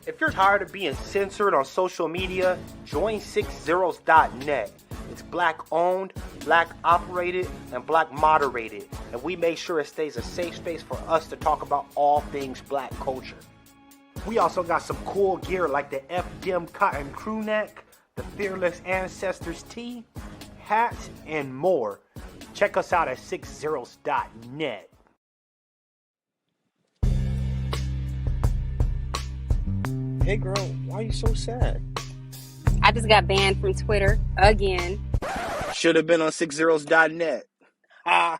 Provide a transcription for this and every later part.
If you're tired of being censored on social media, join 60s.net. It's black owned, black operated, and black moderated, and we make sure it stays a safe space for us to talk about all things black culture. We also got some cool gear like the FDM cotton crew neck, the Fearless Ancestors tee, hats, and more. Check us out at 60s.net. Hey girl, why are you so sad? I just got banned from Twitter again. Should have been on 60s.net. Ah.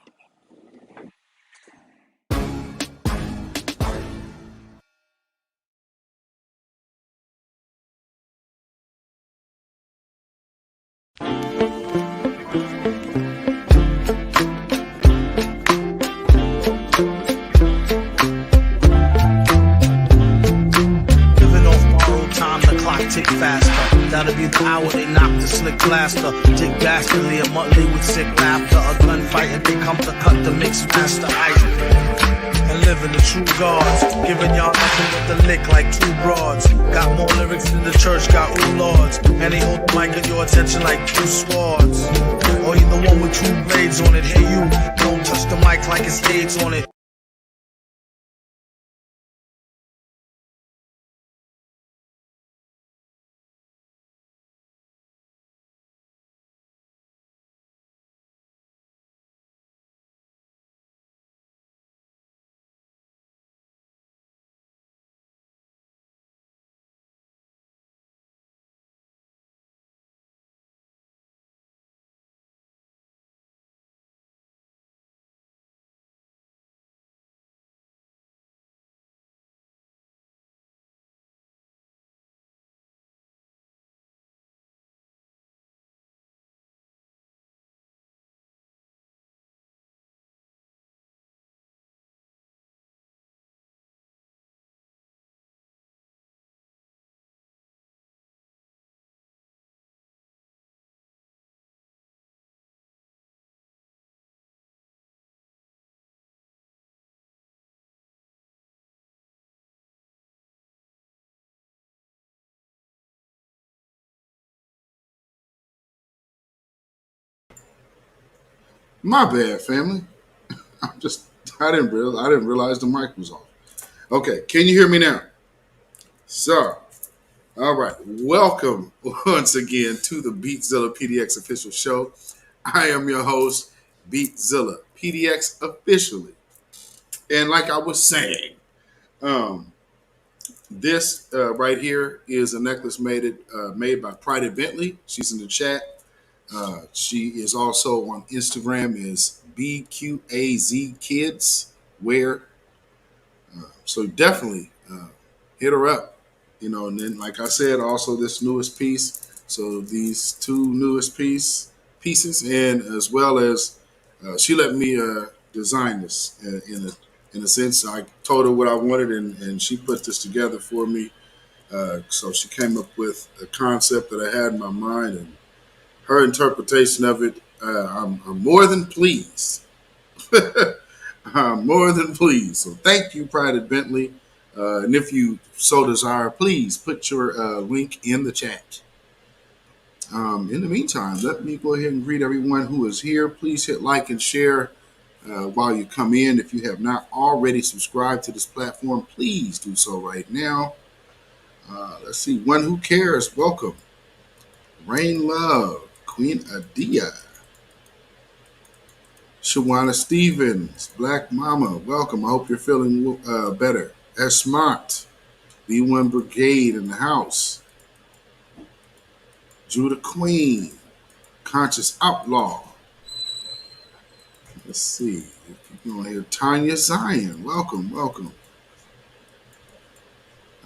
Tick faster, that'll be the hour they knock the slick blaster. Dick dastardly, a Muttley with sick laughter. A gunfight and they come to cut the mix master. And living the true gods, giving y'all nothing but the lick like two broads. Got more lyrics than the church got ooh lords. And they hold the mic at your attention like two swords. Or you the one with two blades on it. Hey you, don't touch the mic like it's AIDS on it. My bad, family. I didn't realize the mic was off. Okay, can you hear me now? So, all right. Welcome once again to the Beatzilla PDX official show. I am your host, Beatzilla PDX officially. And like I was saying, this right here is a necklace made by Pride Bentley. She's in the chat. She is also on Instagram as BQAZ Kids Wear. So definitely hit her up. And then like I said, also this newest piece. So these two newest pieces, and as well as she let me design this in a sense. I told her what I wanted, and she put this together for me. So she came up with a concept that I had in my mind, and her interpretation of it, I'm more than pleased. I'm more than pleased. So thank you, Pride Bentley. And if you so desire, please put your link in the chat. In the meantime, let me go ahead and greet everyone who is here. Please hit like and share while you come in. If you have not already subscribed to this platform, please do so right now. Let's see. One Who Cares, welcome. Rain Love, Queen Adia. Shawana Stevens, Black Mama, welcome. I hope you're feeling better. Smart, B1 Brigade in the house. Judah Queen, Conscious Outlaw. Let's see. If you're going here, Tanya Zion, welcome.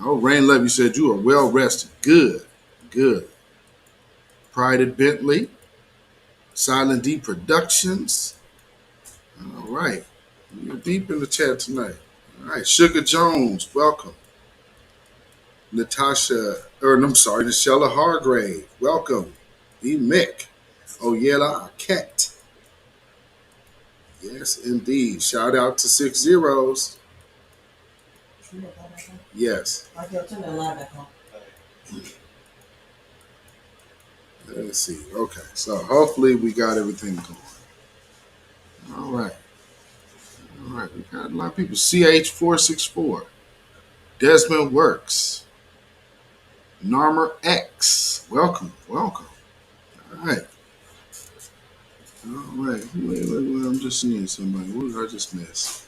Oh, Rain Love, you said you are well rested. Good. Pride Bentley, Silent D Productions. All right. You're deep in the chat tonight. All right. Sugar Jones, welcome. Nishella Hargrave, welcome. E. Mick, Oyela Arquette. Yes, indeed. Shout out to 6 Zeros. Yes. Let's see. Okay, so hopefully we got everything going. All right. All right. We got a lot of people. CH464. Desmond Works. Narmer X. Welcome. Welcome. All right. All right. Wait, I'm just seeing somebody. What did I just miss?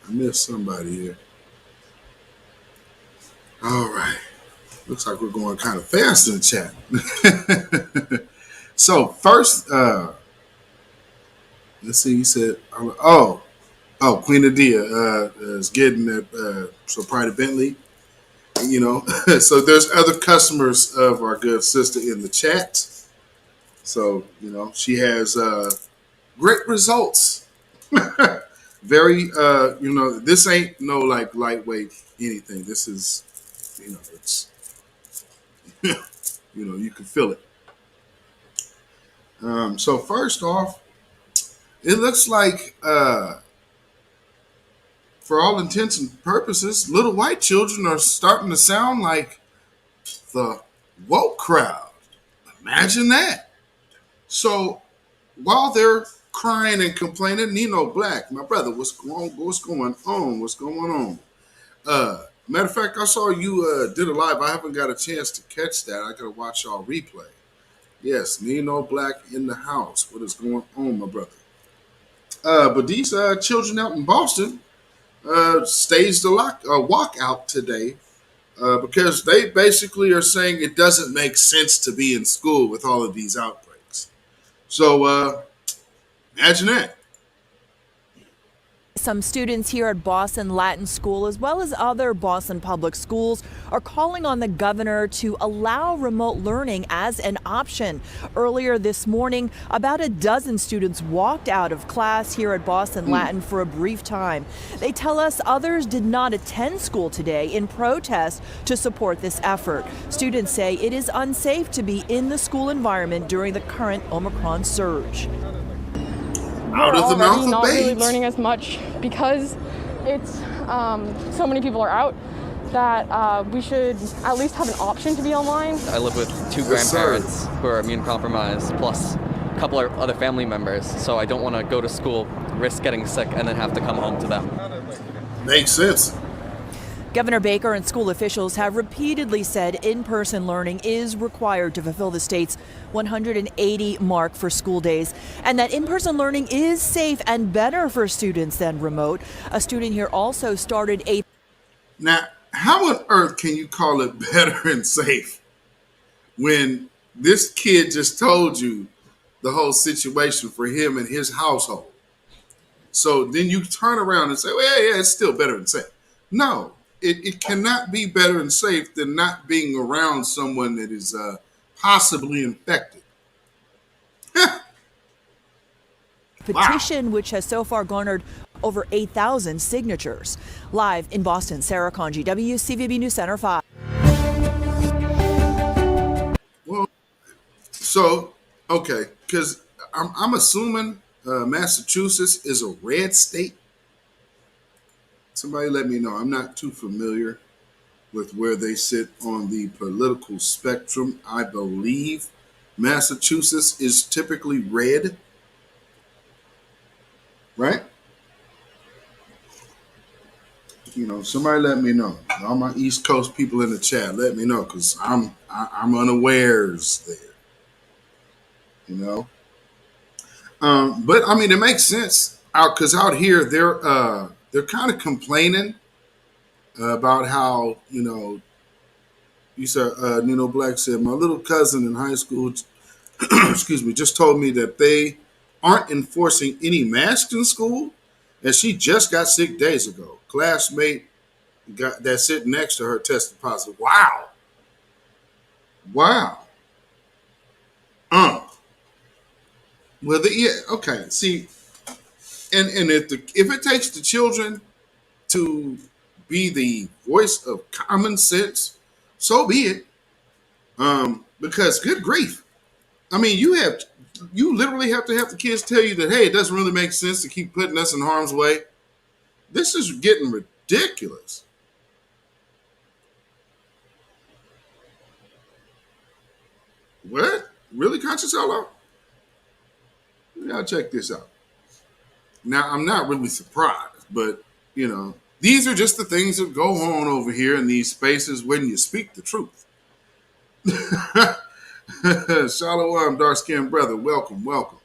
I missed somebody here. All right. Looks like we're going kind of fast in the chat. So first, let's see. You said, Queen Adia is getting it. So Pride Bentley, you know. So there's other customers of our good sister in the chat. So you know she has great results. Very, you know, this ain't no like lightweight anything. This is, you know, it's, you know, you can feel it. So first off, it looks like, for all intents and purposes, little white children are starting to sound like the woke crowd. Imagine that. So while they're crying and complaining, Nino Black, my brother, what's going on? What's going on? Matter of fact, I saw you did a live. I haven't got a chance to catch that. I gotta watch y'all replay. Yes, Nino Black in the house. What is going on, my brother? But these children out in Boston staged a walkout today because they basically are saying it doesn't make sense to be in school with all of these outbreaks. So imagine that. Some students here at Boston Latin School, as well as other Boston public schools, are calling on the governor to allow remote learning as an option. Earlier this morning, about a dozen students walked out of class here at Boston Latin for a brief time. They tell us others did not attend school today in protest to support this effort. Students say it is unsafe to be in the school environment during the current Omicron surge. Out of the mouth of not babes. really learning as much because it's so many people are out that we should at least have an option to be online. I live with two grandparents who are immune compromised, plus a couple of other family members, so I don't want to go to school, risk getting sick, and then have to come home to them. Makes sense. Governor Baker and school officials have repeatedly said in-person learning is required to fulfill the state's 180 mark for school days, and that in-person learning is safe and better for students than remote. A student here also started a... Now, how on earth can you call it better and safe when this kid just told you the whole situation for him and his household? So then you turn around and say, well, yeah, it's still better and safe. No. It cannot be better and safe than not being around someone that is possibly infected. Petition, which has so far garnered over 8,000 signatures. Live in Boston, Sarah Conji, WCVB News Center 5. Well, so, okay, because I'm assuming Massachusetts is a red state. Somebody let me know. I'm not too familiar with where they sit on the political spectrum. I believe Massachusetts is typically red, right? You know, somebody let me know. All my East Coast people in the chat, let me know, because I'm unawares there. You know, but I mean, it makes sense because out here they're kind of complaining about how, you know, you said, Nino Black said, my little cousin in high school, excuse me, just told me that they aren't enforcing any masks in school, and she just got sick days ago. Classmate that sitting next to her tested positive. Wow. Well, okay. See, and if it takes the children to be the voice of common sense, so be it. Because good grief. I mean, you literally have to have the kids tell you that, hey, it doesn't really make sense to keep putting us in harm's way. This is getting ridiculous. What? Really, conscious outlaw? Y'all check this out. Now, I'm not really surprised, but, these are just the things that go on over here in these spaces when you speak the truth. Shalom, dark-skinned brother. Welcome, welcome.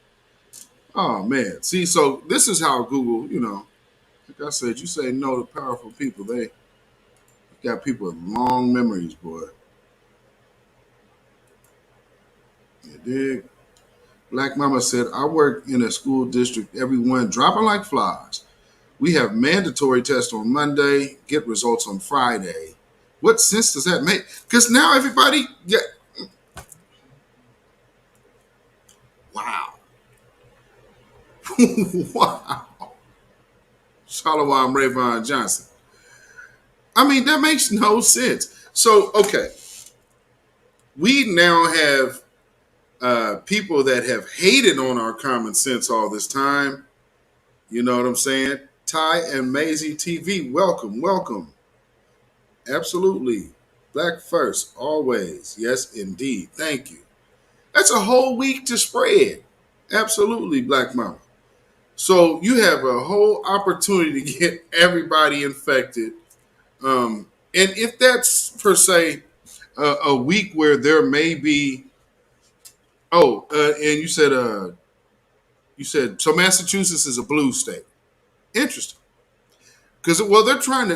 Oh, man. See, so this is how Google, like I said, you say no to powerful people. They got people with long memories, boy. You dig? Black Mama said, I work in a school district, everyone dropping like flies. We have mandatory tests on Monday, get results on Friday. What sense does that make? Because now everybody wow. Wow. Shalom Rayvon Johnson. I mean, that makes no sense. So, okay. We now have people that have hated on our common sense all this time. You know what I'm saying? Ty and Maisie TV, welcome, welcome. Absolutely. Black first, always. Yes, indeed. Thank you. That's a whole week to spread. Absolutely, Black Mama. So you have a whole opportunity to get everybody infected. And if that's, per se, a week where there may be, and you said, so Massachusetts is a blue state. Interesting. Because they're trying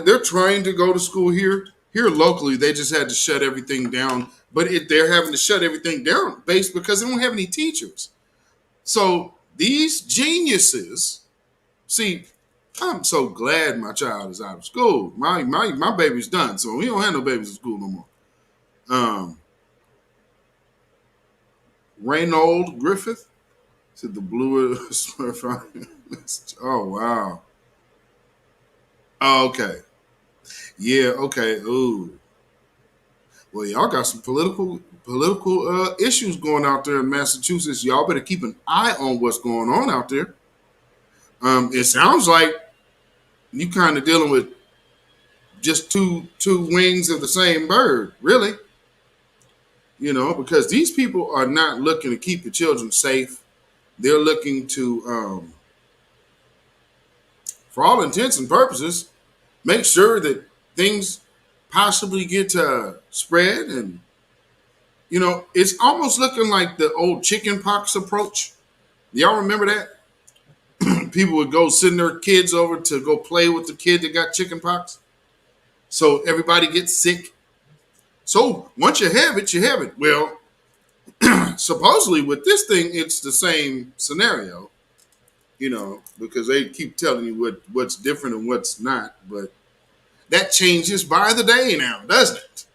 to go to school here locally. They just had to shut everything down, but they're having to shut everything down because they don't have any teachers. So these geniuses, see, I'm so glad my child is out of school. My baby's done, so we don't have no babies in school no more. Reynold Griffith said the blue. Oh wow. Oh, okay. Yeah, okay. Ooh. Well, y'all got some political issues going out there in Massachusetts. Y'all better keep an eye on what's going on out there. It sounds like you kind of dealing with just two wings of the same bird, really. Because these people are not looking to keep the children safe. They're looking to, for all intents and purposes, make sure that things possibly get spread. And, it's almost looking like the old chicken pox approach. Y'all remember that? People would go send their kids over to go play with the kid that got chicken pox. So everybody gets sick. So once you have it, you have it. Well, supposedly with this thing, it's the same scenario, because they keep telling you what's different and what's not. But that changes by the day now, doesn't it?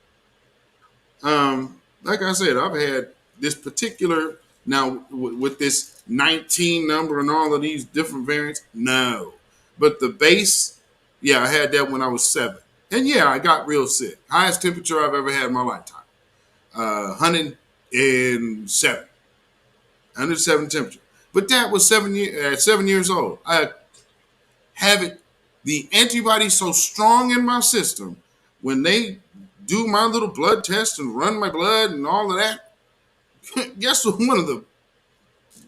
Like I said, I've had this particular, now with this 19 number and all of these different variants, no. But the base, yeah, I had that when I was 7. And yeah, I got real sick. Highest temperature I've ever had in my lifetime. 107. 107 temperature. But that was 7 years old. I have it, the antibodies so strong in my system, when they do my little blood test and run my blood and all of that, guess what? One of the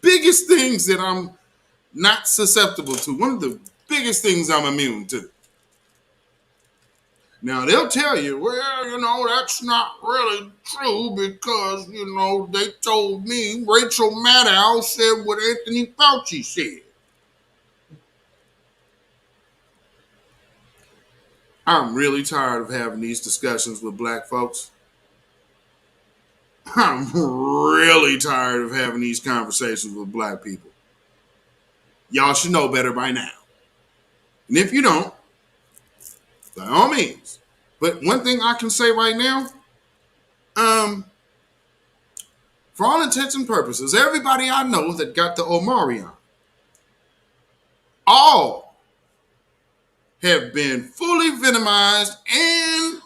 biggest things that I'm not susceptible to, one of the biggest things I'm immune to. Now, they'll tell you, well, that's not really true because, they told me Rachel Maddow said what Anthony Fauci said. I'm really tired of having these discussions with black folks. I'm really tired of having these conversations with black people. Y'all should know better by now. And if you don't, by all means. But one thing I can say right now, for all intents and purposes, everybody I know that got the Omarion, all have been fully venomized and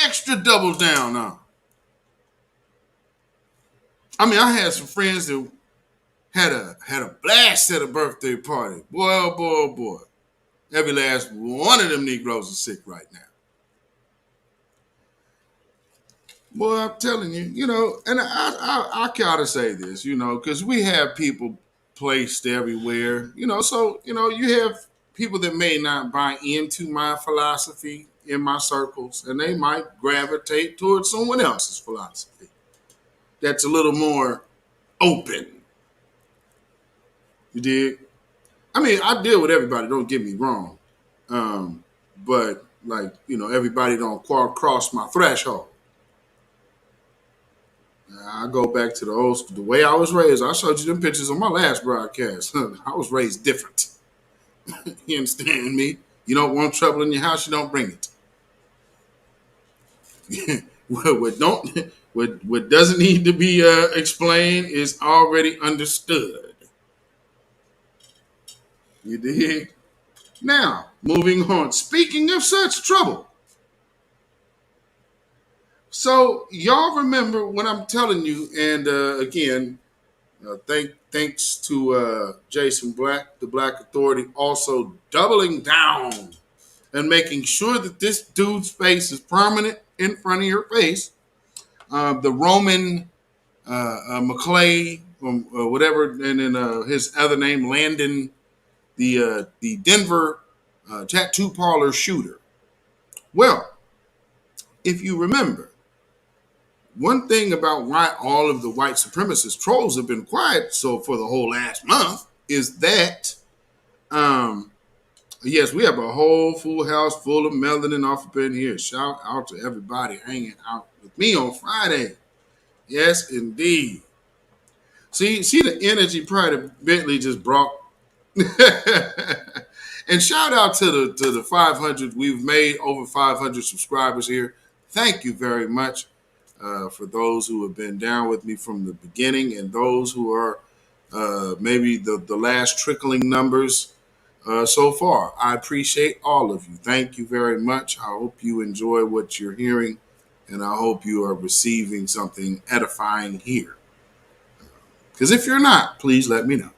extra double down on. I mean, I had some friends that had a blast at a birthday party. Boy, oh boy, oh boy. Every last one of them Negroes is sick right now. Boy, I'm telling you, and I gotta say this, because we have people placed everywhere, so, you have people that may not buy into my philosophy in my circles, and they might gravitate towards someone else's philosophy that's a little more open. You dig? I mean, I deal with everybody, don't get me wrong. But, everybody don't cross my threshold. I go back to the way I was raised. I showed you them pictures on my last broadcast. I was raised different. You understand me? You don't want trouble in your house, you don't bring it. What doesn't need to be explained is already understood. You dig? Now, moving on. Speaking of such trouble. So, y'all remember when I'm telling you, and again, thanks to Jason Black, the Black Authority, also doubling down and making sure that this dude's face is prominent in front of your face. The Roman McClay, whatever, and then his other name, Landon, the Denver tattoo parlor shooter. Well, if you remember, one thing about why all of the white supremacist trolls have been quiet so for the whole last month is that, yes, we have a whole full house full of melanin off up in here. Shout out to everybody hanging out with me on Friday. Yes, indeed. See the energy Pride Bentley just brought. And shout out to the 500. We've made over 500 subscribers here. Thank you very much. For those who have been down with me from the beginning and those who are maybe the last trickling numbers so far. I appreciate all of you. Thank you very much. I hope you enjoy what you're hearing, and I hope you are receiving something edifying here. Because if you're not, please let me know.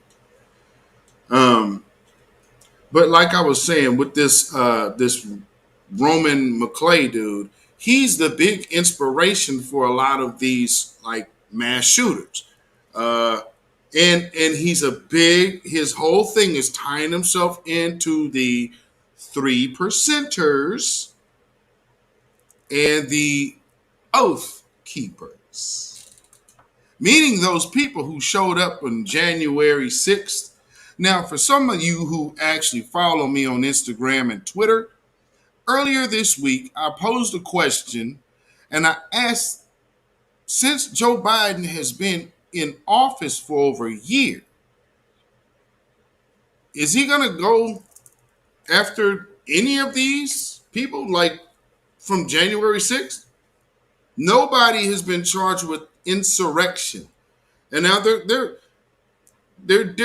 But like I was saying, with this Roman McClay dude, he's the big inspiration for a lot of these mass shooters. And he's his whole thing is tying himself into the 3%ers and the oath keepers, meaning those people who showed up on January 6th. Now, for some of you who actually follow me on Instagram and Twitter, earlier this week, I posed a question and I asked, since Joe Biden has been in office for over a year, is he going to go after any of these people from January 6th? Nobody has been charged with insurrection. And now they're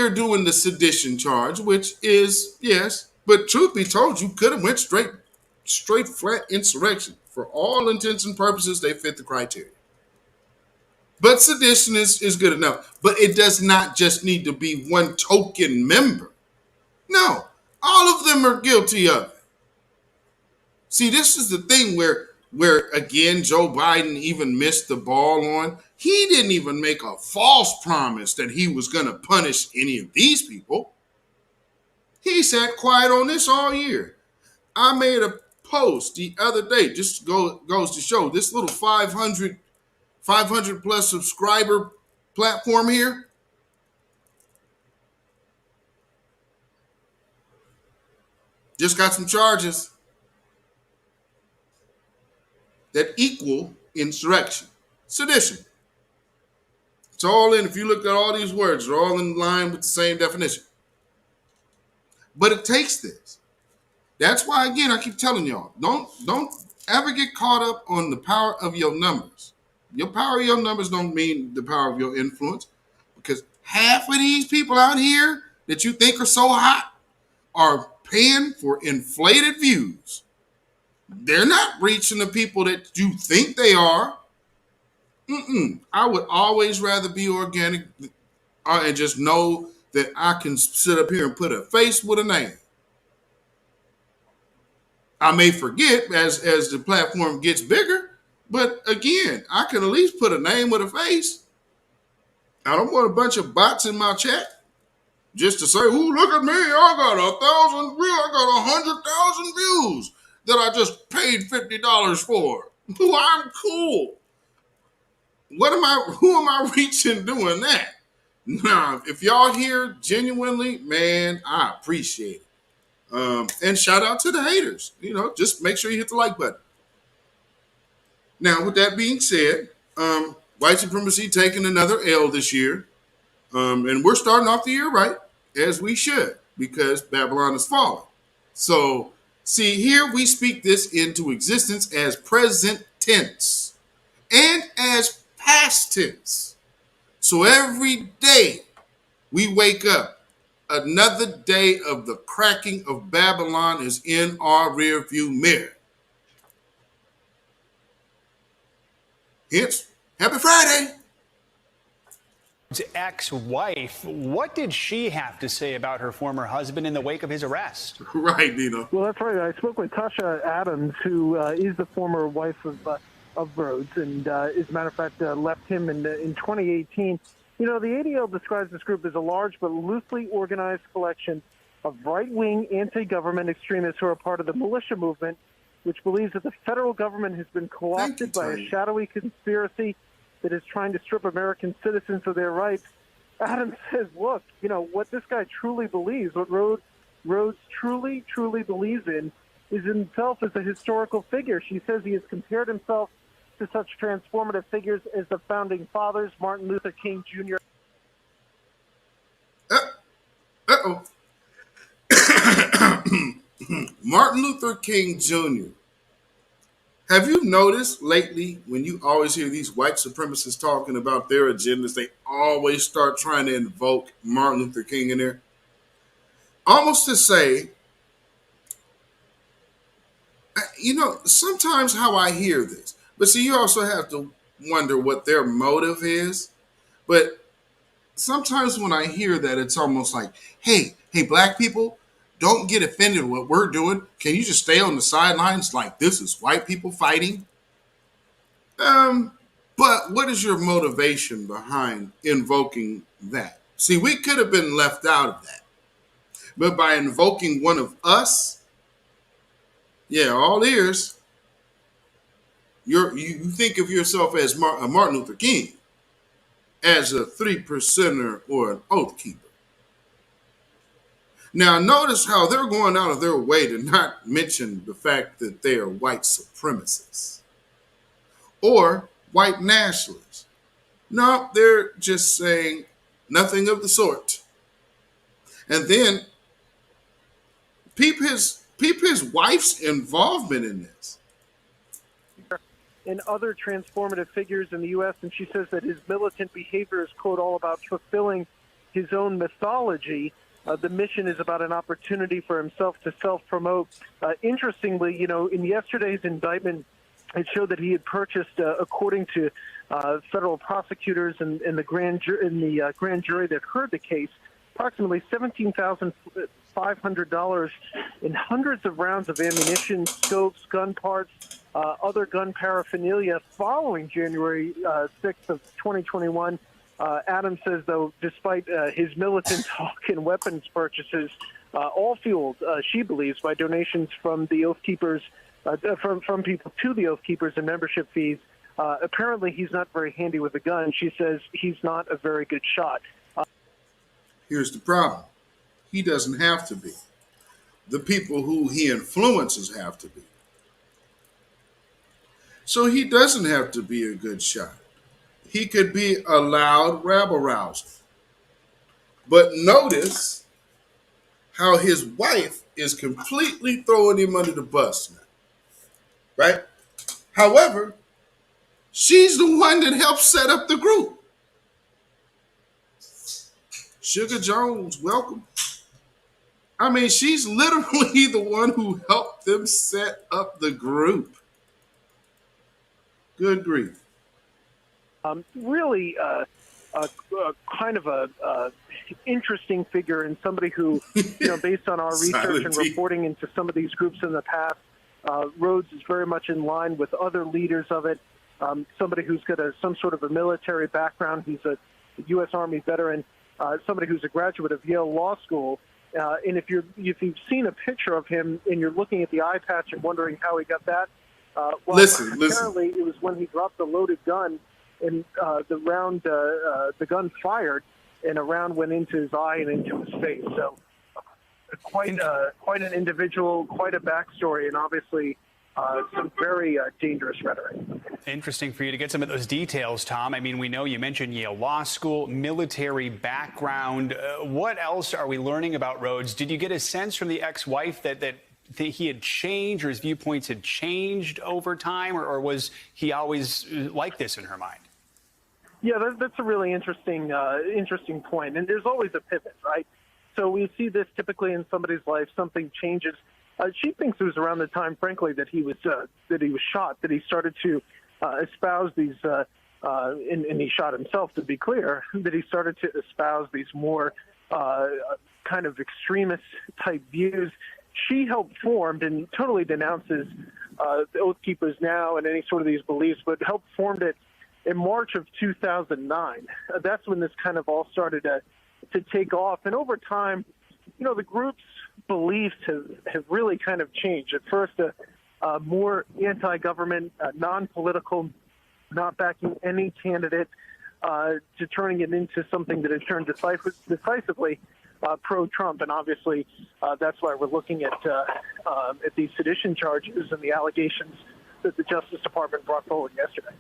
doing the sedition charge, which is, yes, but truth be told, you could have went straight flat insurrection. For all intents and purposes, they fit the criteria. But sedition is good enough. But it does not just need to be one token member. No, all of them are guilty of it. See, this is the thing where again, Joe Biden even missed the ball on. He didn't even make a false promise that he was going to punish any of these people. He sat quiet on this all year. I made a post the other day, just goes to show this little 500 plus subscriber platform here. Just got some charges that equal insurrection, sedition. It's all in, if you look at all these words, they're all in line with the same definition. But it takes this. That's why, again, I keep telling y'all, don't ever get caught up on the power of your numbers. Your power of your numbers don't mean the power of your influence, because half of these people out here that you think are so hot are paying for inflated views. They're not reaching the people that you think they are. I would always rather be organic and just know that I can sit up here and put a face with a name. I may forget as the platform gets bigger, but again, I can at least put a name with a face. I don't want a bunch of bots in my chat just to say, "Ooh, look at me! I got 1,000 views. I got 100,000 views that I just paid $50 for." I'm cool. Who am I reaching doing that? Nah, if y'all here genuinely, man, I appreciate it. And shout out to the haters. Just make sure you hit the like button. Now, with that being said, white supremacy taking another L this year. And we're starting off the year right, as we should, because Babylon has fallen. So, see, here we speak this into existence as present tense and as past tense. So every day we wake up, another day of the cracking of Babylon is in our rearview mirror. Hence, happy Friday. Ex-wife, what did she have to say about her former husband in the wake of his arrest? Right, Dino. Well, that's right. I spoke with Tasha Adams, who is the former wife of Rhodes, and as a matter of fact, left him in 2018. The ADL describes this group as a large but loosely organized collection of right-wing anti-government extremists who are part of the militia movement, which believes that the federal government has been co-opted by a shadowy conspiracy that is trying to strip American citizens of their rights. Adams says, look, what this guy truly believes, what Rhodes truly believes in, is himself as a historical figure. She says he has compared himself to such transformative figures as the founding fathers, Martin Luther King Jr. Uh-oh. Martin Luther King Jr. Have you noticed lately when you always hear these white supremacists talking about their agendas, they always start trying to invoke Martin Luther King in there? Almost to say, sometimes how I hear this, but see, you also have to wonder what their motive is. But sometimes when I hear that, it's almost like, hey, black people, don't get offended at what we're doing. Can you just stay on the sidelines like this is white people fighting? But what is your motivation behind invoking that? See, we could have been left out of that. But by invoking one of us, all ears, you think of yourself as Martin Luther King, as a 3%er or an oath keeper. Now, notice how they're going out of their way to not mention the fact that they are white supremacists or white nationalists. No, they're just saying nothing of the sort. And then peep his wife's involvement in this. And other transformative figures in the U.S., and she says that his militant behavior is, quote, all about fulfilling his own mythology. The mission is about an opportunity for himself to self-promote. Interestingly, in yesterday's indictment, it showed that he had purchased, according to federal prosecutors and the grand jury that heard the case, approximately $17,500 in hundreds of rounds of ammunition, scopes, gun parts, other gun paraphernalia following January 6th of 2021. Adams says, though, despite his militant talk and weapons purchases, all fueled, she believes, by donations from the Oath Keepers, from people to the Oath Keepers and membership fees, apparently he's not very handy with a gun. She says he's not a very good shot. Here's the problem. He doesn't have to be. The people who he influences have to be. So he doesn't have to be a good shot. He could be a loud rabble-rouser. But notice how his wife is completely throwing him under the bus now. Right? However, she's the one that helped set up the group. Sugar Jones, welcome. I mean, she's literally the one who helped them set up the group. Good grief. Really kind of a interesting figure and somebody who, based on our research and reporting into some of these groups in the past, Rhodes is very much in line with other leaders of it. Somebody who's got some sort of a military background. He's a U.S. Army veteran, somebody who's a graduate of Yale Law School. And if you've seen a picture of him and you're looking at the eye patch and wondering how he got that, apparently it was when he dropped the loaded gun and the gun fired and a round went into his eye and into his face. So quite an individual, quite a backstory, and obviously some very dangerous rhetoric. Interesting for you to get some of those details, Tom. I mean, we know you mentioned Yale Law School, military background. What else are we learning about Rhodes? Did you get a sense from the ex-wife that he had changed or his viewpoints had changed over time, or was he always like this in her mind? Yeah, that's a really interesting point. And there's always a pivot, right? So we see this typically in somebody's life. Something changes. She thinks it was around the time, frankly, that he was shot, that he started to espouse these, and he shot himself, to be clear, that he started to espouse these more kind of extremist type views. She helped formed and totally denounces the Oath Keepers now and any sort of these beliefs, but helped formed it in March of 2009. That's when this kind of all started to take off. And over time, the group's beliefs have really kind of changed. At first, more anti-government, non-political, not backing any candidate, to turning it into something that has turned decisively pro-Trump. And obviously, that's why we're looking at these sedition charges and the allegations that the Justice Department brought forward yesterday.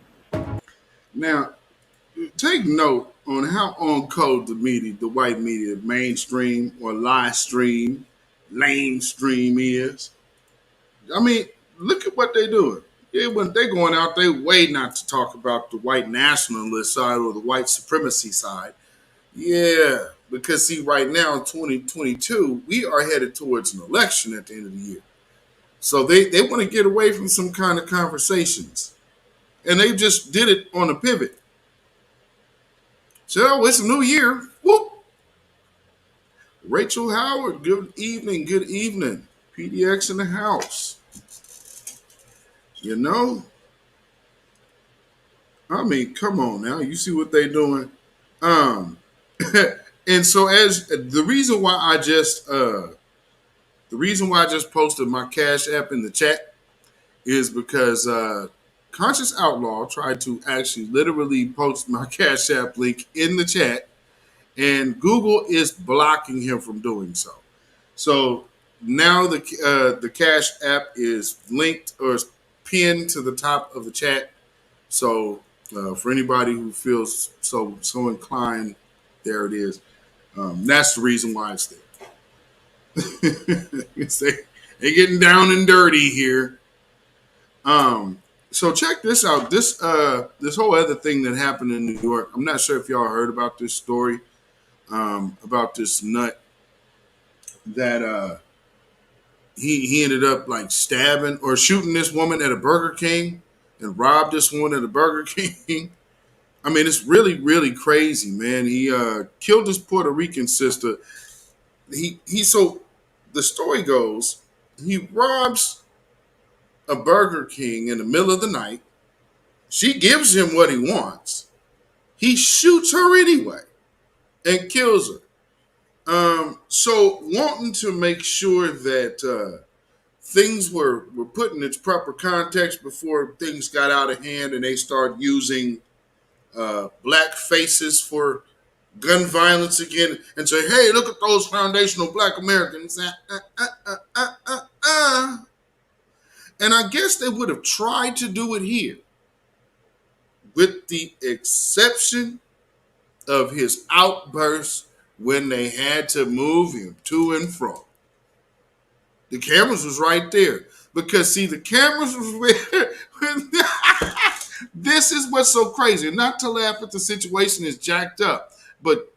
Now, take note on how on code the media, the white media, mainstream or live stream, lame stream is. I mean, look at what they're doing. When they're going out, they way not to talk about the white nationalist side or the white supremacy side. Yeah, because see, right now in 2022, we are headed towards an election at the end of the year. So they want to get away from some kind of conversations. And they just did it on a pivot. So it's a new year. Whoop. Rachel Howard, good evening. Good evening. PDX in the house. I mean, come on now. You see what they're doing. And so as the reason why I just posted my Cash App in the chat is because Conscious Outlaw tried to actually literally post my Cash App link in the chat, and Google is blocking him from doing so. So now the Cash App is linked or is pinned to the top of the chat. So for anybody who feels so inclined, there it is. That's the reason why it's there. They're getting down and dirty here. So check this out. This whole other thing that happened in New York. I'm not sure if y'all heard about this story about this nut that he ended up like stabbing or shooting this woman at a Burger King and robbed this woman at a Burger King. I mean, it's really, really crazy, man. He killed his Puerto Rican sister. So the story goes, he robs a Burger King in the middle of the night. She gives him what he wants. He shoots her anyway and kills her. So wanting to make sure that things were put in its proper context before things got out of hand and they start using black faces for gun violence again and say, hey, look at those foundational black Americans. And I guess they would have tried to do it here, with the exception of his outbursts when they had to move him to and fro. The cameras was right there. Because, see, the cameras was there. This is what's so crazy. Not to laugh at the situation is jacked up. But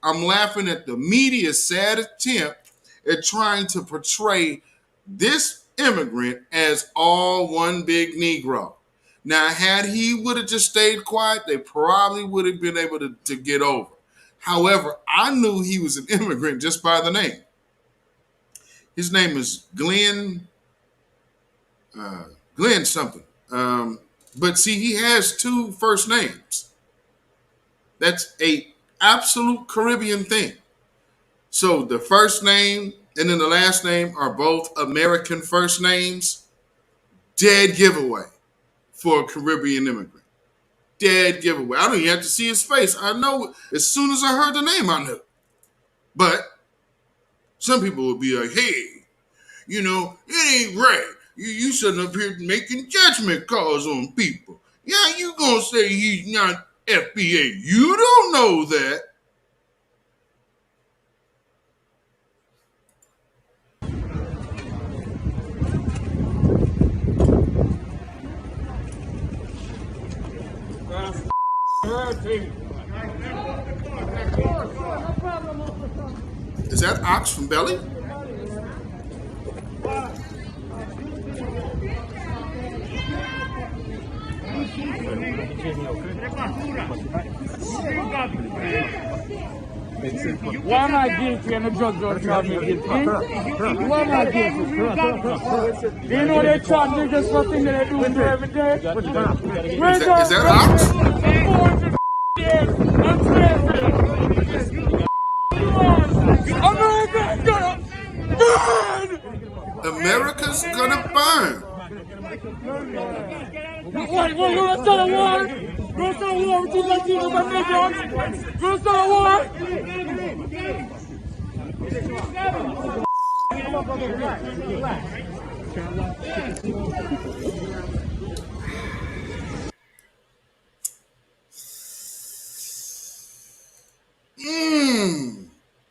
I'm laughing at the media's sad attempt at trying to portray this immigrant as all one big Negro. Now, had he would have just stayed quiet, they probably would have been able to get over. However, I knew he was an immigrant just by the name. His name is Glenn Glenn something. But see, he has two first names. That's a absolute Caribbean thing. So the first name and then the last name are both American first names. Dead giveaway for a Caribbean immigrant. Dead giveaway. I don't even have to see his face. I know as soon as I heard the name, I knew. But some people would be like, hey, it ain't right. You sitting up here making judgment calls on people. Yeah, you gonna say he's not FBA. You don't know that. Is that Ox from Belly? Why am I guilty and the judge don't charge me guilty? Why am I guilty? You know they charge me just for things that they do every day? Is that Ox? America's gonna burn. What, you want to start a war? You want to start a war with these Latinos and Negroes? You want to start a war?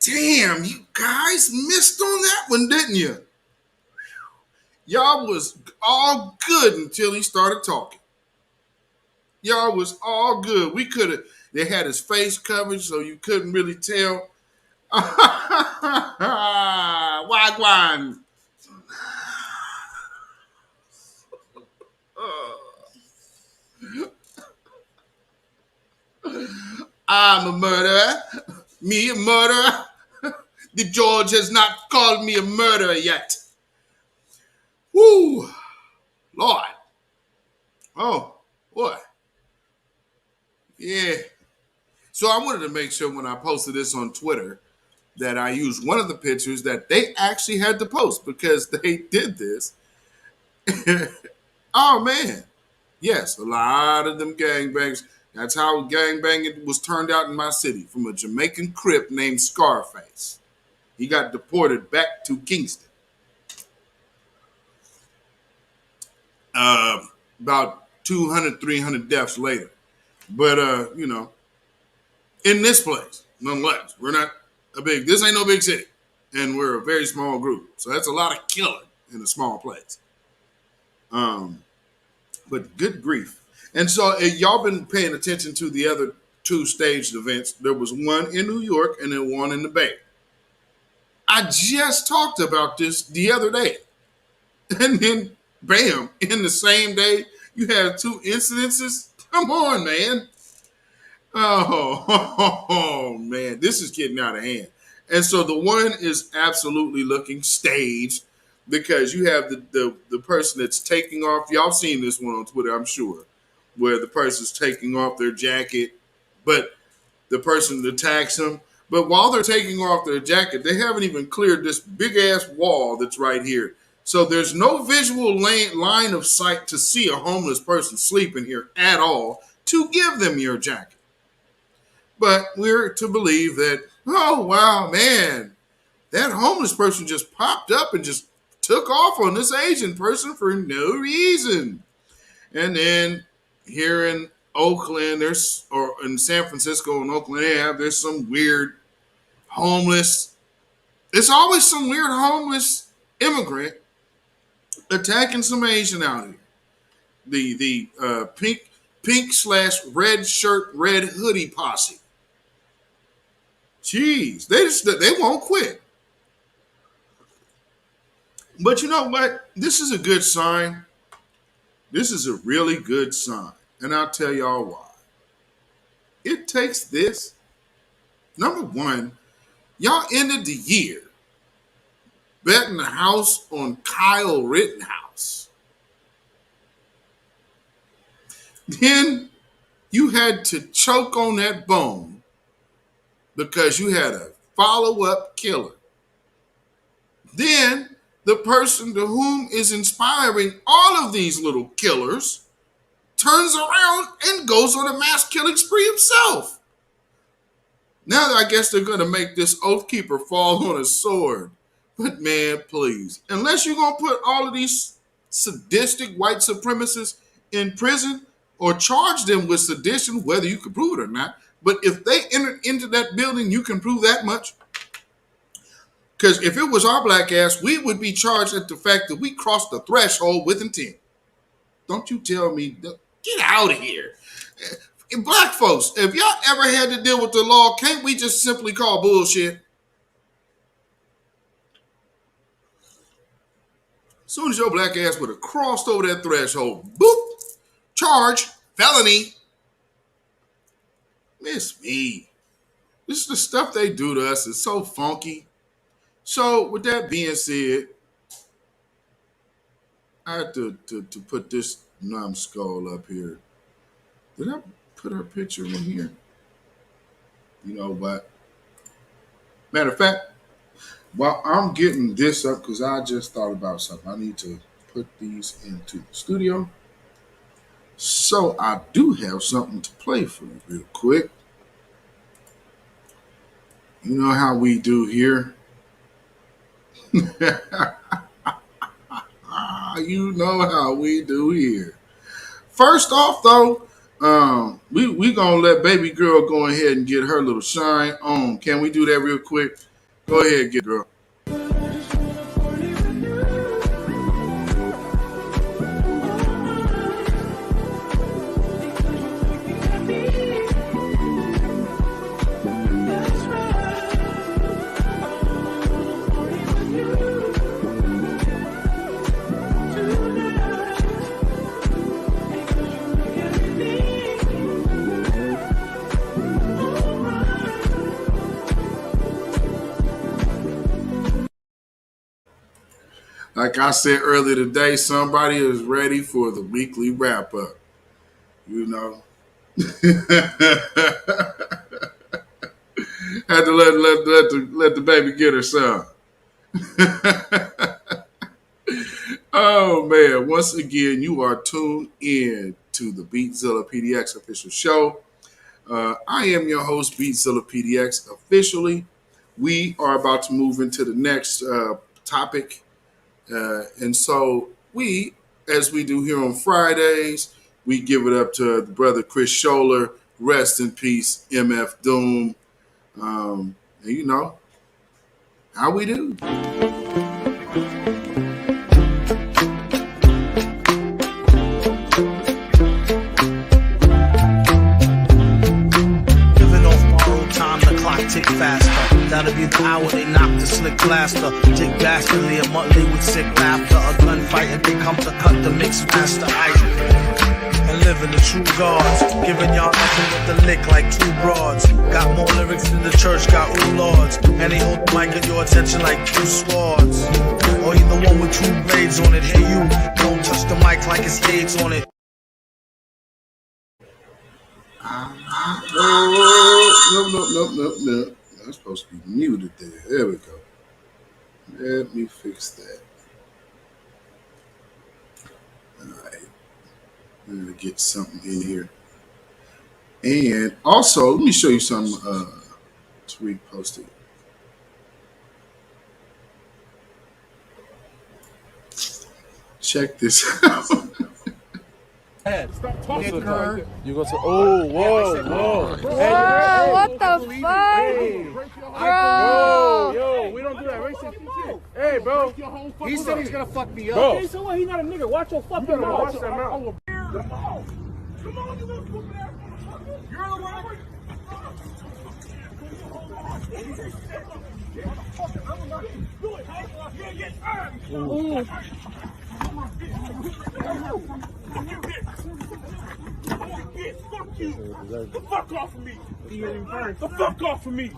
Damn, you guys missed on that one, didn't you? Y'all was all good until he started talking. Y'all was all good. They had his face covered so you couldn't really tell. Wagwan. I'm a murderer. Me a murderer. The George has not called me a murderer yet. Woo! Lord. Oh, boy. Yeah. So I wanted to make sure when I posted this on Twitter that I used one of the pictures that they actually had to post because they did this. Oh, man. Yes, a lot of them gangbangs. That's how gangbanging was turned out in my city from a Jamaican Crip named Scarface. He got deported back to Kingston. About 200, 300 deaths later. But, in this place, nonetheless, this ain't no big city. And we're a very small group. So that's a lot of killing in a small place. But good grief. And so y'all been paying attention to the other two staged events. There was one in New York and then one in the Bay. I just talked about this the other day. And then, bam, in the same day, you have two incidences. Come on, man. Oh, man, this is getting out of hand. And so the one is absolutely looking staged because you have the person that's taking off. Y'all seen this one on Twitter, I'm sure, where the person's taking off their jacket, but the person attacks them. But while they're taking off their jacket, they haven't even cleared this big-ass wall that's right here. So there's no visual line of sight to see a homeless person sleeping here at all to give them your jacket. But we're to believe that, oh, wow, man, that homeless person just popped up and just took off on this Asian person for no reason. And then here in Oakland, or in San Francisco and Oakland, there's some weird homeless. There's always some weird homeless immigrant attacking some Asian out here. The pink/red shirt, red hoodie posse. Jeez, they won't quit. But you know what? This is a good sign. This is a really good sign. And I'll tell y'all why. It takes this. Number one, y'all ended the year betting the house on Kyle Rittenhouse. Then you had to choke on that bone because you had a follow-up killer. Then the person to whom is inspiring all of these little killers turns around and goes on a mass killing spree himself. Now I guess they're going to make this oath keeper fall on a sword. But man, please, unless you're going to put all of these sadistic white supremacists in prison or charge them with sedition, whether you can prove it or not, but if they entered into that building, you can prove that much. Because if it was our black ass, we would be charged at the fact that we crossed the threshold with intent. Don't you tell me, get out of here. Black folks, if y'all ever had to deal with the law, can't we just simply call bullshit? As soon as your black ass would have crossed over that threshold, boop, charge, felony. Miss me. This is the stuff they do to us. It's so funky. So with that being said, I had to put this numbskull up here. Did I put her picture in here? You know what? Matter of fact, while I'm getting this up, because I just thought about something, I need to put these into the studio. So I do have something to play for you real quick. You know how we do here. You know how we do here. First off, though, we gonna let baby girl go ahead and get her little shine on. Can we do that real quick? Go ahead, get girl. Like I said earlier today, somebody is ready for the weekly wrap up. You know. Had to let the baby get her some. Oh man, once again, you are tuned in to the beatzillapdx official show. I am your host, beatzillapdx officially. We are about to move into the next topic. And so we, as we do here on Fridays, we give it up to the brother Chris Scholler. Rest in peace, MF Doom. And you know how we do. Tick faster. That'll be the hour they knock the slick blaster. Dick dastardly and Muttley with sick laughter. A gunfight and they come to cut the mix faster. And living the true gods. Giving y'all nothing but the lick like two broads. Got more lyrics than the church got ooh lords. And they hold the mic at your attention like two swords. Or either one with two blades on it. Hey you, don't touch the mic like it's AIDS on it. No. That's supposed to be muted there. There we go. Let me fix that. All right. I'm going to get something in here. And also, let me show you something to repost it. Check this out. Stop talking to her. You go to whoa. Whoa, what the fuck? Hey, bro. Yo, we don't do that racist shit. Hey, bro. He said he's gonna fuck me up. Bro. Okay, so what? He's not a nigga. Watch your fucking mouth. Watch that mouth. Come on, you little stupid ass motherfucker. You're the one. Fuck you. The fuck off of me. The fuck off of me.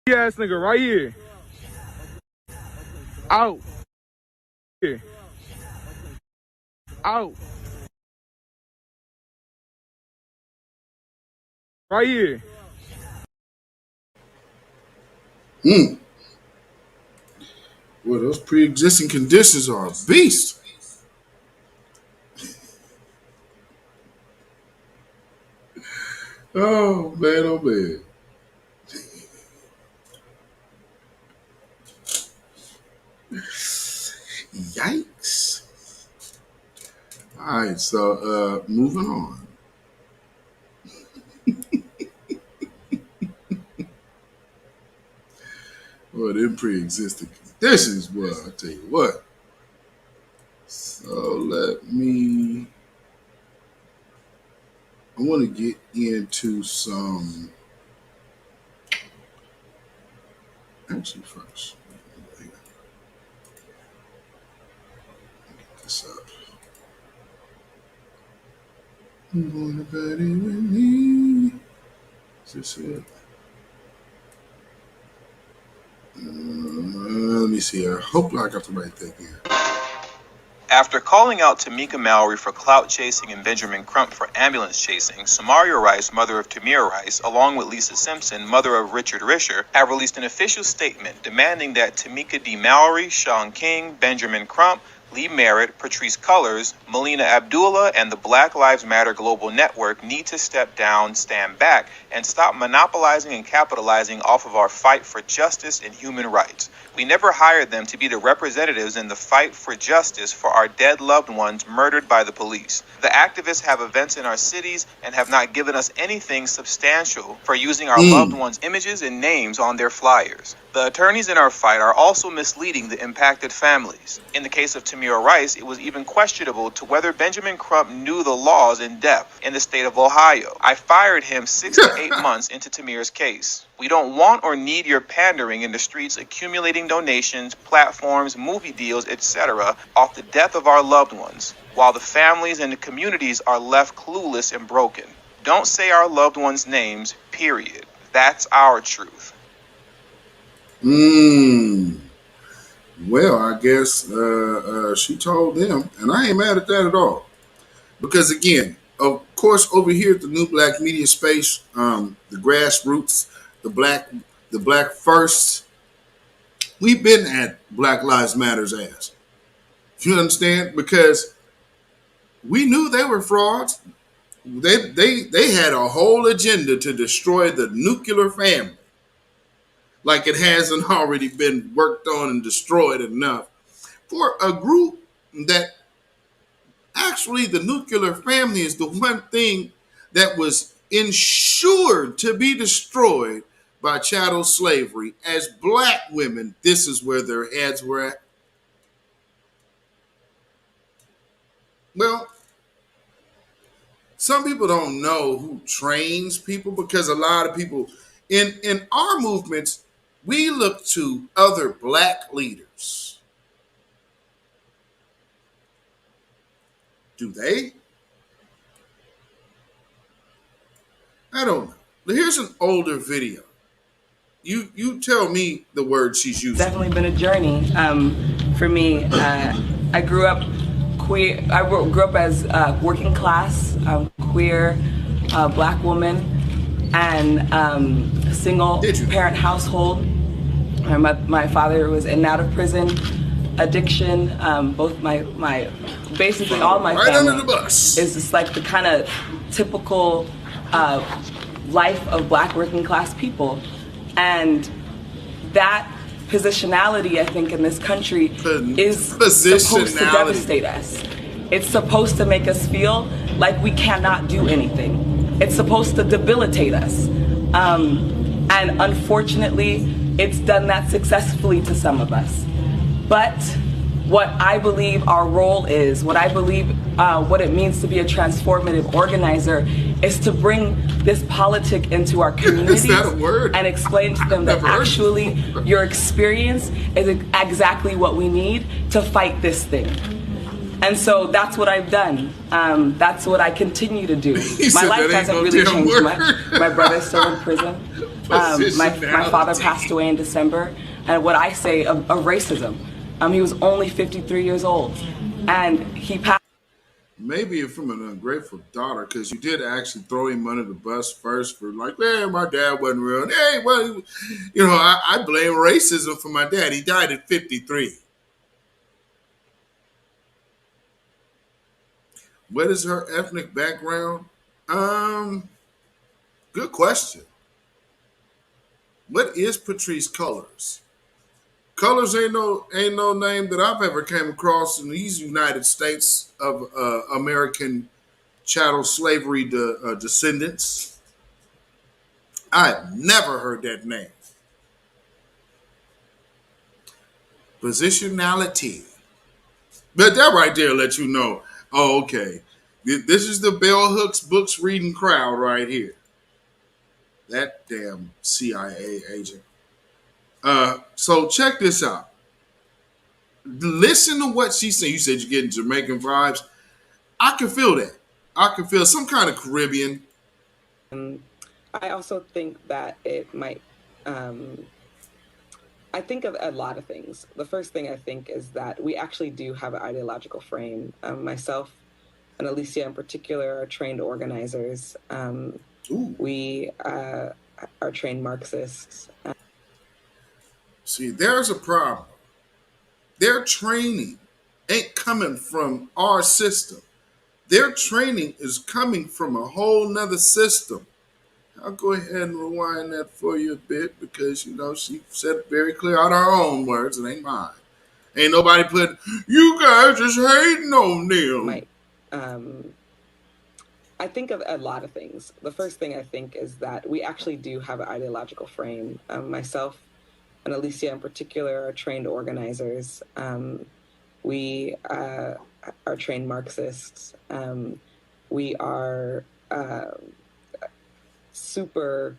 Ass nigga right here. Out. Here. Out. Right here. Well, those pre-existing conditions are a beast. Oh man, oh man. Yikes. All right, so moving on. Well, them pre-existing conditions, well, I tell you what. So I want to get into some, actually first, get this up. I'm going to bed with me. Is this it? Let me see. I hope I got the right thing here. After calling out Tamika Mallory for clout chasing and Benjamin Crump for ambulance chasing, Samaria Rice, mother of Tamir Rice, along with Lisa Simpson, mother of Richard Risher, have released an official statement demanding that Tamika D. Mallory, Sean King, Benjamin Crump, Lee Merritt, Patrice Cullors, Melina Abdullah, and the Black Lives Matter Global Network need to step down, stand back, and stop monopolizing and capitalizing off of our fight for justice and human rights. We never hired them to be the representatives in the fight for justice for our dead loved ones murdered by the police. The activists have events in our cities and have not given us anything substantial for using our loved ones' images and names on their flyers. The attorneys in our fight are also misleading the impacted families. In the case of Tamir Rice, it was even questionable to whether Benjamin Crump knew the laws in depth in the state of Ohio. I fired him 6 to 8 months into Tamir's case. We don't want or need your pandering in the streets, accumulating donations, platforms, movie deals, etc. off the death of our loved ones, while the families and the communities are left clueless and broken. Don't say our loved ones' names, period. That's our truth. Well, I guess she told them, and I ain't mad at that at all. Because again, of course, over here at the New Black Media Space, the grassroots, the black first, we've been at Black Lives Matter's ass. You understand? Because we knew they were frauds. They had a whole agenda to destroy the nuclear family. Like it hasn't already been worked on and destroyed enough for a group that actually the nuclear family is the one thing that was ensured to be destroyed by chattel slavery. As black women, this is where their heads were at. Well, some people don't know who trains people because a lot of people in our movements, we look to other black leaders. Do they? I don't know. Here's an older video. You tell me the word she's using. Definitely been a journey for me. I grew up queer. I grew up as working class, queer, black woman, and single parent household. My father was in and out of prison, addiction. Both my basically all my right family under the bus is just like the kind of typical life of black working class people, and that positionality, I think, in this country is supposed to devastate us. It's supposed to make us feel like we cannot do anything. It's supposed to debilitate us, and unfortunately, it's done that successfully to some of us. But what I believe our role is, what I believe what it means to be a transformative organizer is to bring this politic into our communities and explain to them that actually your experience is exactly what we need to fight this thing. And so that's what I've done. That's what I continue to do. My life hasn't really changed much. My brother's still in prison. My father passed away in December. And what I say of racism, he was only 53 years old. And he passed. Maybe from an ungrateful daughter, because you did actually throw him under the bus first for like, man, my dad wasn't real. Hey, well, I blame racism for my dad. He died at 53. What is her ethnic background? Good question. What is Patrice Cullors? Colors ain't no name that I've ever came across in these United States of American chattel slavery descendants. I've never heard that name. Positionality. But that right there let you know, oh, okay. This is the Bell Hooks books reading crowd right here. That damn CIA agent. So check this out. Listen to what she said. You said you're getting Jamaican vibes. I can feel that. I can feel some kind of Caribbean. I also think that it might, I think of a lot of things. The first thing I think is that we actually do have an ideological frame. Myself and Alicia in particular are trained organizers. We are trained Marxists. See, there's a problem. Their training ain't coming from our system. Their training is coming from a whole nother system. I'll go ahead and rewind that for you a bit because, she said it very clear out of her own words. It ain't mine. Ain't nobody put, you guys just hating on them. I think of a lot of things. The first thing I think is that we actually do have an ideological frame. Myself and Alicia in particular are trained organizers. We are trained Marxists. We are super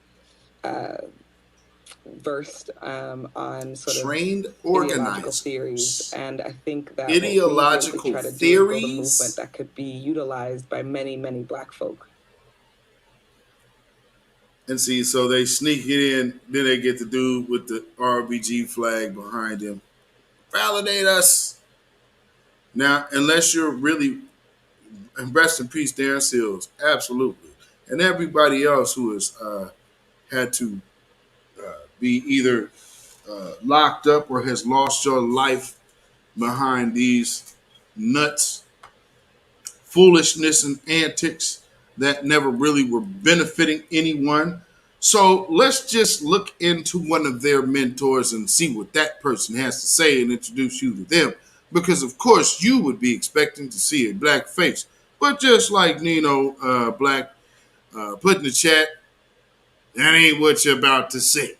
versed on sort trained of ideological theories, and I think that ideological what we theories a movement that could be utilized by many, many Black folk. And see, so they sneak it in, then they get the dude with the RBG flag behind him. Validate us. Now, unless you're really, and rest in peace, Darren Seals, absolutely. And everybody else who has had to be either locked up or has lost your life behind these nuts, foolishness, and antics that never really were benefiting anyone. So let's just look into one of their mentors and see what that person has to say and introduce you to them. Because, of course, you would be expecting to see a Black face. But just like Nino Black put in the chat, that ain't what you're about to see.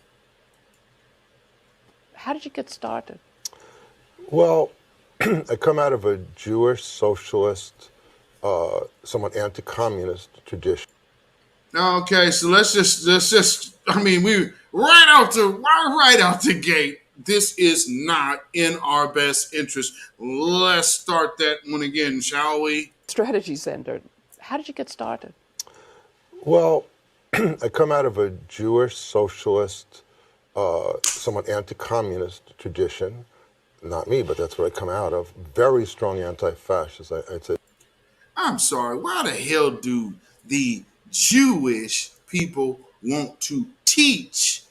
How did you get started? Well, I come out of a Jewish, socialist, somewhat anti-communist tradition. Okay, so let's just we right out the gate. This is not in our best interest. Let's start that one again, shall we? Strategy Center. How did you get started? Well, I come out of a Jewish, socialist, somewhat anti-communist tradition. Not me, but that's what I come out of. Very strong anti-fascist, I'd say. I'm sorry, why the hell do the Jewish people want to teach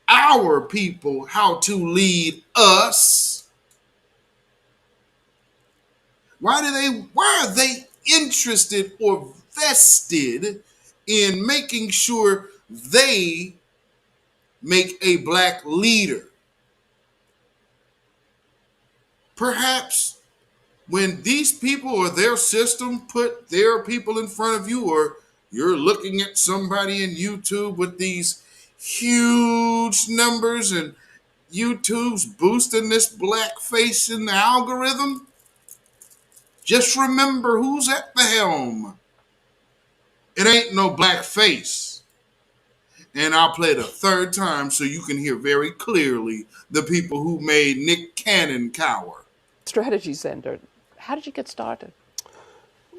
our people how to lead us? Why are they interested or vested in making sure they make a Black leader? Perhaps when these people or their system put their people in front of you, or you're looking at somebody in YouTube with these huge numbers and YouTube's boosting this Black face in the algorithm, just remember who's at the helm. It ain't no Black face. And I'll play it a third time so you can hear very clearly the people who made Nick Cannon cower. Strategy Center. How did you get started?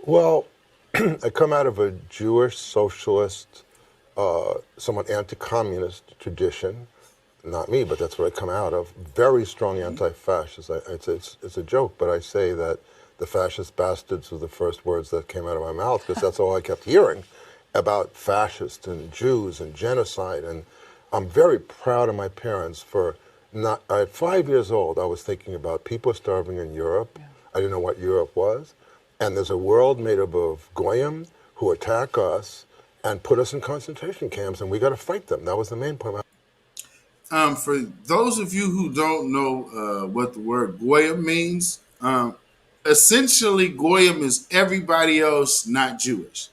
Well, I come out of a Jewish, socialist, somewhat anti-communist tradition. Not me, but that's what I come out of. Very strong anti-fascist. I'd say it's a joke, but I say that The fascist bastards were the first words that came out of my mouth because that's all I kept hearing about fascists and Jews and genocide. And I'm very proud of my parents for not, at 5 years old, I was thinking about people starving in Europe. Yeah. I didn't know what Europe was. And there's a world made up of Goyim who attack us and put us in concentration camps, and we got to fight them. That was the main point. For those of you who don't know what the word Goyim means, essentially Goyim is everybody else not Jewish.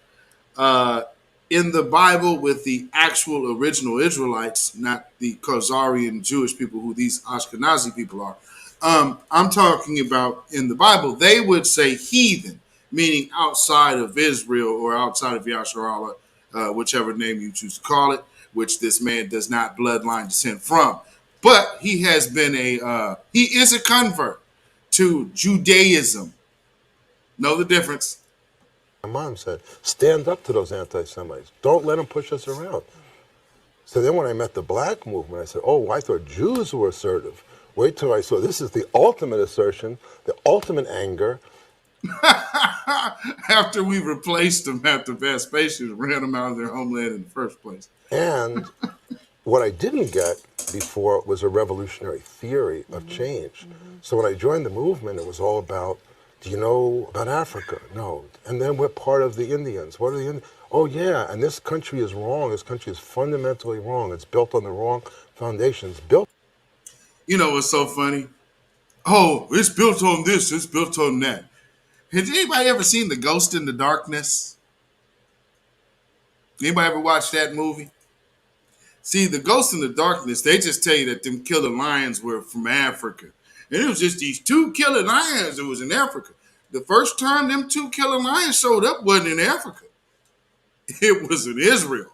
In the Bible, with the actual original Israelites, not the Khazarian Jewish people who these Ashkenazi people are, I'm talking about in the Bible, they would say heathen, meaning outside of Israel or outside of Yasharallah, whichever name you choose to call it, which this man does not bloodline descend from. But he has been he is a convert to Judaism. Know the difference? My mom said, stand up to those anti-Semites. Don't let them push us around. So then when I met the black movement, I said, oh, I thought Jews were assertive. Wait till I saw this is the ultimate assertion, the ultimate anger. After we replaced them after Vespasian ran them out of their homeland in the first place. And what I didn't get before was a revolutionary theory of change. So when I joined the movement, it was all about, do you know about Africa? No. And then we're part of the Indians. What are the Indians? Oh, yeah, and this country is wrong. This country is fundamentally wrong. It's built on the wrong foundations. You know what's so funny? Oh, it's built on this. It's built on that. Has anybody ever seen The Ghost in the Darkness? Anybody ever watched that movie? See, The Ghost in the Darkness, they just tell you that them killer lions were from Africa. And it was just these two killer lions that was in Africa. The first time them two killer lions showed up wasn't in Africa. It was in Israel.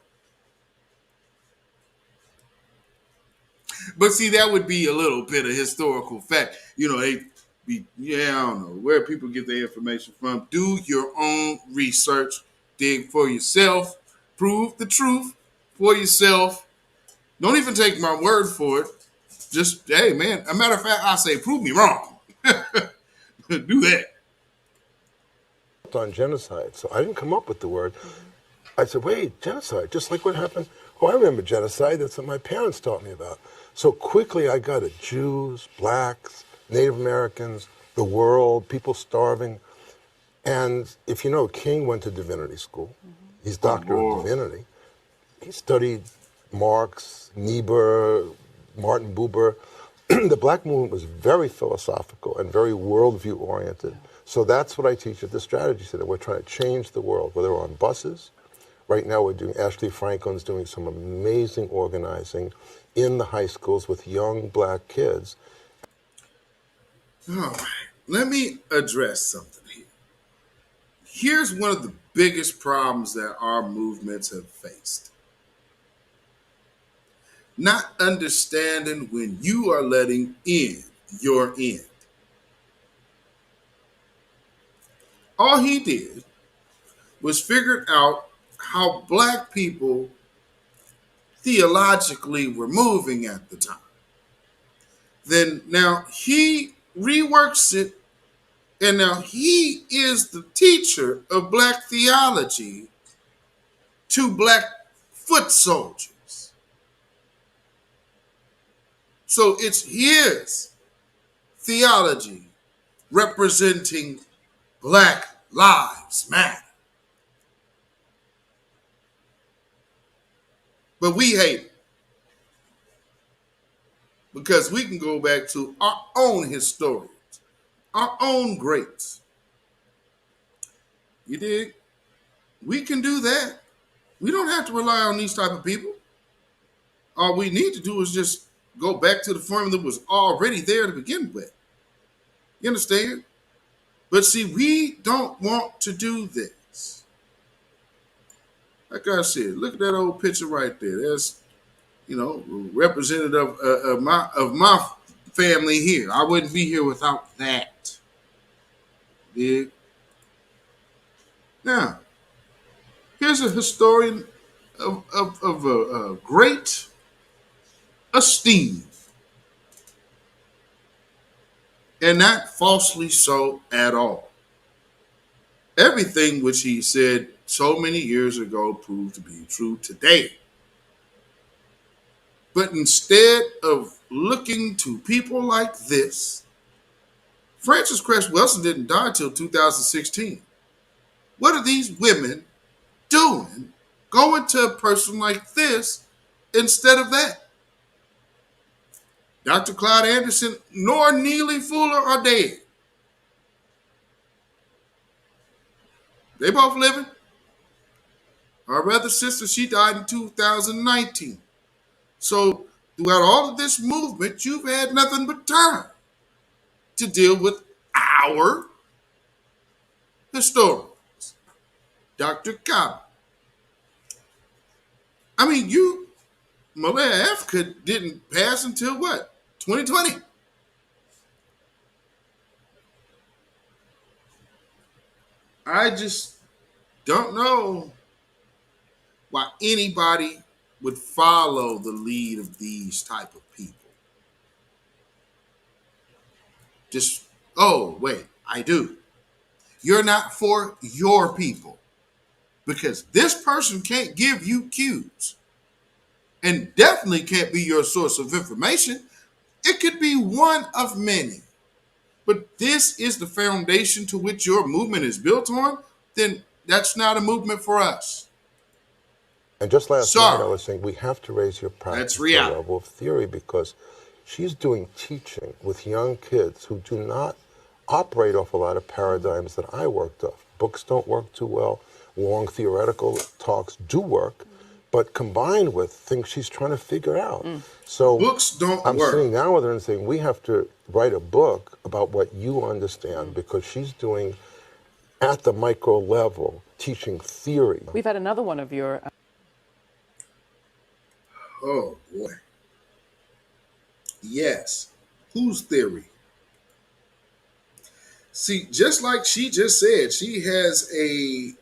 But see, that would be a little bit of historical fact. You know, I don't know where people get their information from. Do your own research. Dig for yourself. Prove the truth for yourself. Don't even take my word for it. Just, hey, man, a matter of fact, I say, prove me wrong. Do that. On genocide. So I didn't come up with the word. I said, wait, genocide, just like what happened. Oh, I remember genocide. That's what my parents taught me about. So quickly I got it. Jews, blacks, Native Americans, the world, people starving. And if you know, King went to divinity school. He's doctor of divinity. He studied Marx, Niebuhr, Martin Buber. The black movement was very philosophical and very worldview oriented. So that's what I teach at the Strategy Center. We're trying to change the world, whether we're on buses. Right now we're doing, Ashley Franklin's doing some amazing organizing in the high schools with young black kids. All right, let me address something here. Here's one of the biggest problems that our movements have faced. Not understanding when you are letting in your end. All he did was figure out how black people theologically were moving at the time. Then now he reworks it, and now he is the teacher of black theology to black foot soldiers. So it's his theology representing Black Lives Matter. But we hate it because we can go back to our own historians, our own greats. You dig? We can do that. We don't have to rely on these type of people. All we need to do is just go back to the formula that was already there to begin with. You understand? But see, we don't want to do this. Like I said, look at that old picture right there. There's, representative of my family here. I wouldn't be here without that. Yeah. Now, here's a historian of great esteem, and not falsely so at all. Everything which he said so many years ago proved to be true today. But instead of looking to people like this, Frances Cress Welsing didn't die till 2016. What are these women doing going to a person like this instead of that? Dr. Clyde Anderson nor Neely Fuller are dead. They both living. Our other sister, she died in 2019. So throughout all of this movement, you've had nothing but time to deal with our historians. Dr. Cobb. I mean, Malaya F. didn't pass until what? 2020. I just don't know why anybody would follow the lead of these type of people. Just, oh, wait, I do. You're not for your people because this person can't give you cues and definitely can't be your source of information. It could be one of many. But this is the foundation to which your movement is built on, then that's not a movement for us. And just last night I was saying we have to raise your practice level of theory because she's doing teaching with young kids who do not operate off a lot of paradigms that I worked off. Books don't work too well. Long theoretical talks do work, but combined with things she's trying to figure out. So books don't I'm work. sitting down with her and saying, we have to write a book about what you understand because she's doing, at the micro level, teaching theory. We've had another one of your... Oh, boy. Yes. Whose theory? See, just like she just said, she has a...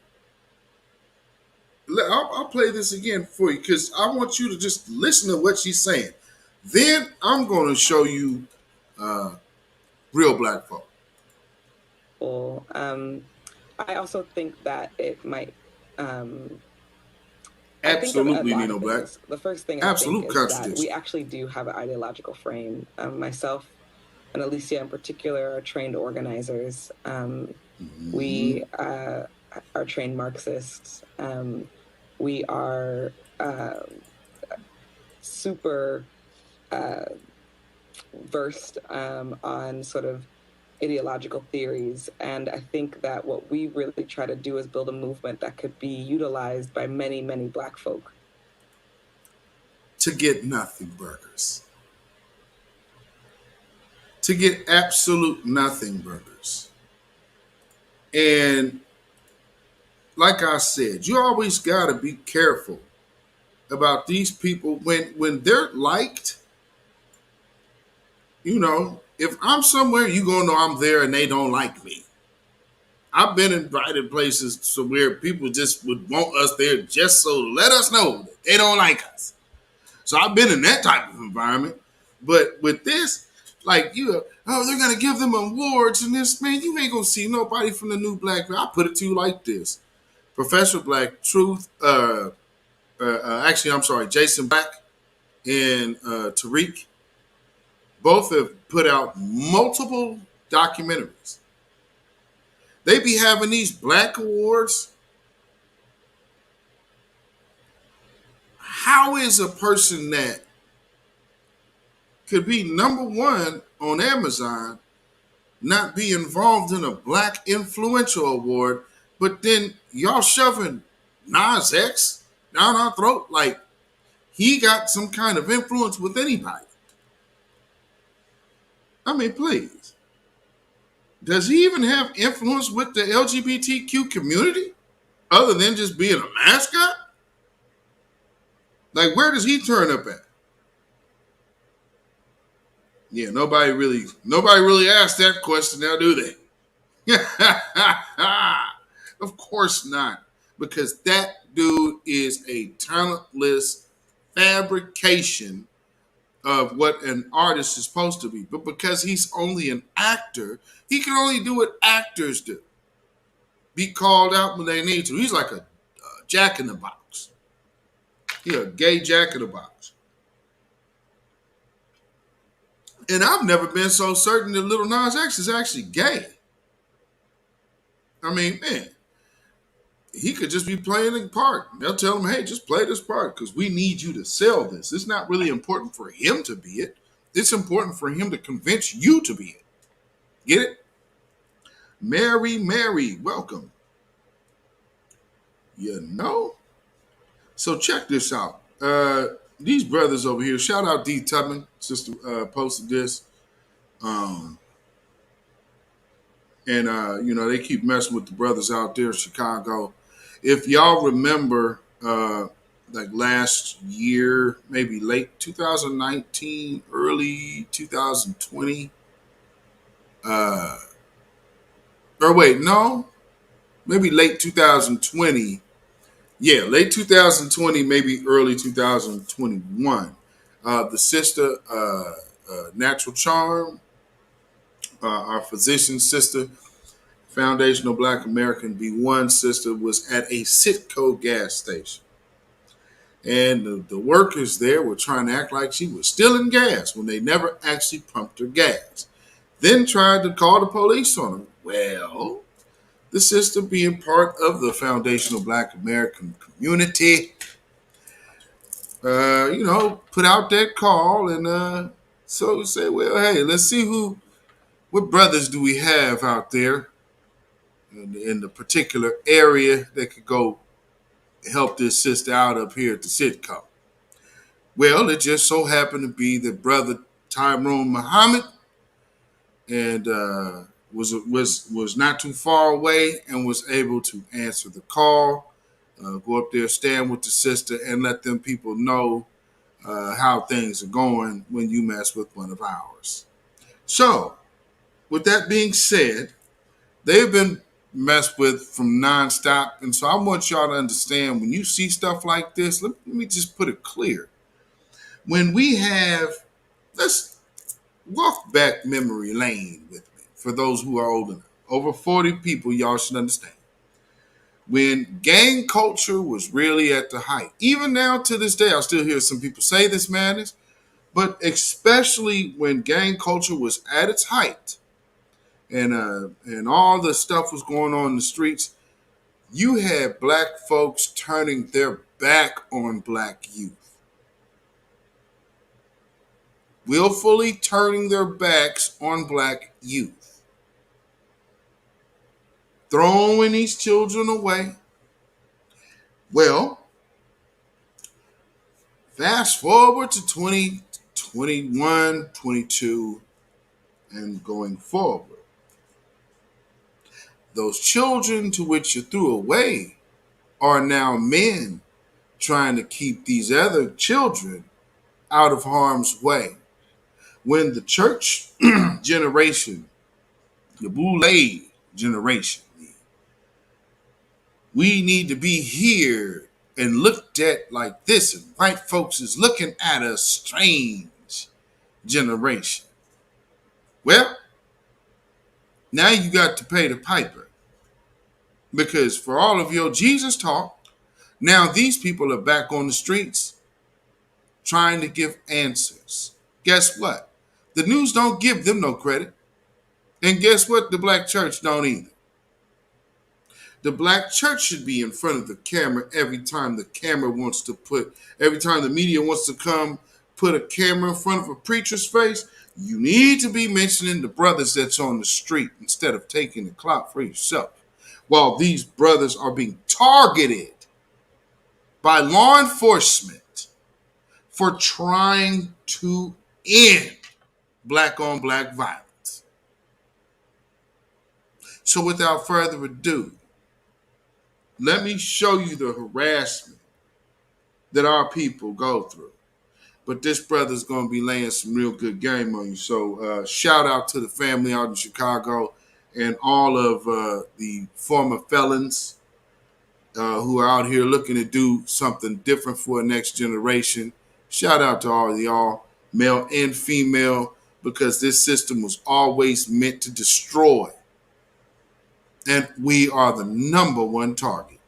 I'll play this again for you because I want you to just listen to what she's saying. Then I'm going to show you real black folk. I also think that it might... Absolutely, Nino Black. The first thing Absolute I think is that we actually do have an ideological frame. Myself and Alicia in particular are trained organizers. We are trained Marxists. We are super versed on sort of ideological theories. And I think that what we really try to do is build a movement that could be utilized by many, many black folk. To get nothing burgers. To get absolute nothing burgers. And like I said, you always got to be careful about these people when they're liked. You know, if I'm somewhere, you gonna know I'm there and they don't like me. I've been invited places to where people just would want us there just so to let us know that they don't like us. So I've been in that type of environment. But with this, like they're gonna give them awards and this, man, you ain't gonna see nobody from the new black. I put it to you like this. Professor Black Truth, Jason Black and Tariq, both have put out multiple documentaries. They be having these black awards. How is a person that could be #1 on Amazon not be involved in a black influential award, but then y'all shoving Nas X down our throat like he got some kind of influence with anybody? I mean, please. Does he even have influence with the LGBTQ community other than just being a mascot? Like, where does he turn up at? Yeah, nobody really asked that question now, do they? Of course not. Because that dude is a talentless fabrication of what an artist is supposed to be. But because he's only an actor, he can only do what actors do. be called out when they need to. He's like a jack in the box. He's a gay jack in the box. And I've never been so certain that Lil Nas X is actually gay. I mean, man, he could just be playing a part. They'll tell him, hey, just play this part because we need you to sell this. It's not really important for him to be it. It's important for him to convince you to be it. Get it? Mary, welcome. You know? So check this out. These brothers over here, shout out D. Tubman, sister posted this. They keep messing with the brothers out there in Chicago. If y'all remember, like last year, maybe late 2019, early 2020, maybe late 2020. Yeah, late 2020, maybe early 2021. The sister, Natural Charm, our physician sister, Foundational Black American B1 sister, was at a Citgo gas station. And the workers there were trying to act like she was stealing gas when they never actually pumped her gas. Then tried to call the police on her. Well, the sister, being part of the Foundational Black American community, put out that call and so say, well, hey, let's see what brothers do we have out there in the particular area that could go help this sister out up here at the Citgo. Well, it just so happened to be that brother Tyrone Muhammad and was not too far away and was able to answer the call, go up there, stand with the sister, and let them people know how things are going when you mess with one of ours. So, with that being said, they've been messed with from nonstop, and so I want y'all to understand when you see stuff like this. Let me just put it clear. When we have, let's walk back memory lane with me for those who are old enough. Over 40 people, y'all should understand. When gang culture was really at the height, even now to this day, I still hear some people say this madness, but especially when gang culture was at its height and all the stuff was going on in the streets, you had black folks turning their back on black youth. Willfully turning their backs on black youth. Throwing these children away. Well, fast forward to 2021, 22, and going forward. Those children to which you threw away are now men trying to keep these other children out of harm's way. When the church generation, the Boule generation, we need to be here and looked at like this, and white folks is looking at us strange generation. Well, now you got to pay the piper. Because for all of your Jesus talk, now these people are back on the streets trying to give answers. Guess what? The news don't give them no credit. And guess what? The black church don't either. The black church should be in front of the camera every time the media wants to come put a camera in front of a preacher's face. You need to be mentioning the brothers that's on the street instead of taking the clout for yourself. While these brothers are being targeted by law enforcement for trying to end black on black violence. So without further ado, let me show you the harassment that our people go through. But this brother's going to be laying some real good game on you. So shout out to the family out in Chicago and all of the former felons who are out here looking to do something different for the next generation. Shout out to all of y'all, male and female, because this system was always meant to destroy. And we are the #1 target.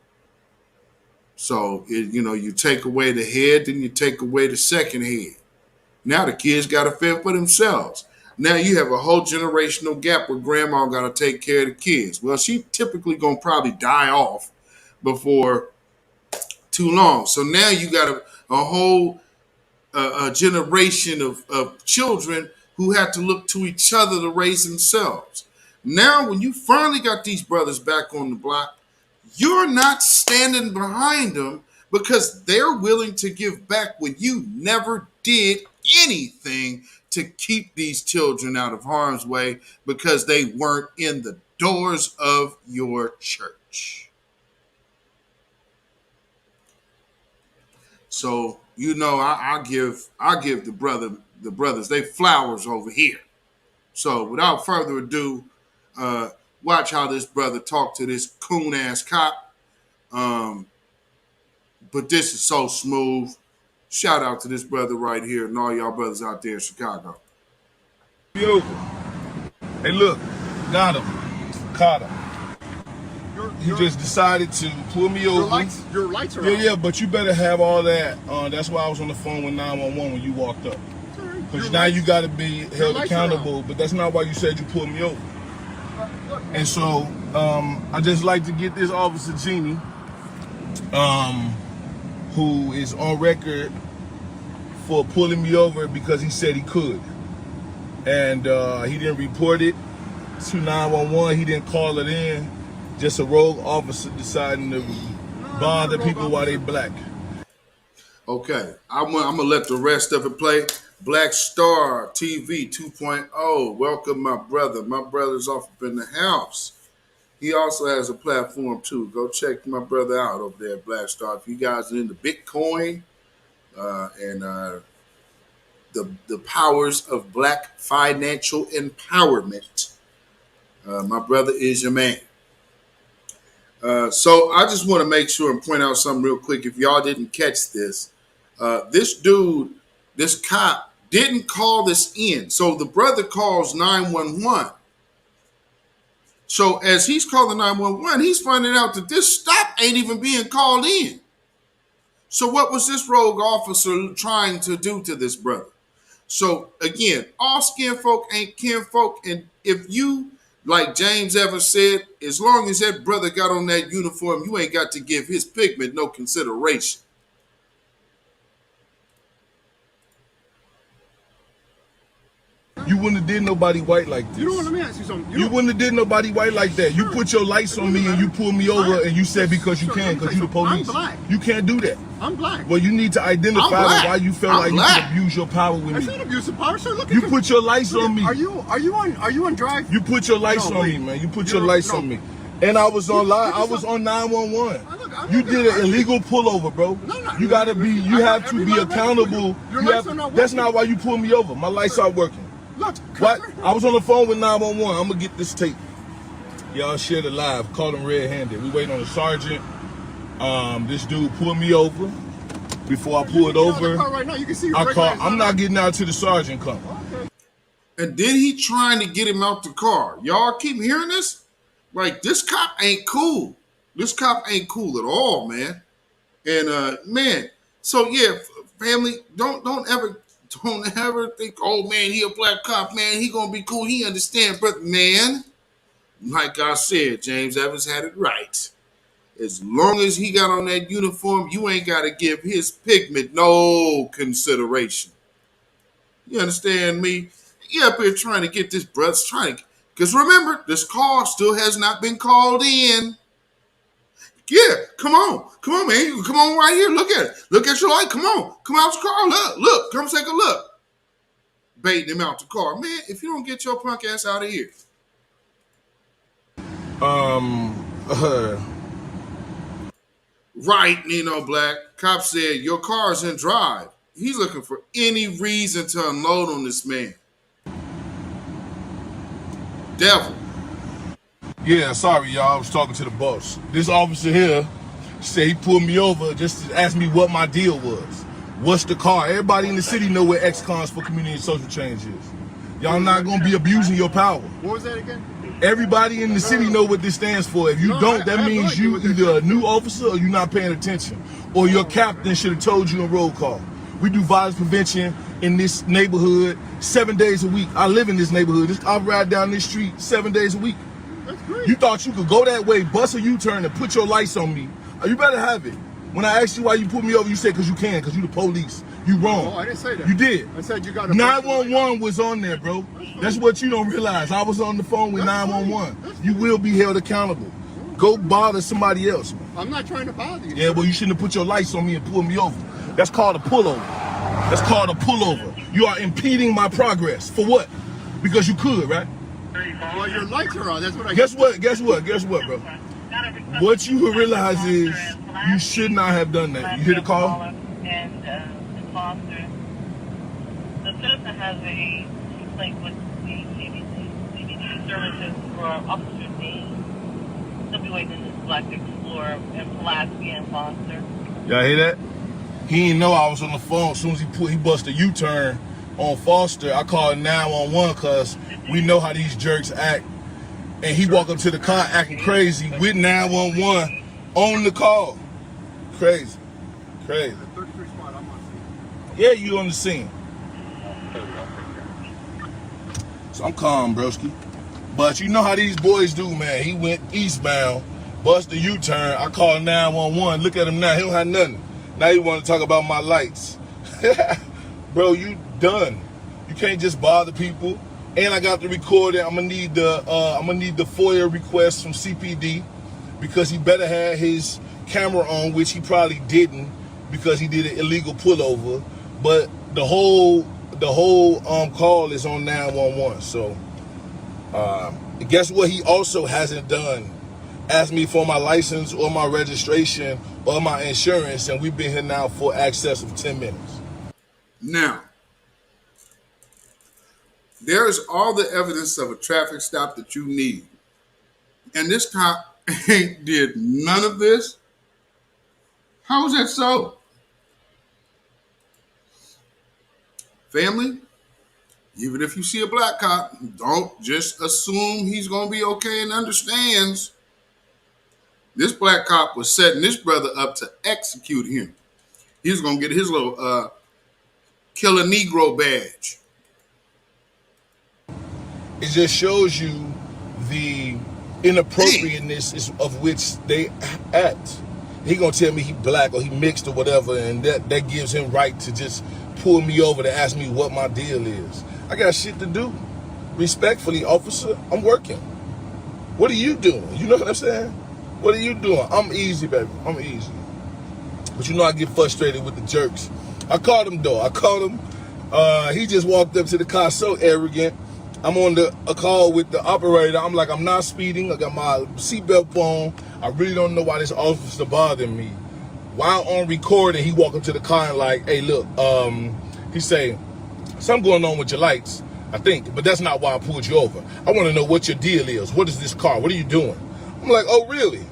So, you take away the head, then you take away the second head. Now the kids got to fend for themselves. Now you have a whole generational gap where grandma got to take care of the kids. Well, she typically going to probably die off before too long. So now you got a whole a generation of children who have to look to each other to raise themselves. Now, when you finally got these brothers back on the block, you're not standing behind them because they're willing to give back when you never did anything to keep these children out of harm's way because they weren't in the doors of your church. So, I give the brothers they flowers over here. So, without further ado, watch how this brother talked to this coon ass cop. But this is so smooth. Shout out to this brother right here and all y'all brothers out there in Chicago. Yo. Hey, look, got him, caught him. He just decided to pull me over. Your lights are Yeah, but you better have all that. That's why I was on the phone with 911 when you walked up. Because now you got to be held accountable, but that's not why you said you pulled me over. And so I just like to get this Officer Genie, who is on record for pulling me over because he said he could. And he didn't report it to 911. He didn't call it in. Just a rogue officer deciding to bother people while they black. Okay, I'm going to let the rest of it play. Black Star TV 2.0. Welcome, my brother. My brother's off up in the house. He also has a platform, too. Go check my brother out over there at Black Star. If you guys are into Bitcoin and the powers of black financial empowerment, my brother is your man. So I just want to make sure and point out something real quick. If y'all didn't catch this, this dude, this cop, didn't call this in. So the brother calls 911. So as he's calling 911, he's finding out that this stop ain't even being called in. So what was this rogue officer trying to do to this brother? So again, all skin folk ain't kin folk. And if you, like James Evans said, as long as that brother got on that uniform, you ain't got to give his pigment no consideration. You wouldn't have did nobody white like this. You know what? Let me ask you something. You wouldn't have did nobody white like that. You put your lights on me and you pulled me over and you said because you can, because you the police. I'm black. You can't do that. I'm black. Well, you need to identify why you felt like you could abuse your power with me. It's not abuse of power, sir. Look at you put your lights on me. Are you on drive? You put your lights on me, man. You put your lights on me. And I was on live. I was on 911. You did an illegal pullover, bro. You gotta be. You have to be accountable. That's not why you pulled me over. My lights aren't working. Look, what? I was on the phone with 911. I'm gonna get this tape. Y'all shared it live. Caught him red-handed. We waiting on the sergeant. This dude pulled me over. Before I pulled over, right now. You can see I'm not getting out till the sergeant comes. Okay. And then he trying to get him out the car. Y'all keep hearing this? Like, this cop ain't cool. This cop ain't cool at all, man. And man, so yeah, family, don't ever think, oh man, he a black cop, man, he gonna be cool, he understand, but man, like I said, James Evans had it right. As long as he got on that uniform, you ain't got to give his pigment no consideration. You understand me? You up here trying to get this brother, because remember, this call still has not been called in. Yeah, come on, man. Come on right here. Look at it. Look at your light. Come on. Come out the car. Look. Come take a look. Baiting him out the car. Man, if you don't get your punk ass out of here. Right, Nino Black. Cop said, your car's in drive. He's looking for any reason to unload on this man. Devil. Yeah, sorry, y'all. I was talking to the boss. This officer here said he pulled me over just to ask me what my deal was. What's the car? Everybody in the city know what ex-cons for community and social change is. Y'all not gonna be abusing your power. What was that again? Everybody in the city know what this stands for. If you don't, that means you either a new officer or you're not paying attention. Or your captain should have told you in roll call. We do violence prevention in this neighborhood 7 days a week. I live in this neighborhood. I ride down this street 7 days a week. That's great. You thought you could go that way, bust a U-turn, and put your lights on me. You better have it. When I asked you why you put me over, you said because you can, because you the police. You wrong. Oh, I didn't say that. You did. I said you got to. 911 was on there, bro. That's what you don't realize. I was on the phone with 911. You will be held accountable. Go bother somebody else, man. I'm not trying to bother you. Yeah, well, you shouldn't have put your lights on me and pulled me over. That's called a pullover. That's called a pullover. You are impeding my progress. For what? Because you could, right? Well, your lights are on. That's what I. Guess what, bro? What you realize is you should not have done that. You hear the call? And Foster. The citizen has a complaint with the CBT services for Officer D. He'll be waiting in this Black Explorer in Pulaski and Foster. Y'all hear that? He didn't know I was on the phone. As soon as he bust a U-turn on Foster, I called 911 because we know how these jerks act. And he walked up to the car acting crazy with 911 on the call. Crazy. Crazy. Yeah, you on the scene. So I'm calm, broski. But you know how these boys do, man. He went eastbound, bust a U-turn. I called 911. Look at him now. He don't have nothing. Now you want to talk about my lights. Bro, you done. You can't just bother people. And I got the recording. I'm gonna need the FOIA request from CPD because he better have his camera on, which he probably didn't because he did an illegal pullover. But the whole call is on 911. So guess what? He also hasn't done. Asked me for my license or my registration or my insurance, and we've been here now for excess of 10 minutes. Now, there's all the evidence of a traffic stop that you need. And this cop ain't did none of this? How is that so? Family, even if you see a black cop, don't just assume he's going to be okay and understands. This black cop was setting this brother up to execute him. He was going to get his little kill a Negro badge. It just shows you the inappropriateness of which they act. He gonna tell me he black or he mixed or whatever, and that gives him right to just pull me over to ask me what my deal is. I got shit to do. Respectfully, officer, I'm working. What are you doing? You know what I'm saying? What are you doing? I'm easy, baby. I'm easy. But you know I get frustrated with the jerks. I called him though. He just walked up to the car so arrogant. I'm on a call with the operator. I'm like, I'm not speeding. I got my seatbelt on. I really don't know why this officer bothering me. While on recording, he walked up to the car and like, hey, look, he say, something going on with your lights, I think, but that's not why I pulled you over. I want to know what your deal is. What is this car? What are you doing? I'm like, oh, really?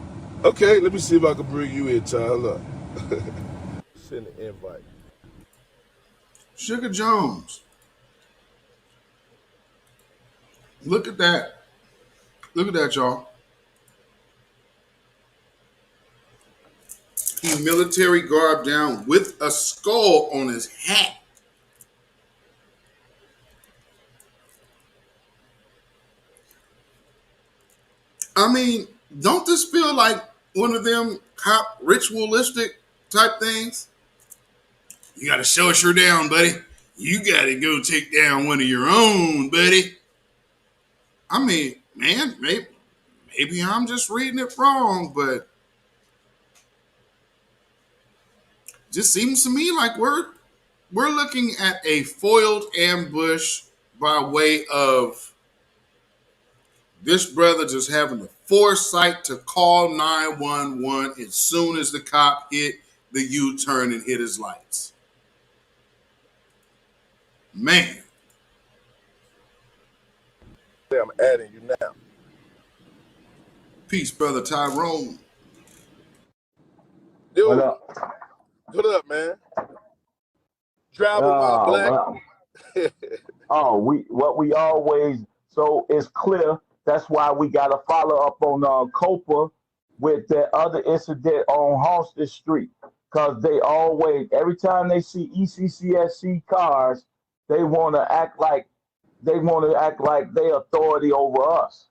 Okay, let me see if I can bring you in, Tyler. Send an invite. Sugar Jones. Look at that. Look at that, y'all. He military garb down with a skull on his hat. I mean, don't this feel like one of them cop ritualistic type things? You got to show us you're down, buddy. You got to go take down one of your own, buddy. I mean, man, maybe I'm just reading it wrong, but just seems to me like we're looking at a foiled ambush by way of this brother just having the foresight to call 911 as soon as the cop hit the U-turn and hit his lights. Man. I'm adding you now. Peace, brother Tyrone. Dude, What up? What up, man? Driving while black. Oh, what we always, so it's clear. That's why we got to follow up on Copa with that other incident on Halsted Street, because they always, every time they see ECCSC cars, they want to act like they authority over us,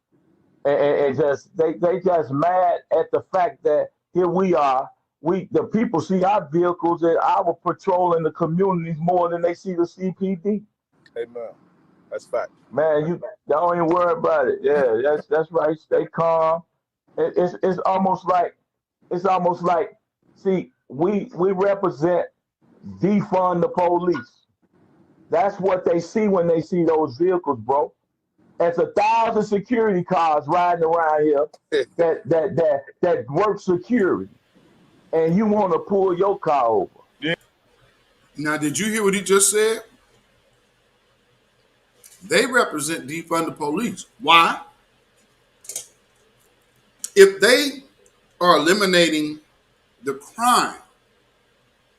and just they just mad at the fact that here we are. The people see our vehicles and our patrolling the communities more than they see the CPD. Amen. That's fact. Man, you don't even worry about it. Yeah, that's right. Stay calm. It's almost like see, we represent defund the police. That's what they see when they see those vehicles, bro. It's 1,000 security cars riding around here that work security, and you want to pull your car over. Yeah. Now, did you hear what he just said? They represent defund the police. Why? If they are eliminating the crime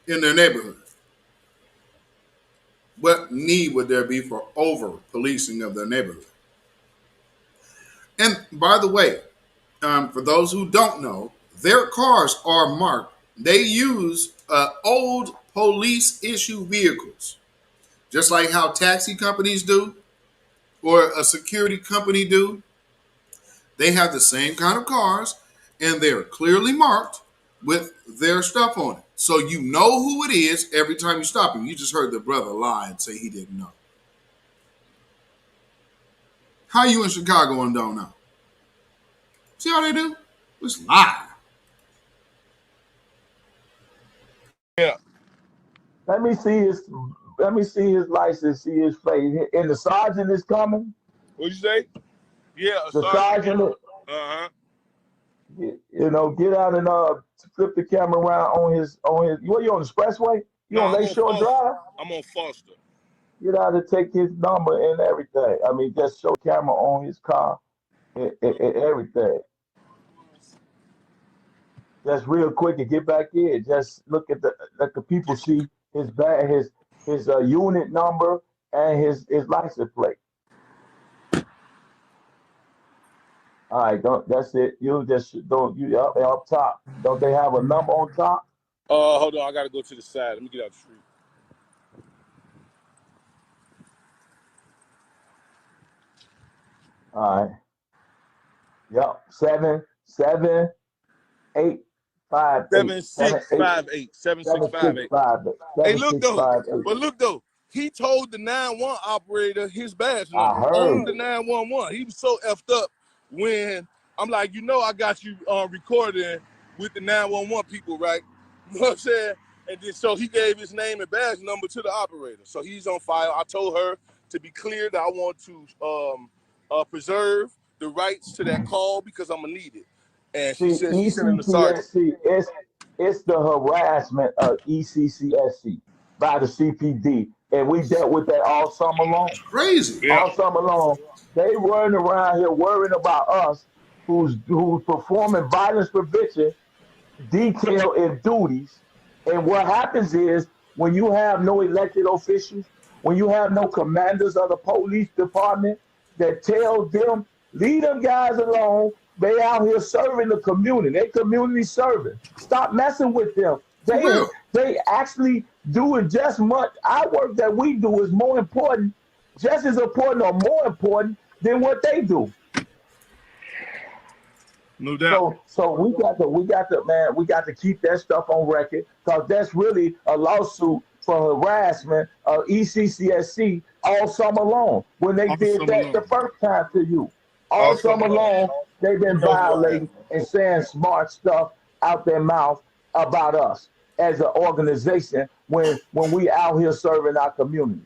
in their neighborhood, what need would there be for over policing of their neighborhood? And by the way, for those who don't know, their cars are marked. They use old police issue vehicles, just like how taxi companies do or a security company do. They have the same kind of cars, and they're clearly marked with their stuff on it. So you know who it is every time you stop him. You just heard the brother lie and say he didn't know. How you in Chicago and don't know? See how they do? Just lie. Yeah. Let me see his license, see his face. And the sergeant is coming. What'd you say? Yeah, the sergeant. Uh-huh. You know, get out and flip the camera around on his. What, you on the expressway? You on Lakeshore Drive? I'm on Foster. Get out and take his number and everything. I mean, just show camera on his car and everything. Just real quick and get back in. Just look at let the people see his unit number and his license plate. All right, that's it. You just don't, you up top. Don't they have a number on top? Hold on, I gotta go to the side. Let me get out the street. All right. Yep. 7658. 7658. Hey, look though. He told the 911 operator his badge number on the 911. He was so effed up when I'm like, I got you recording with the 911 people, right? You know what I'm saying? And then so he gave his name and badge number to the operator. So he's on file. I told her to be clear that I want to preserve the rights to that call because I'm gonna need it. And she said she's sending the sergeant. It's the harassment of ECCSC by the CPD. And we dealt with that all summer long. Crazy. Yeah. All summer long. They running around here worrying about us who's performing violence prevention, detail and duties. And what happens is when you have no elected officials, when you have no commanders of the police department that tell them, leave them guys alone. They out here serving the community. They community serving. Stop messing with them. They actually doing just much. Our work that we do is more important, just as important or more important than what they do. No doubt. So we got to keep that stuff on record, because that's really a lawsuit for harassment of ECCSC all summer long. When they did that the first time to you, all summer long, they've been violating and saying smart stuff out their mouth about us as an organization when we out here serving our communities.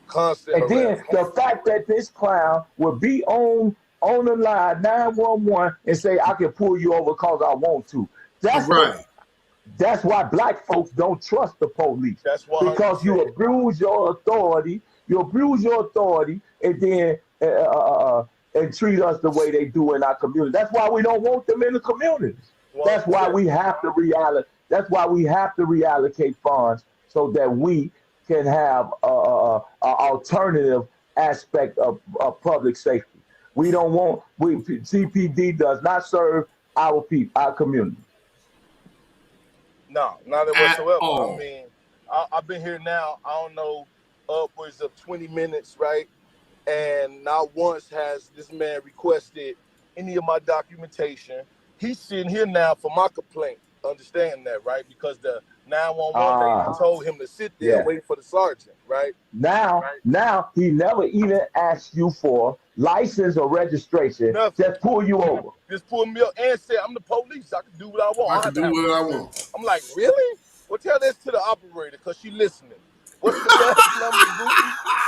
Constant and then the fact that this clown would be on the line 911 and say, I can pull you over because I want to. That's right. That's why black folks don't trust the police. That's why, because you abuse your authority. And then and treat us the way they do in our community. That's why we don't want them in the communities. That's why we have to reallocate funds so that we can have a alternative aspect of public safety. We don't want CPD does not serve our people, our community. No, not At whatsoever. all. I mean, I've been here now, I don't know, upwards of 20 minutes, right? And not once has this man requested any of my documentation. He's sitting here now for my complaint. Understand that, right? Because the 911 lady told him to sit there and Yeah. wait for the sergeant, right? Now he never even asked you for license or registration. Nothing. Just pull you over. Just pull me up and said, I'm the police. I can do what I want. I can do what I want. I'm like, really? Well, tell this to the operator because she listening. What's the last number, Goofy?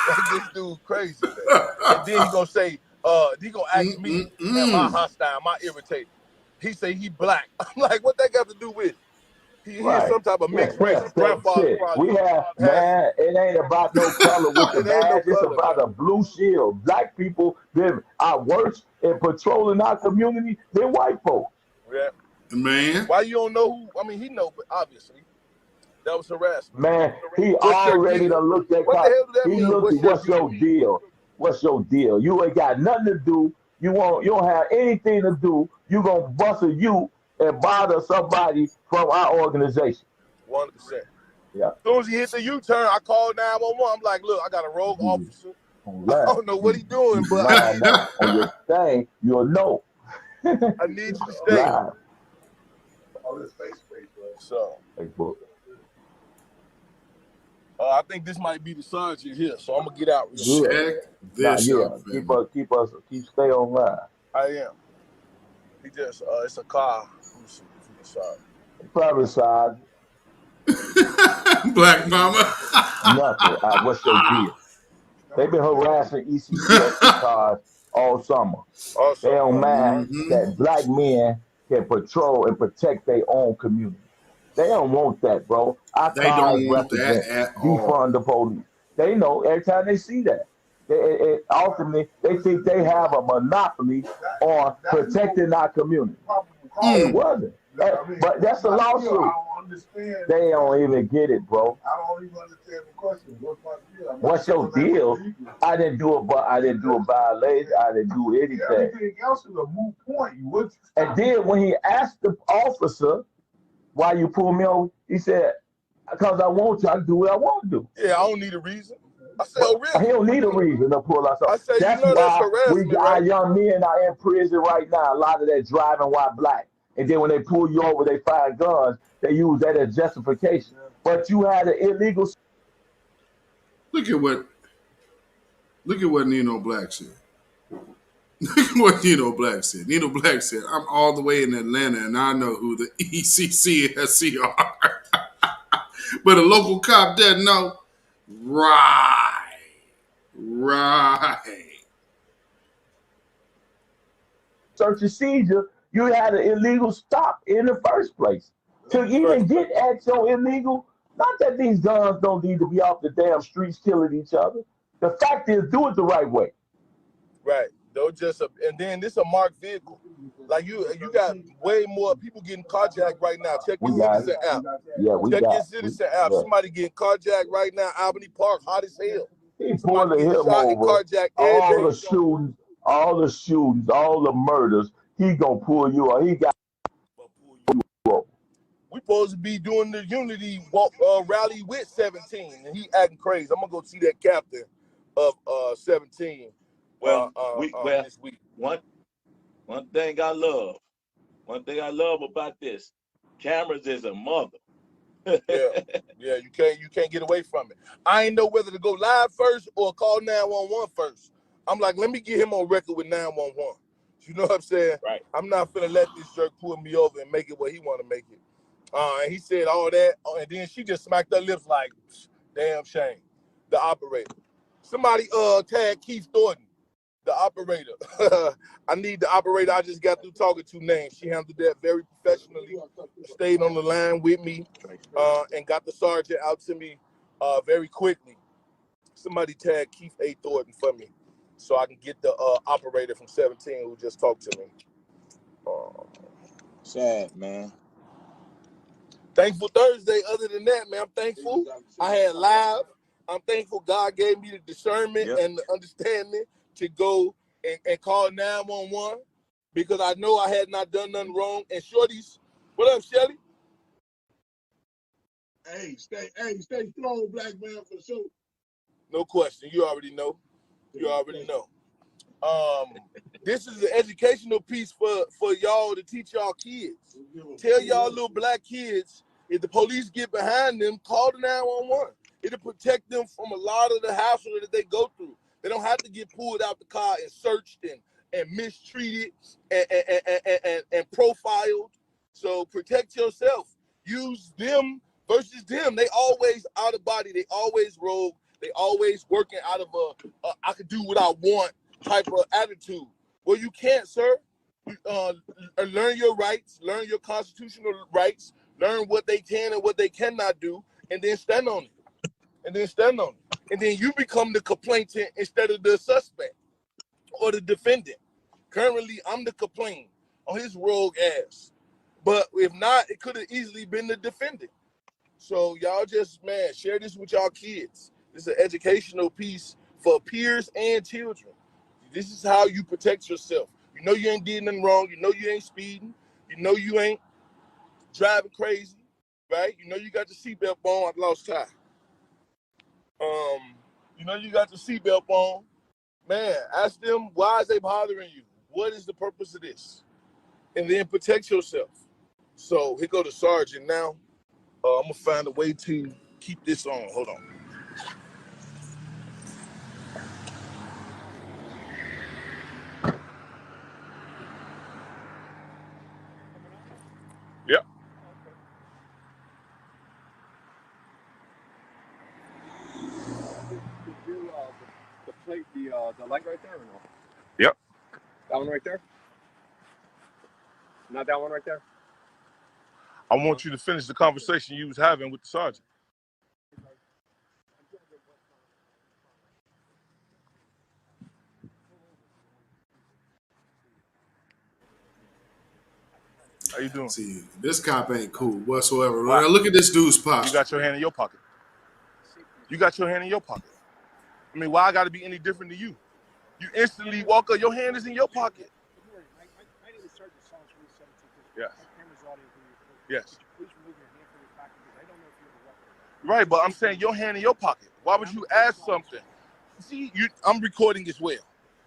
Like, this dude crazy, man. And then he gonna say, he gonna ask me, am I hostile? Am I irritated? He say he black. I'm like, what that got to do with it? He is some type of mixed race. His grandfather probably We have, man, it ain't about no color with the badge. It's about a blue shield. Black people are worse in patrolling our community than white folks. Yeah. Man. Why you don't know who? I mean, he know, but obviously. That was harassment. Man, he already done looked at what the hell does that he mean? looked at what's your deal? What's your deal? You ain't got nothing to do. You don't have anything to do. You gonna bustle you and bother somebody from our organization. 100%. Yeah. As soon as he hit the U-turn, I called 911. I'm like, look, I got a rogue officer. I don't know what he's doing, but I need on your thing, you'll know. I need you to stay. Live. So, Facebook. I think this might be the sergeant here, so I'm gonna get out real quick. Check this out. Keep stay online. I am. He just it's a car. Let me see if he inside. Probably side. Black mama. Nothing. What's your deal? They've been harassing ECTS cars all summer. They don't mind that black men can patrol and protect their own community. They don't want that, bro. Our They don't want represent that at all. defund the police. They know every time they see that. Ultimately, they think they have a monopoly on protecting our community. It wasn't. But that's a lawsuit. They don't even get it, bro. I don't even understand the question. What's my deal? What's your deal? I didn't do a violation. I didn't do anything. Everything else is a moot point. And then when he asked the officer, why you pull me over? He said, because I want you, I can do what I want to do. Yeah, I don't need a reason. I said, oh, really? He don't need a reason to pull us over. I said, that's you know that's why harassment, our young men are in prison right now. A lot of that driving while black. And then when they pull you over, they find guns. They use that as justification. But you had an illegal. Look at what Nino Black said. Look at what Nino Black said. Nino Black said, I'm all the way in Atlanta and I know who the ECCSC are. But a local cop doesn't know. Right. Search and seizure, you had an illegal stop in the first place. To even get at your illegal, not that these guns don't need to be off the damn streets killing each other. The fact is, do it the right way. Right. Don't just and then this a marked vehicle. Like you got way more people getting carjacked right now. Check your Citizen app. Yeah, Check your Citizen app. Somebody getting carjacked right now. Albany Park, hot as hell. He pulling him over. All the shootings, all the murders. He gonna pull you or he got. We supposed to be doing the unity walk rally with 17, and he acting crazy. I'm gonna go see that captain of 17. This week. One thing I love about this, cameras is a mother. yeah, you can't get away from it. I ain't know whether to go live first or call 911 first. I'm like, let me get him on record with 911. You know what I'm saying? Right. I'm not finna let this jerk pull me over and make it what he want to make it. And he said all that, and then she just smacked her lips like, damn shame. The operator. Somebody tag Keith Thornton, the operator. I need the operator I just got through talking to name. She handled that very professionally, stayed on the line with me, and got the sergeant out to me very quickly. Somebody tag Keith A. Thornton for me so I can get the operator from 17 who just talked to me. Sad, man. Thankful Thursday. Other than that, man, I'm thankful. I had live. I'm thankful God gave me the discernment and the understanding to go and call 911 because I know I had not done nothing wrong. And Shorty's, what up, Shelly? Hey, stay strong, black man, for sure. No question. You already know. You already know. This is an educational piece for y'all to teach y'all kids. Tell y'all little black kids, if the police get behind them, call the 911. It'll protect them from a lot of the hassle that they go through. They don't have to get pulled out the car and searched and mistreated and profiled. So protect yourself. Use them versus them. They always out of body. They always rogue. They always working out of a I can do what I want type of attitude. Well, you can't, sir. Learn your rights, learn your constitutional rights, learn what they can and what they cannot do, and then stand on it. And then you become the complainant instead of the suspect or the defendant. Currently, I'm the complainant on his rogue ass. But if not, it could have easily been the defendant. So y'all just, man, share this with y'all kids. This is an educational piece for peers and children. This is how you protect yourself. You know you ain't did nothing wrong. You know you ain't speeding. You know you ain't driving crazy, right? You know you got the seatbelt on. I lost tie. You know you got the seatbelt on. Man, ask them, why is they bothering you? What is the purpose of this? And then protect yourself. So here go the sergeant now. I'm gonna find a way to keep this on. Hold on. Yep. The plate, the light right there or no? Yep. That one right there? Not that one right there? I want you to finish the conversation you was having with the sergeant. How you doing? See, this cop ain't cool whatsoever. Why? Look at this dude's posture. You got your hand in your pocket. You got your hand in your pocket. I mean, why I got to be any different to you? You instantly walk up, your hand is in your pocket. Yes. Yes. Right, but I'm saying your hand in your pocket. Why would you ask something? See, I'm recording as well.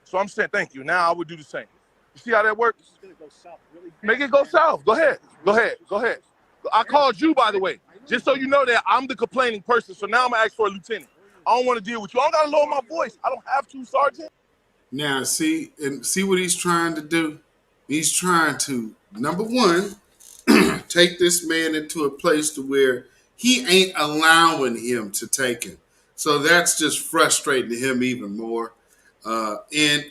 So I'm saying thank you. Now I would do the same. You see how that works? Make it go south. Go ahead. Go ahead. Go ahead. I called you, by the way, just so you know that I'm the complaining person. So now I'm going to ask for a lieutenant. I don't want to deal with you. I don't got to lower my voice. I don't have to, Sergeant. Now, see what he's trying to do? He's trying to, number one, take this man into a place to where he ain't allowing him to take him. So that's just frustrating him even more. And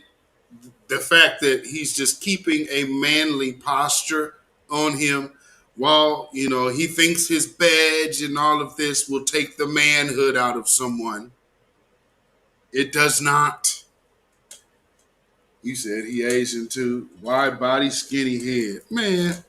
the fact that he's just keeping a manly posture on him while, he thinks his badge and all of this will take the manhood out of someone. It does not. You said he Asian too. Wide body, skinny head. Man.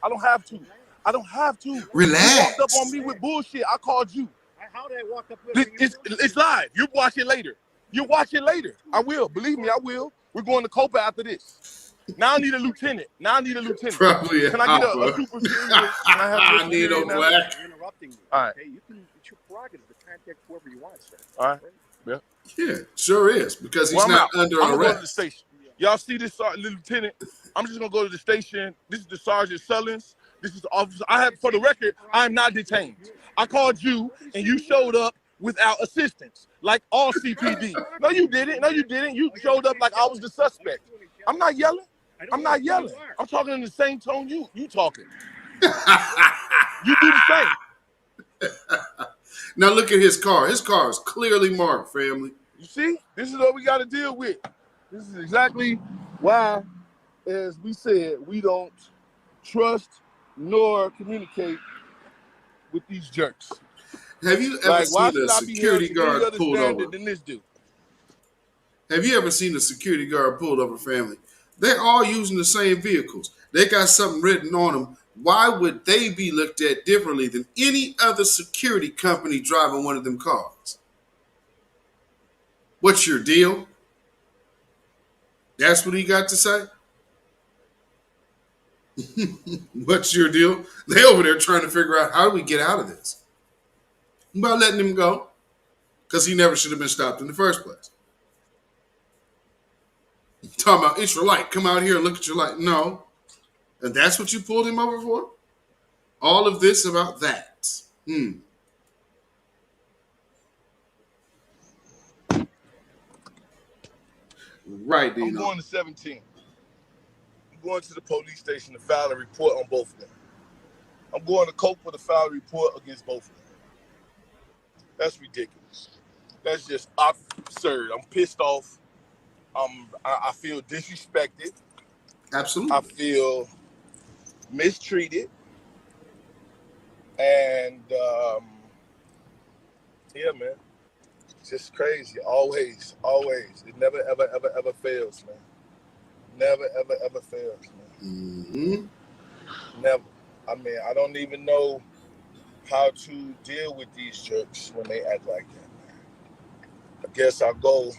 I don't have to. I don't have to. Relax. You walked up on me with bullshit. I called you. How did I walk up with It's live. You watch it later. You watch it later. I will. Believe me, I will. We're going to COPA after this. Now I need a lieutenant. Probably Can I get a super senior? Can I have I need a black. interrupting me? All right. Okay, it's your prerogative to contact whoever you want, sir. All right. Yeah. Yeah, sure is. Because he's not under I'm gonna go to the arrest. station. Y'all see this lieutenant? I'm just gonna go to the station. This is the Sergeant Sullins. This is the officer. For the record, I'm not detained. I called you and you showed up without assistance, like all CPD. No, you didn't. You showed up like I was the suspect. I'm not yelling. I'm talking in the same tone you talking. You do the same. Now look at his car. His car is clearly marked, family. You see? This is what we got to deal with. This is exactly why, as we said, we don't trust nor communicate with these jerks. Have you ever seen a security guard pulled over? Than this dude? Have you ever seen a security guard pulled over, family, They're all using the same vehicles. They got something written on them. Why would they be looked at differently than any other security company driving one of them cars? What's your deal? That's what he got to say? What's your deal? They over there trying to figure out how do we get out of this? By letting him go, because he never should have been stopped in the first place. Talking about, it's your light. Come out here and look at your light. No. And that's what you pulled him over for? All of this about that. Right, Dino. I'm going to 17. I'm going to the police station to file a report on both of them. I'm going to cope with a file a report against both of them. That's ridiculous. That's just absurd. I'm pissed off. I feel disrespected. Absolutely. I feel mistreated. And yeah, man. It's just crazy. Always. It never, ever, ever, ever fails, man. Never, ever, ever fails, man. Mm-hmm. Never. I mean, I don't even know how to deal with these jerks when they act like that, man. I guess I'll go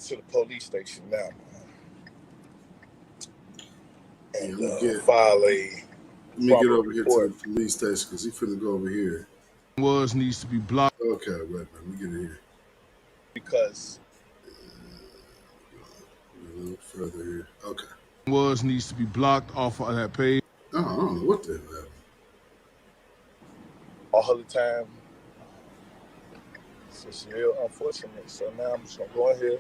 to the police station now, man. And file a Let me get over here to the police station because he finna go over here. Needs to be blocked. Okay, wait a minute. Let me get in here. Because a little further here. Okay. Needs to be blocked off of that page. Oh, I don't know what the hell happened. All the time. It's just real unfortunate. So now I'm just gonna go in here,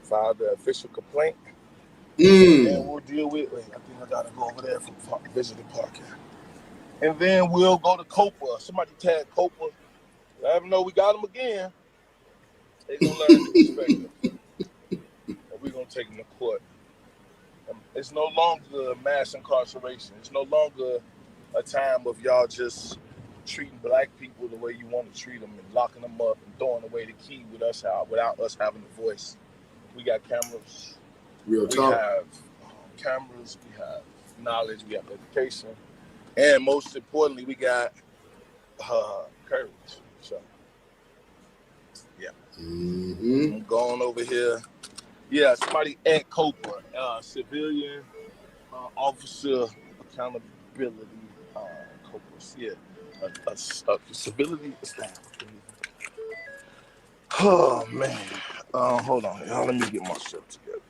file the official complaint, and we'll deal with. Wait, I think I gotta go over there from visitor parking. And then we'll go to Copa. Somebody tag Copa. Let them know we got them again. They gonna learn to respect us. And we're gonna take them to court. It's no longer mass incarceration. It's no longer a time of y'all just treating black people the way you want to treat them and locking them up and throwing away the key without us having a voice. We got cameras. Real talk. We have cameras. We have knowledge. We have education. And most importantly, we got courage. So, yeah. Mm-hmm. I'm going over here. Yeah, somebody at COPA, civilian officer accountability. COPA, yeah. A civility staff. Oh, man. Hold on. Y'all, let me get myself together.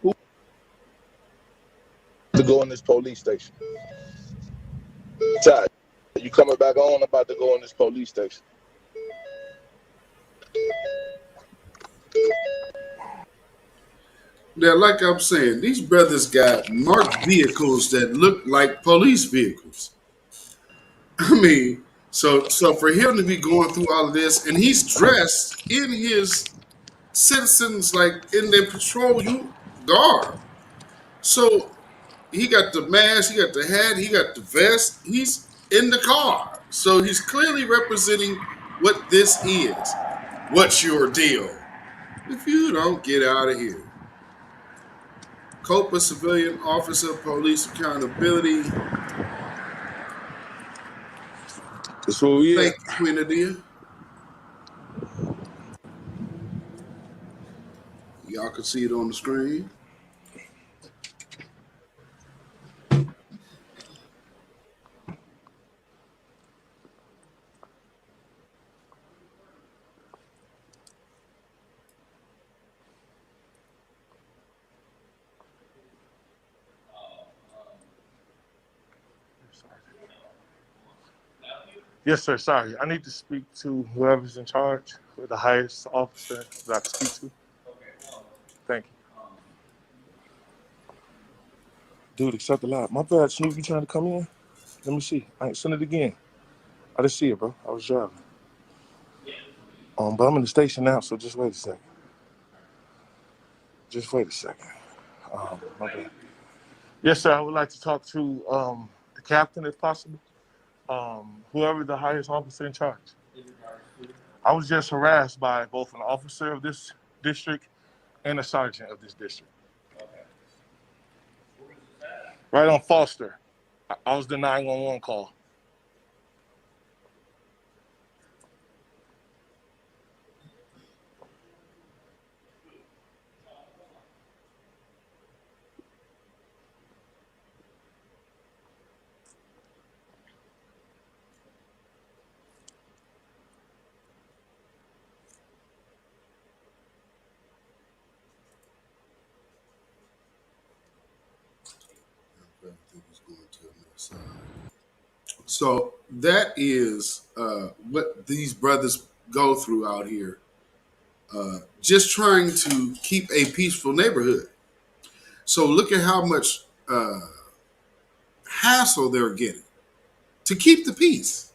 Who to go in this police station? Ty, you coming back on? I'm about to go in this police station. Now, like I'm saying, these brothers got marked vehicles that look like police vehicles. I mean, so for him to be going through all of this, and he's dressed in his citizens, like in their patrol garb. So he got the mask, he got the hat, he got the vest. He's in the car. So he's clearly representing what this is. What's your deal? If you don't get out of here. COPA, civilian officer, police accountability. That's what we Thank you, Queen Adia. Y'all can see it on the screen. Yes, sir. Sorry. I need to speak to whoever's in charge, or the highest officer that I can speak to. Thank you. Dude, accept the lie. My bad, Snoop. You trying to come in? Let me see. I ain't send it again. I didn't see it, bro. I was driving. But I'm in the station now, so just wait a second. Just wait a second. My bad. Yes, sir. I would like to talk to the captain, if possible. Whoever the highest officer in charge. I was just harassed by both an officer of this district and a sergeant of this district. Right on Foster. I was the 911 call. So that is what these brothers go through out here, just trying to keep a peaceful neighborhood. So look at how much hassle they're getting to keep the peace.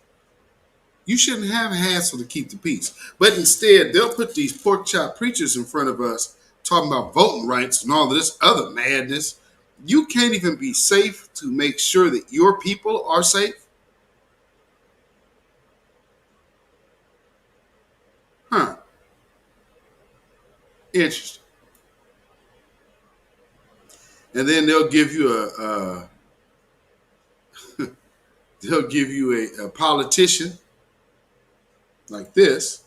You shouldn't have hassle to keep the peace. But instead, they'll put these pork chop preachers in front of us talking about voting rights and all of this other madness. You can't even be safe to make sure that your people are safe. Huh. Interesting. And then they'll give you a politician like this.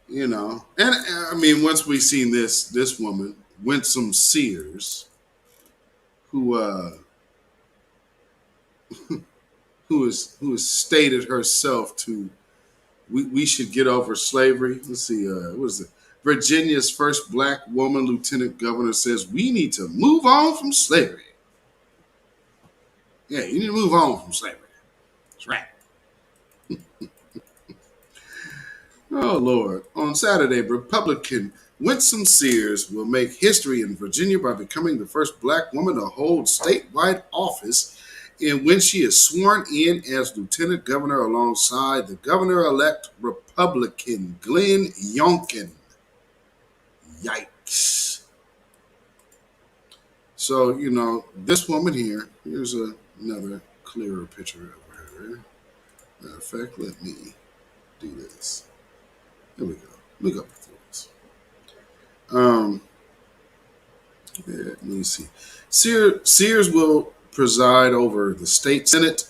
You know, and I mean, once we seen this woman, Winsome Sears, who has stated herself to we should get over slavery. Let's see, what is it? Virginia's first black woman lieutenant governor says we need to move on from slavery. Yeah, you need to move on from slavery. That's right. Oh, Lord. On Saturday, Republican Winsome Sears will make history in Virginia by becoming the first black woman to hold statewide office and when she is sworn in as lieutenant governor alongside the governor-elect Republican Glenn Youngkin. Yikes. So, you know, this woman here, here's another clearer picture of her. Matter of fact, let me do this. Here we go. Let me go through this. Let me see. Sears will preside over the state senate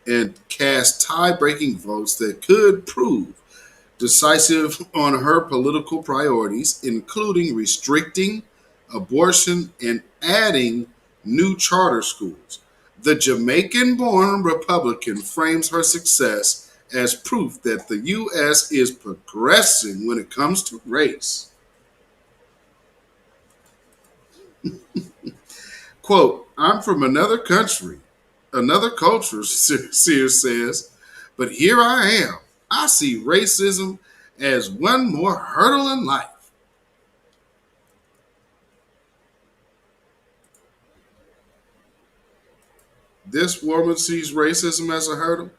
and cast tie-breaking votes that could prove decisive on her political priorities, including restricting abortion and adding new charter schools. The Jamaican-born Republican frames her success as proof that the U.S. is progressing when it comes to race. Quote, I'm from another country, another culture, Sears says, but here I am. I see racism as one more hurdle in life. This woman sees racism as a hurdle.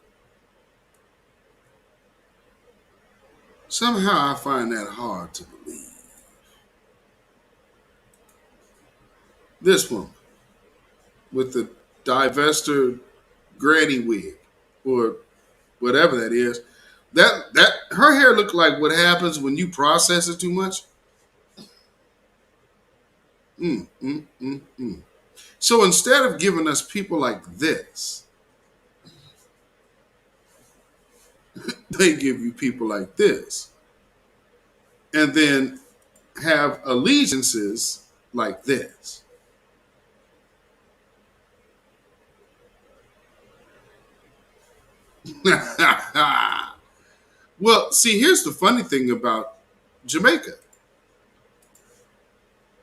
Somehow I find that hard to believe. This woman with the divester granny wig or whatever that is, that her hair looked like what happens when you process it too much. So instead of giving us people like this, they give you people like this. And then have allegiances like this. Well, see, here's the funny thing about Jamaica.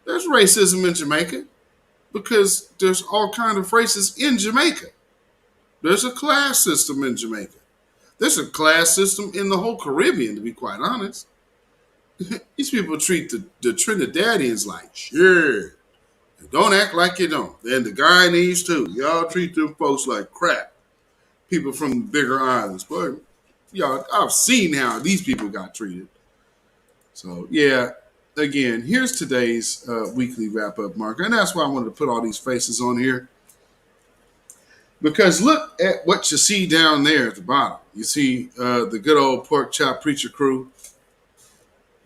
There's racism in Jamaica because there's all kinds of races in Jamaica. There's a class system in Jamaica. There's a class system in the whole Caribbean, to be quite honest. These people treat the Trinidadians like shit. Don't act like you don't. And the Guyanese too. Y'all treat them folks like crap. People from bigger islands. But y'all, I've seen how these people got treated. So yeah, again, here's today's weekly wrap-up, Mark. And that's why I wanted to put all these faces on here. Because look at what you see down there at the bottom. You see the good old pork chop preacher crew.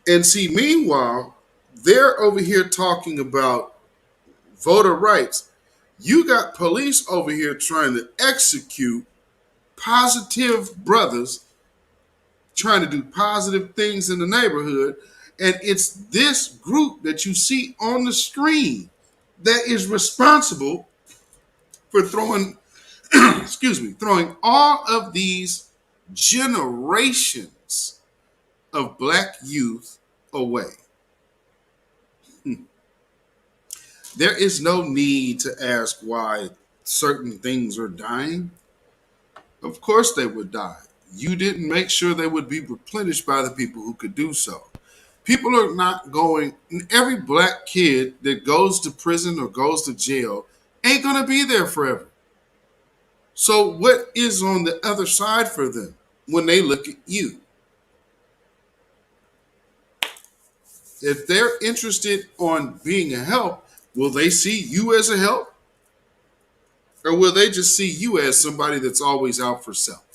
And see, meanwhile, they're over here talking about voter rights. You got police over here trying to execute positive brothers trying to do positive things in the neighborhood. And it's this group that you see on the screen that is responsible for throwing, throwing all of these generations of black youth away. There is no need to ask why certain things are dying. Of course they would die. You didn't make sure they would be replenished by the people who could do so. People are not going, every black kid that goes to prison or goes to jail ain't going to be there forever. So what is on the other side for them when they look at you? If they're interested on being a help, will they see you as a help? Or will they just see you as somebody that's always out for self?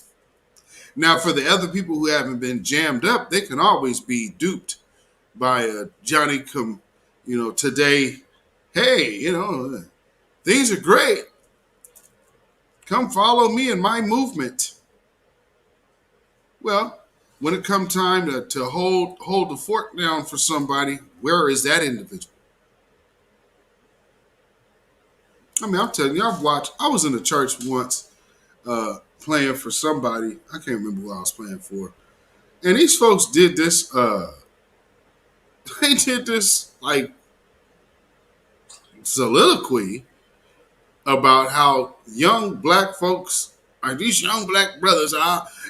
Now, for the other people who haven't been jammed up, they can always be duped by Johnny come, today, hey, things are great. Come follow me in my movement. Well, when it comes time to hold the fork down for somebody, where is that individual? I mean, I'm telling you, I was in a church once playing for somebody. I can't remember who I was playing for. And these folks did this, they did this like soliloquy about how young black folks are these young black brothers.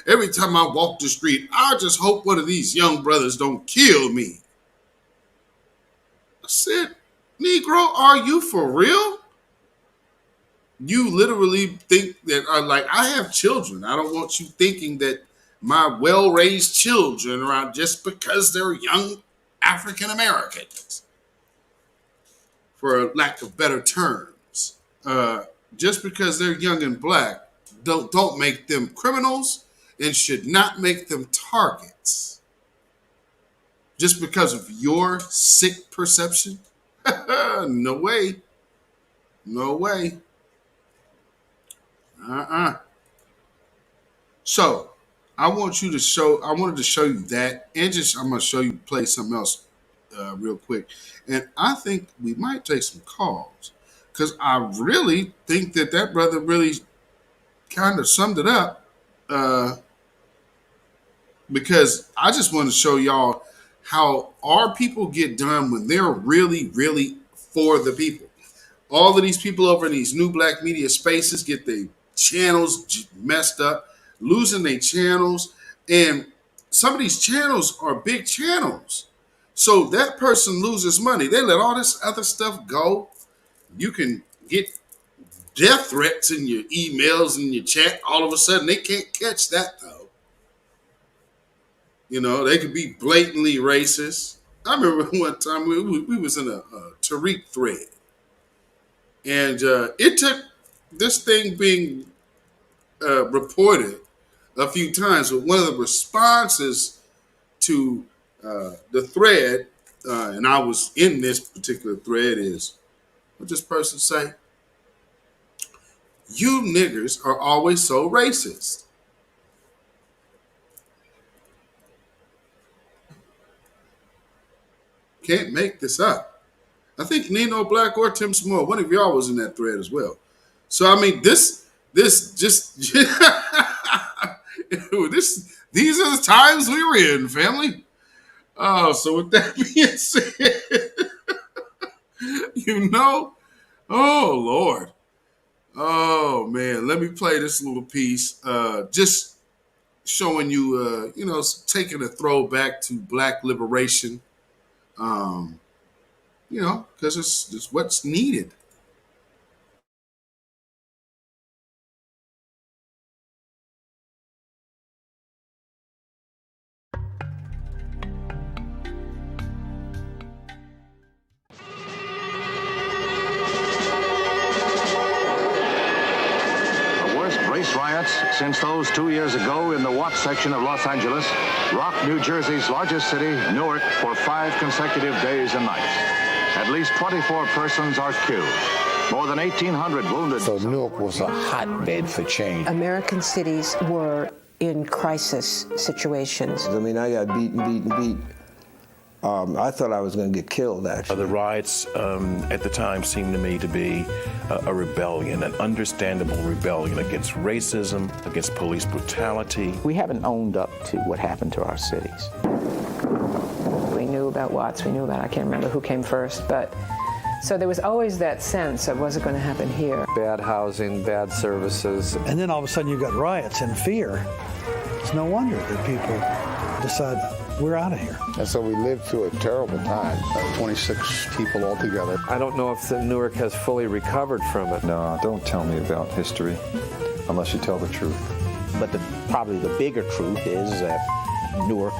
Every time I walk the street, I just hope one of these young brothers don't kill me. I said, Negro, are you for real? You literally think that, I have children. I don't want you thinking that my well-raised children are out just because they're young African Americans, for lack of better terms. Just because they're young and black, don't make them criminals and should not make them targets. Just because of your sick perception? No way. No way. So I wanted to show you that, and I'm going to play something else real quick. And I think we might take some calls, because I really think that brother really kind of summed it up, because I just want to show y'all how our people get done when they're really, really for the people. All of these people over in these new black media spaces get their channels messed up, losing their channels. And some of these channels are big channels. So that person loses money. They let all this other stuff go. You can get death threats in your emails and your chat. All of a sudden, they can't catch that, though. They could be blatantly racist. I remember one time we was in a Tariq thread. And it took this thing being reported a few times. But one of the responses to the thread, and I was in this particular thread, is what this person say? You niggers are always so racist. Can't make this up. I think Nino Black or Tim Small, one of y'all was in that thread as well. So I mean, this just these are the times we were in, family. Oh, so with that being said, oh Lord, oh man, let me play this little piece, just showing you, taking a throwback to Black liberation, because it's what's needed. riots since those 2 years ago in the Watts section of Los Angeles rocked New Jersey's largest city, Newark, for 5 consecutive days and nights. At least 24 persons are killed. More than 1,800 wounded. So Newark was a hotbed for change. American cities were in crisis situations. I mean, I got beat. I thought I was going to get killed, actually. The riots at the time seemed to me to be a rebellion, an understandable rebellion against racism, against police brutality. We haven't owned up to what happened to our cities. We knew about Watts, we knew about, I can't remember who came first, but so there was always that sense of what's it going to happen here. Bad housing, bad services. And then all of a sudden you got riots and fear. It's no wonder that people decide, we're out of here. And so we lived through a terrible time. 26 people altogether. I don't know if Newark has fully recovered from it. No, don't tell me about history unless you tell the truth. But probably the bigger truth is that Newark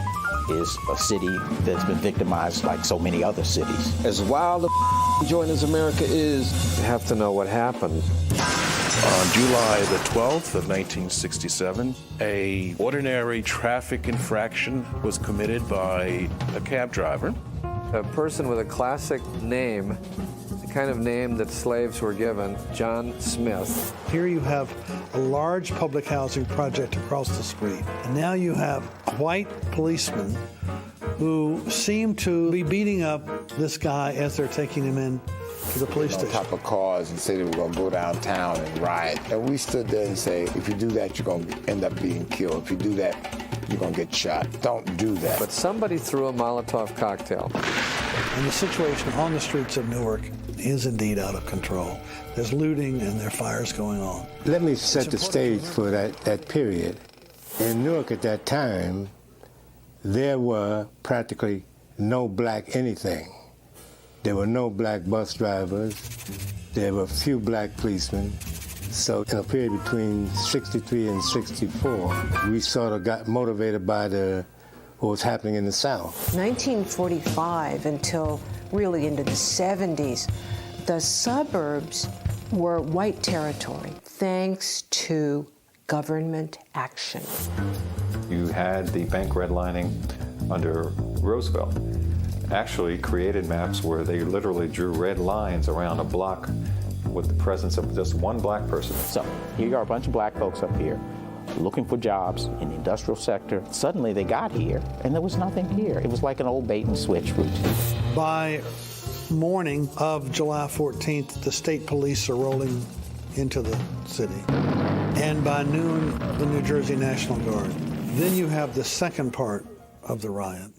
is a city that's been victimized like so many other cities. As wild a joint as America is, you have to know what happened. On July the 12th of 1967, a ordinary traffic infraction was committed by a cab driver. A person with a classic name, the kind of name that slaves were given, John Smith. Here you have a large public housing project across the street, and now you have white policemen who seem to be beating up this guy as they're taking him in to the police station. On top of cars and say they were going to go downtown and riot. And we stood there and say, if you do that, you're going to end up being killed. If you do that, you're going to get shot. Don't do that. But somebody threw a Molotov cocktail. And the situation on the streets of Newark is indeed out of control. There's looting and there are fires going on. Let me set the stage for that period. In Newark at that time, there were practically no black anything. There were no black bus drivers. There were few black policemen. So in a period between 63 and 64, we sort of got motivated by what was happening in the South. 1945 until really into the 70s, the suburbs were white territory, thanks to government action. You had the bank redlining under Roosevelt. Actually created maps where they literally drew red lines around a block with the presence of just one black person. So here are a bunch of black folks up here looking for jobs in the industrial sector. Suddenly they got here and there was nothing here. It was like an old bait and switch routine. By morning of July 14th, the state police are rolling into the city. And by noon, the New Jersey National Guard. Then you have the second part of the riot,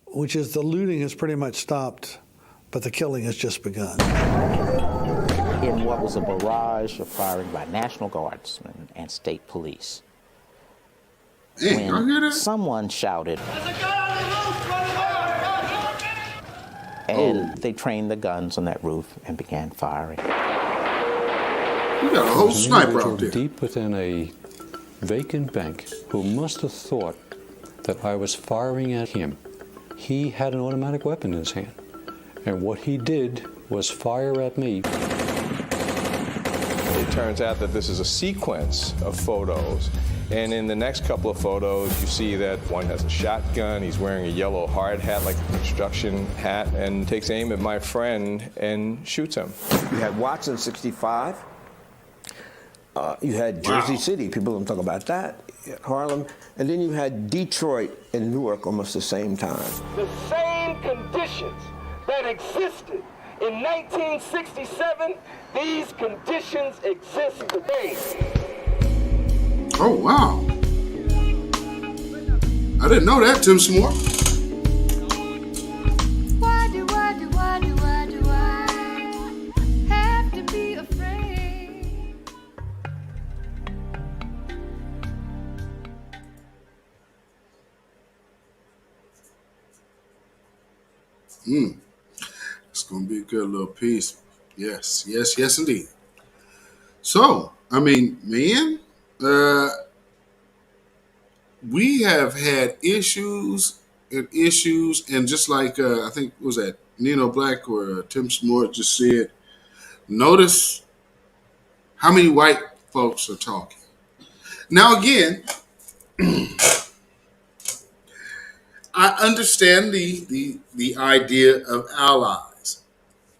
which is the looting has pretty much stopped, but the killing has just begun. In what was a barrage of firing by National Guardsmen and state police, when someone shouted, and they trained the guns on that roof and began firing. You got a whole sniper out there. Deep within a vacant bank, who must have thought that I was firing at him. He had an automatic weapon in his hand, and what he did was fire at me. It turns out that this is a sequence of photos, and in the next couple of photos you see that one has a shotgun, he's wearing a yellow hard hat like a construction hat, and takes aim at my friend and shoots him. You had Watts in 65. You had Jersey City, people don't talk about that, Harlem, and then you had Detroit and Newark almost the same time. The same conditions that existed in 1967, these conditions exist today. Oh, wow. I didn't know that, Tim Smore. Why do I have to be afraid? It's going to be a good little piece. Yes, indeed. So, I mean, man, we have had issues, and just like, I think, was that Nino Black or Tim Smore just said, notice how many white folks are talking. Now, again, I understand the idea of allies.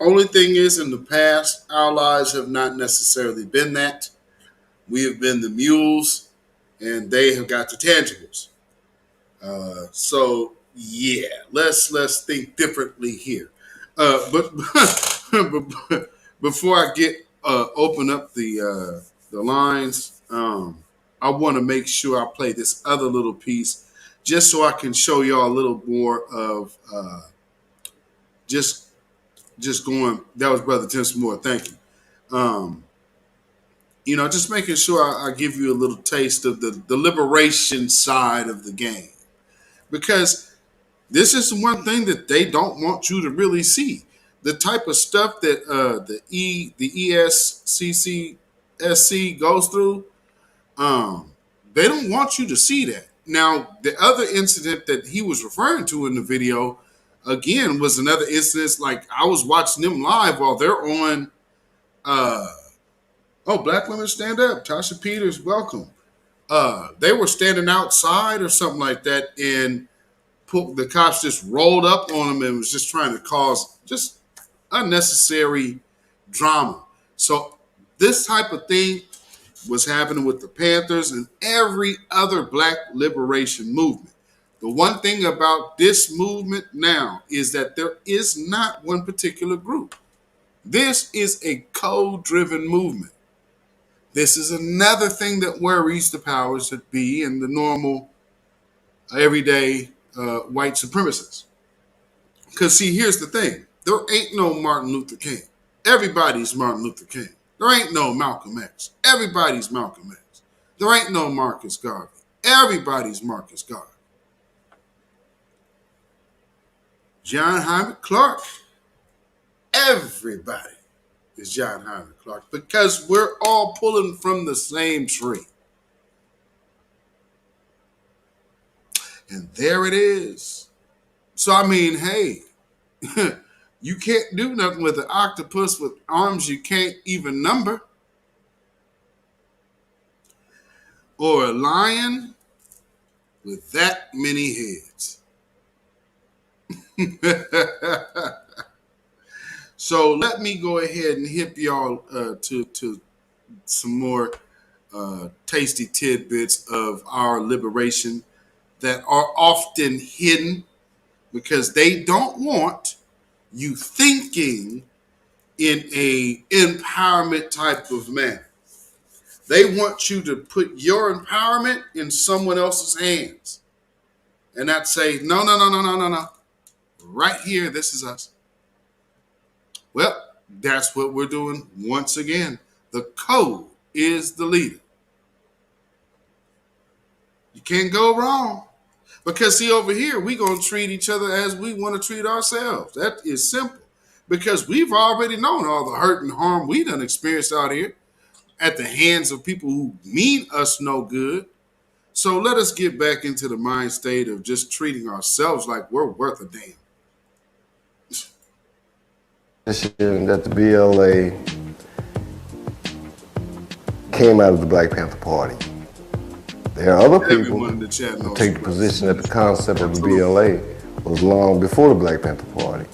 Only thing is, in the past, allies have not necessarily been that. We have been the mules, and they have got the tangibles. So yeah, let's think differently here. But, but before I get open up the lines, I want to make sure I play this other little piece just so I can show y'all a little more of just going. That was Brother Tim Moore. Thank you. Just making sure I give you a little taste of the liberation side of the game, because this is one thing that they don't want you to really see. The type of stuff that the ESCCSC goes through, they don't want you to see that. Now, the other incident that he was referring to in the video, again, was another incident. Like, I was watching them live while they're on. Black Women Stand Up. Tasha Peters, welcome. They were standing outside or something like that, and the cops just rolled up on them and was just trying to cause just unnecessary drama. So this type of thing was happening with the Panthers and every other black liberation movement. The one thing about this movement now is that there is not one particular group. This is a code-driven movement. This is another thing that worries the powers that be and the normal, everyday white supremacists. Because, see, here's the thing. There ain't no Martin Luther King. Everybody's Martin Luther King. There ain't no Malcolm X. Everybody's Malcolm X. There ain't no Marcus Garvey. Everybody's Marcus Garvey. John Heinrich Clark. Everybody is John Heinrich Clark, because we're all pulling from the same tree. And there it is. So, I mean, hey, you can't do nothing with an octopus with arms you can't even number. Or a lion with that many heads. So let me go ahead and hip y'all to some more tasty tidbits of our liberation that are often hidden because they don't want you thinking in a empowerment type of manner. They want you to put your empowerment in someone else's hands and not say, no. Right here, this is us. Well, that's what we're doing once again. The code is the leader. You can't go wrong. Because, see, over here, we're going to treat each other as we want to treat ourselves. That is simple. Because we've already known all the hurt and harm we done experienced out here at the hands of people who mean us no good. So let us get back into the mind state of just treating ourselves like we're worth a damn. That the BLA came out of the Black Panther Party. There are other people who take the position that the concept of the BLA was long before the Black Panther Party.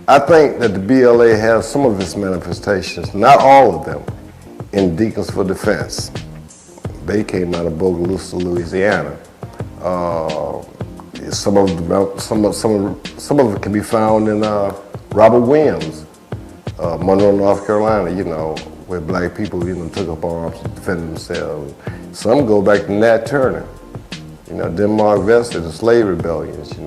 I think that the BLA has some of its manifestations, not all of them, in Deacons for Defense. They came out of Bogalusa, Louisiana. Some of it can be found in Robert Williams, Monroe, North Carolina, where black people, took up arms to defend themselves. Some go back to Nat Turner, Denmark Vesey, the slave rebellions,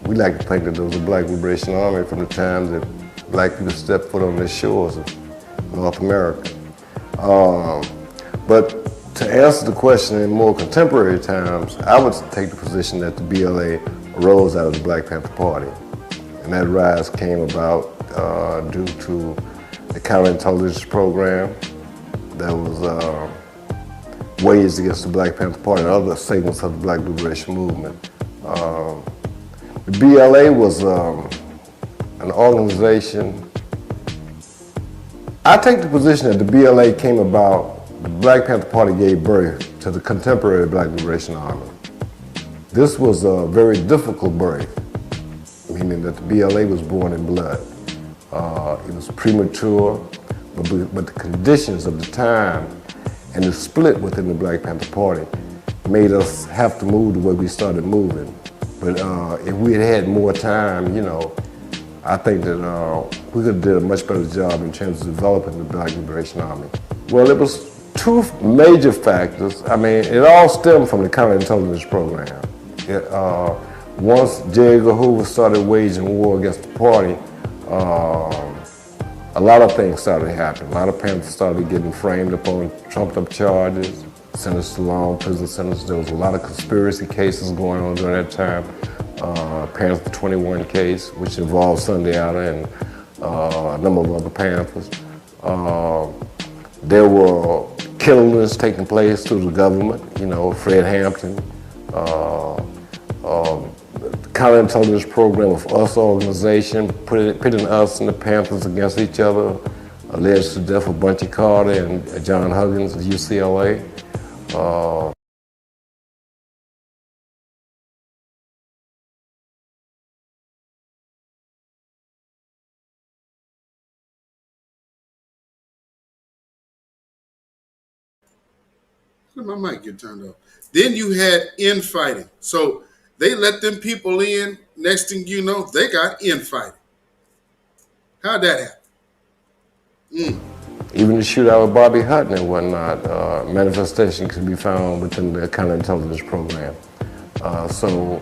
We like to think that there was a Black Liberation Army from the time that black people stepped foot on the shores of North America. But to answer the question in more contemporary times, I would take the position that the BLA arose out of the Black Panther Party. And that rise came about due to the counterintelligence program that was waged against the Black Panther Party and other segments of the Black Liberation Movement. The BLA was an organization I take the position that the BLA came about, the Black Panther Party gave birth to the contemporary Black Liberation Army. This was a very difficult birth, meaning that the BLA was born in blood. It was premature, but the conditions of the time and the split within the Black Panther Party made us have to move the way we started moving. But if we had had more time, you know, I think that we could have did a much better job in terms of developing the Black Liberation Army. Well, it was two major factors. I mean, it all stemmed from the counterintelligence program. Once J. Edgar Hoover started waging war against the party, a lot of things started happening. A lot of Panthers started getting framed up on trumped-up charges, sentenced to long prison sentences. There was a lot of conspiracy cases going on during that time. Panther 21 case, which involved Sunday Outer and a number of other Panthers. There were killings taking place through the government, you know, Fred Hampton. The counterintelligence program of US organization, pitting us and the Panthers against each other, led to the death of Bunchy Carter and John Huggins at UCLA. Let my mic get turned off. Then you had infighting. So they let them people in. Next thing you know, they got infighting. How'd that happen? Even the shootout with Bobby Hutton and whatnot, manifestation can be found within the counterintelligence program. So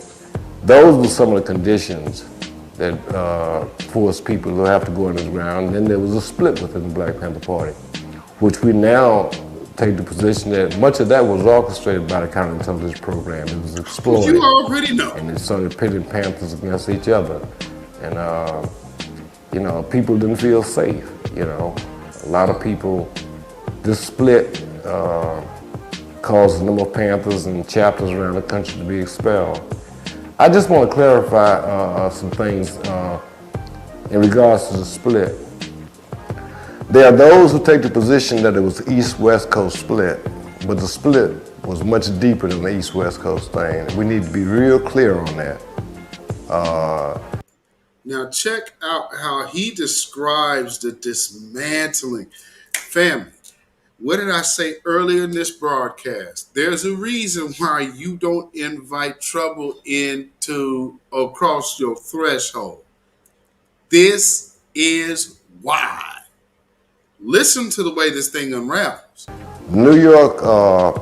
those were some of the conditions that forced people to have to go underground. And then there was a split within the Black Panther Party, which we now take the position that much of that was orchestrated by the counterintelligence program. It was exploited. You already know. And it started pitting Panthers against each other. And, you know, people didn't feel safe, you know. A lot of people, this split caused a number of Panthers and chapters around the country to be expelled. I just want to clarify some things in regards to the split. There are those who take the position that it was East-West Coast split, but the split was much deeper than the East-West Coast thing. We need to be real clear on that. Now check out how he describes the dismantling. Family, what did I say earlier in this broadcast? There's a reason why you don't invite trouble into across your threshold. This is why. Listen to the way this thing unravels. New York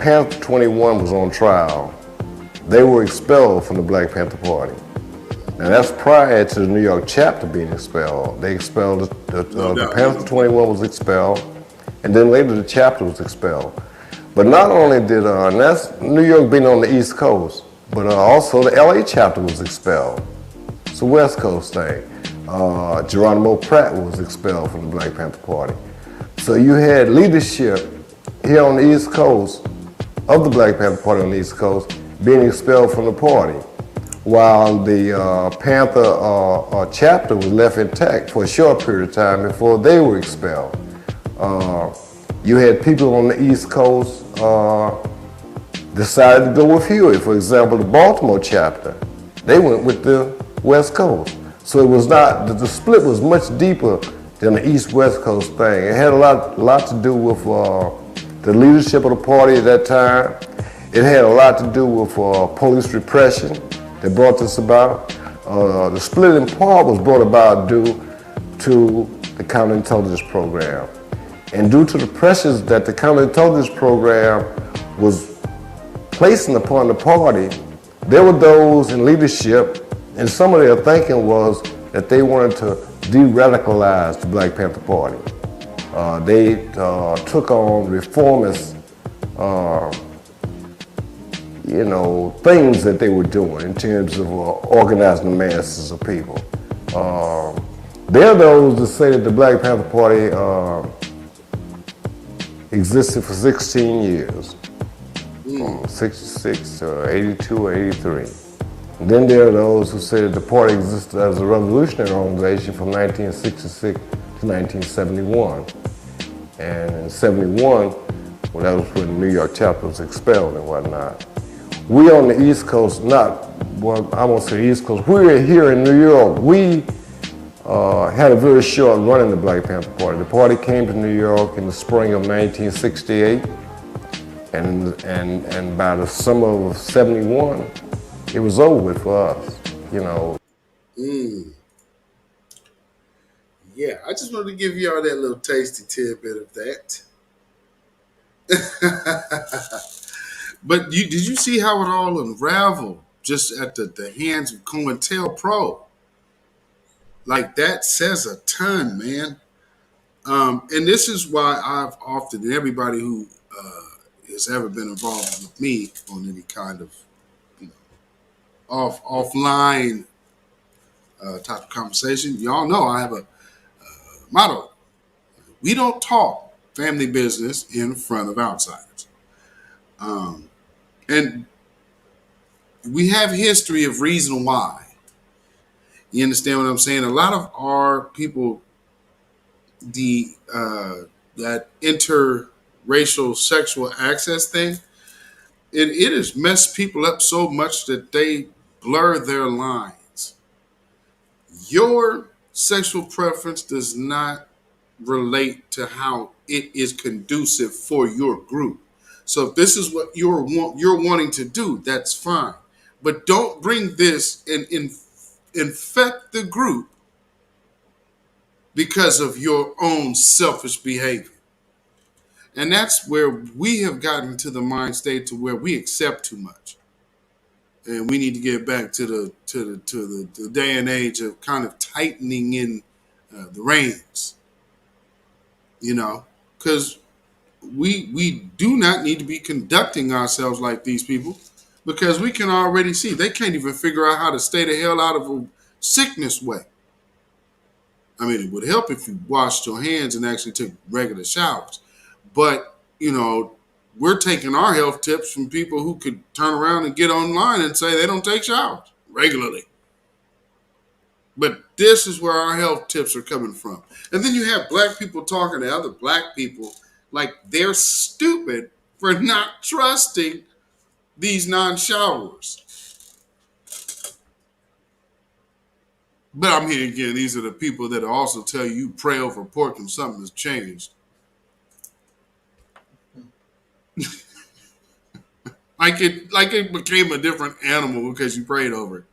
Panther 21 was on trial. They were expelled from the Black Panther Party. Now that's prior to the New York chapter being expelled. They expelled, the Panther 21 was expelled, and then later the chapter was expelled. But not only did, and that's New York being on the East Coast, but also the LA chapter was expelled. It's a West Coast thing. Geronimo Pratt was expelled from the Black Panther Party. So you had leadership here on the East Coast of the Black Panther Party on the East Coast being expelled from the party, while the Panther chapter was left intact for a short period of time before they were expelled. You had people on the East Coast decided to go with Huey. For example, the Baltimore chapter, they went with the West Coast. So it was not, the split was much deeper than the East-West Coast thing. It had a lot to do with the leadership of the party at that time. It had a lot to do with police repression that brought this about. The split in part was brought about due to the counterintelligence program. And due to the pressures that the counterintelligence program was placing upon the party, there were those in leadership, and some of their thinking was that they wanted to de-radicalize the Black Panther Party. They took on reformist, things that they were doing in terms of organizing the masses of people. There are those that say that the Black Panther Party existed for 16 years, from 66 to 82, 83. And then there are those who say that the party existed as a revolutionary organization from 1966 to 1971. And in 71, well, that was when the New York chapter was expelled and whatnot. We on the East Coast, I won't say East Coast, we were here in New York. We had a very short run in the Black Panther Party. The party came to New York in the spring of 1968, and by the summer of 71, it was over with for us, you know. Yeah, I just wanted to give y'all that little tasty tidbit of that. But did you see how it all unraveled just at the hands of COINTELPRO? Like, that says a ton, man. And this is why I've often, and everybody who has ever been involved with me on any kind of offline type of conversation, y'all know I have a motto. We don't talk family business in front of outsiders. And we have history of reason why. You understand what I'm saying? A lot of our people, that interracial sexual access thing, it has messed people up so much that they blur their lines. Your sexual preference does not relate to how it is conducive for your group. So if this is what you're wanting to do, that's fine. But don't bring this and infect the group because of your own selfish behavior. And that's where we have gotten to the mind state to where we accept too much. And we need to get back to the day and age of kind of tightening in the reins, you know, because we do not need to be conducting ourselves like these people, because we can already see they can't even figure out how to stay the hell out of a sickness way. I mean, it would help if you washed your hands and actually took regular showers. But, you know, we're taking our health tips from people who could turn around and get online and say they don't take showers regularly. But this is where our health tips are coming from. And then you have black people talking to other black people like they're stupid for not trusting these non-showerers. But I'm here again. These are the people that also tell you pray over pork and something has changed. like it became a different animal because you prayed over it.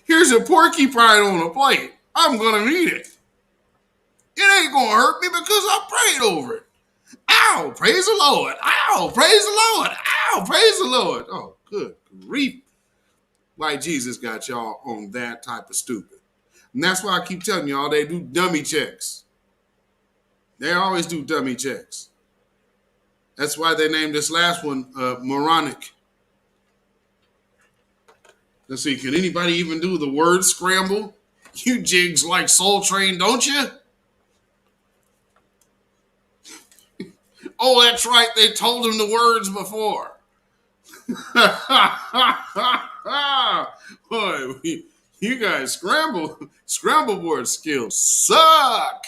Here's a porcupine on a plate. I'm gonna eat it. It ain't gonna hurt me because I prayed over it. Ow, praise the Lord. Ow, praise the Lord. Ow, praise the Lord. Oh, good grief. Why Jesus got y'all on that type of stupid. And that's why I keep telling y'all they do dummy checks. They always do dummy checks. That's why they named this last one moronic. Let's see, can anybody even do the word scramble? You jigs like Soul Train, don't you? Oh, that's right. They told him the words before. Boy, you guys scramble board skills suck.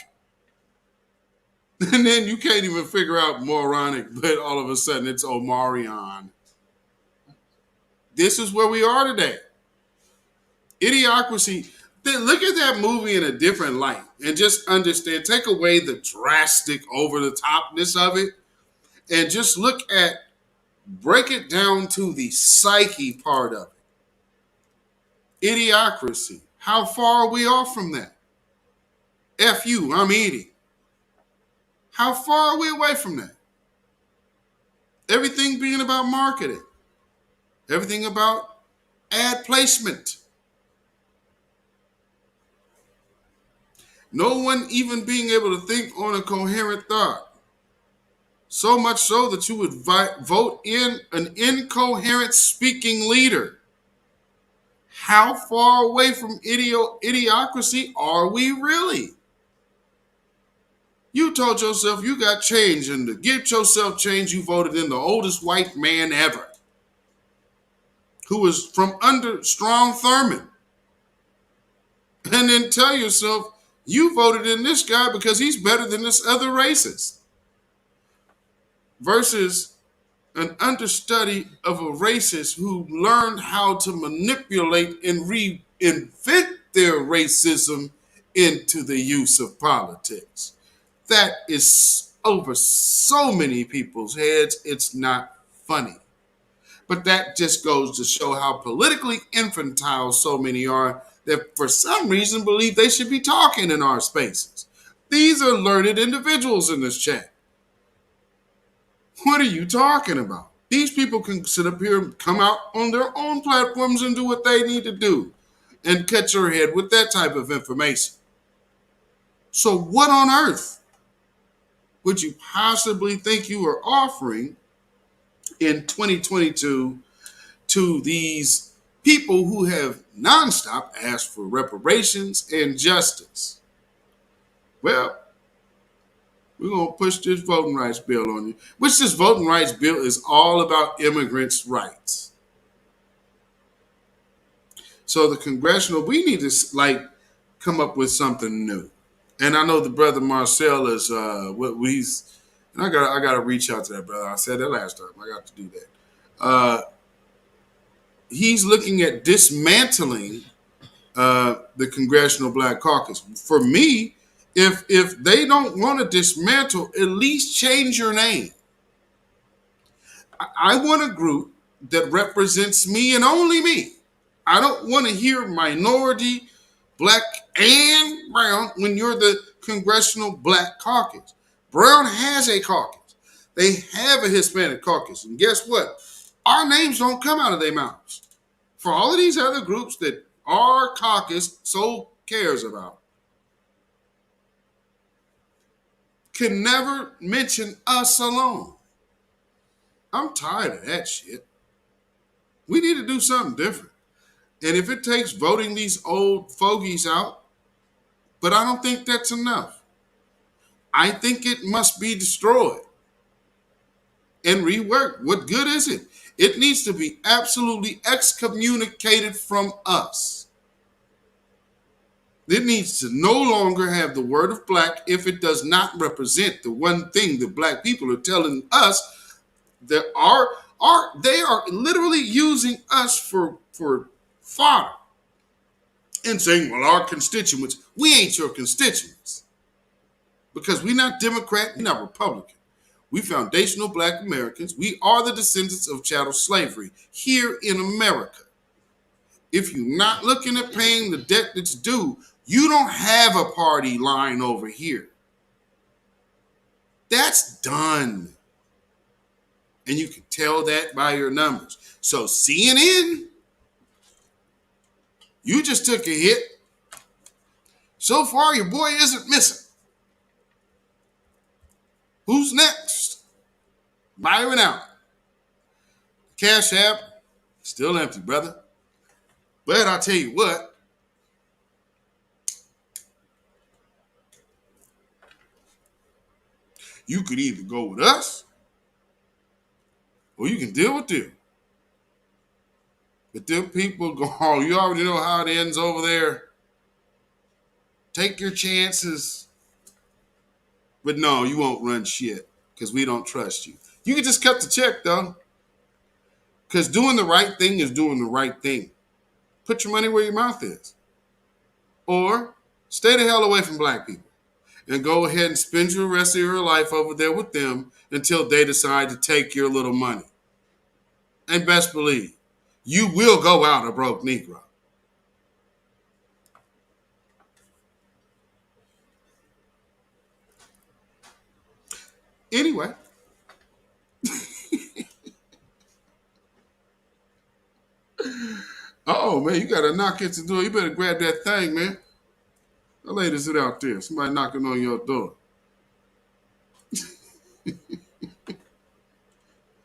And then you can't even figure out moronic, but all of a sudden it's Omarion. This is where we are today. Idiocracy. Look at that movie in a different light and just understand, take away the drastic over the topness of it and just break it down to the psyche part of it. Idiocracy. How far are we off from that? F you, I'm eating. How far are we away from that? Everything being about marketing. Everything about ad placement. No one even being able to think on a coherent thought. So much so that you would vote in an incoherent speaking leader. How far away from idiocracy are we really? You told yourself you got change, and to get yourself change, you voted in the oldest white man ever, who was from under Strom Thurmond. And then tell yourself You voted in this guy because he's better than this other racist. Versus an understudy of a racist who learned how to manipulate and reinvent their racism into the use of politics. That is over so many people's heads, it's not funny. But that just goes to show how politically infantile so many are that for some reason believe they should be talking in our spaces. These are learned individuals in this chat. What are you talking about? These people can sit up here and come out on their own platforms and do what they need to do and cut your head with that type of information. So what on earth would you possibly think you are offering in 2022 to these people who have nonstop asked for reparations and justice? Well, we're going to push this voting rights bill on you, which this voting rights bill is all about immigrants' rights. So the congressional, we need to come up with something new. And I know the brother Marcel is and I gotta reach out to that brother. I said that last time. I got to do that. He's looking at dismantling the Congressional Black Caucus. For me, if they don't want to dismantle, at least change your name. I want a group that represents me and only me. I don't want to hear minority, black, and brown when you're the Congressional Black Caucus. Brown has a caucus. They have a Hispanic caucus. And guess what? Our names don't come out of their mouths. For all of these other groups that our caucus so cares about, can never mention us alone. I'm tired of that shit. We need to do something different. And if it takes voting these old fogies out, but I don't think that's enough. I think it must be destroyed and reworked. What good is it? It needs to be absolutely excommunicated from us. It needs to no longer have the word of black if it does not represent the one thing that black people are telling us that they are literally using us for fodder and saying, well, our constituents, we ain't your constituents. Because we're not Democrat, we're not Republican. We foundational black Americans. We are the descendants of chattel slavery here in America. If you're not looking at paying the debt that's due, you don't have a party line over here. That's done. And you can tell that by your numbers. So CNN, you just took a hit. So far, your boy isn't missing. Who's next? Byron out. CashApp, still empty, brother. But I'll tell you what. You could either go with us or you can deal with them. But them people go, oh, you already know how it ends over there. Take your chances. But no, you won't run shit because we don't trust you. You can just cut the check, though. Because doing the right thing is doing the right thing. Put your money where your mouth is. Or stay the hell away from black people and go ahead and spend your rest of your life over there with them until they decide to take your little money. And best believe, you will go out a broke Negro. Anyway. Oh man, you got to knock at the door. You better grab that thing, man. The ladies are out there. Somebody knocking on your door.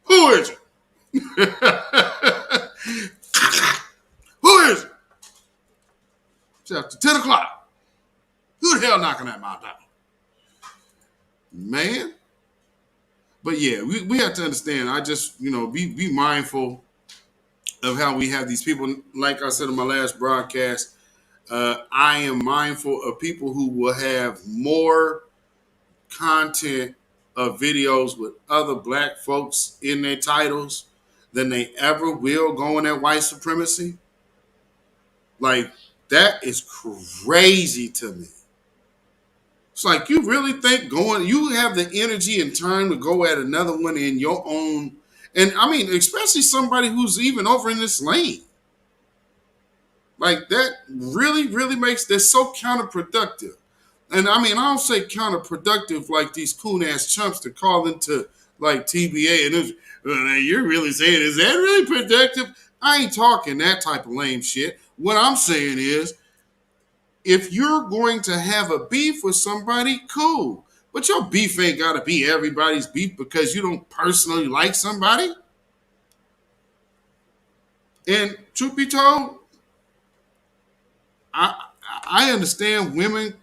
Who is it? Who is it? It's after 10 o'clock. Who the hell knocking at my door? Man. But yeah, we have to understand. I just, be mindful of how we have these people. Like I said in my last broadcast, I am mindful of people who will have more content of videos with other black folks in their titles than they ever will going at white supremacy. Like, that is crazy to me. It's like, you really think you have the energy and time to go at another one in your own, and I mean, especially somebody who's even over in this lane. Like, that really, really makes this so counterproductive. And I mean, I don't say counterproductive like these coon ass chumps that call into like TBA and you're really saying, is that really productive? I ain't talking that type of lame shit. What I'm saying is, if you're going to have a beef with somebody, cool. But your beef ain't got to be everybody's beef because you don't personally like somebody. And truth be told, I understand women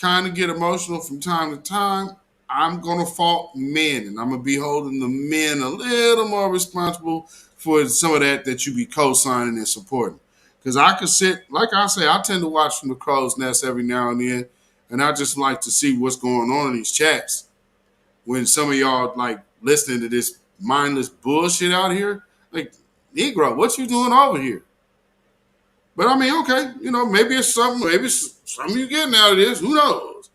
kind of get emotional from time to time. I'm going to fault men, and I'm going to be holding the men a little more responsible for some of that you be co-signing and supporting. Because I could sit, like I say, I tend to watch from the crow's nest every now and then, and I just like to see what's going on in these chats. When some of y'all like listening to this mindless bullshit out here, like, Negro, what you doing over here? But I mean, okay, maybe it's something you're getting out of this. Who knows?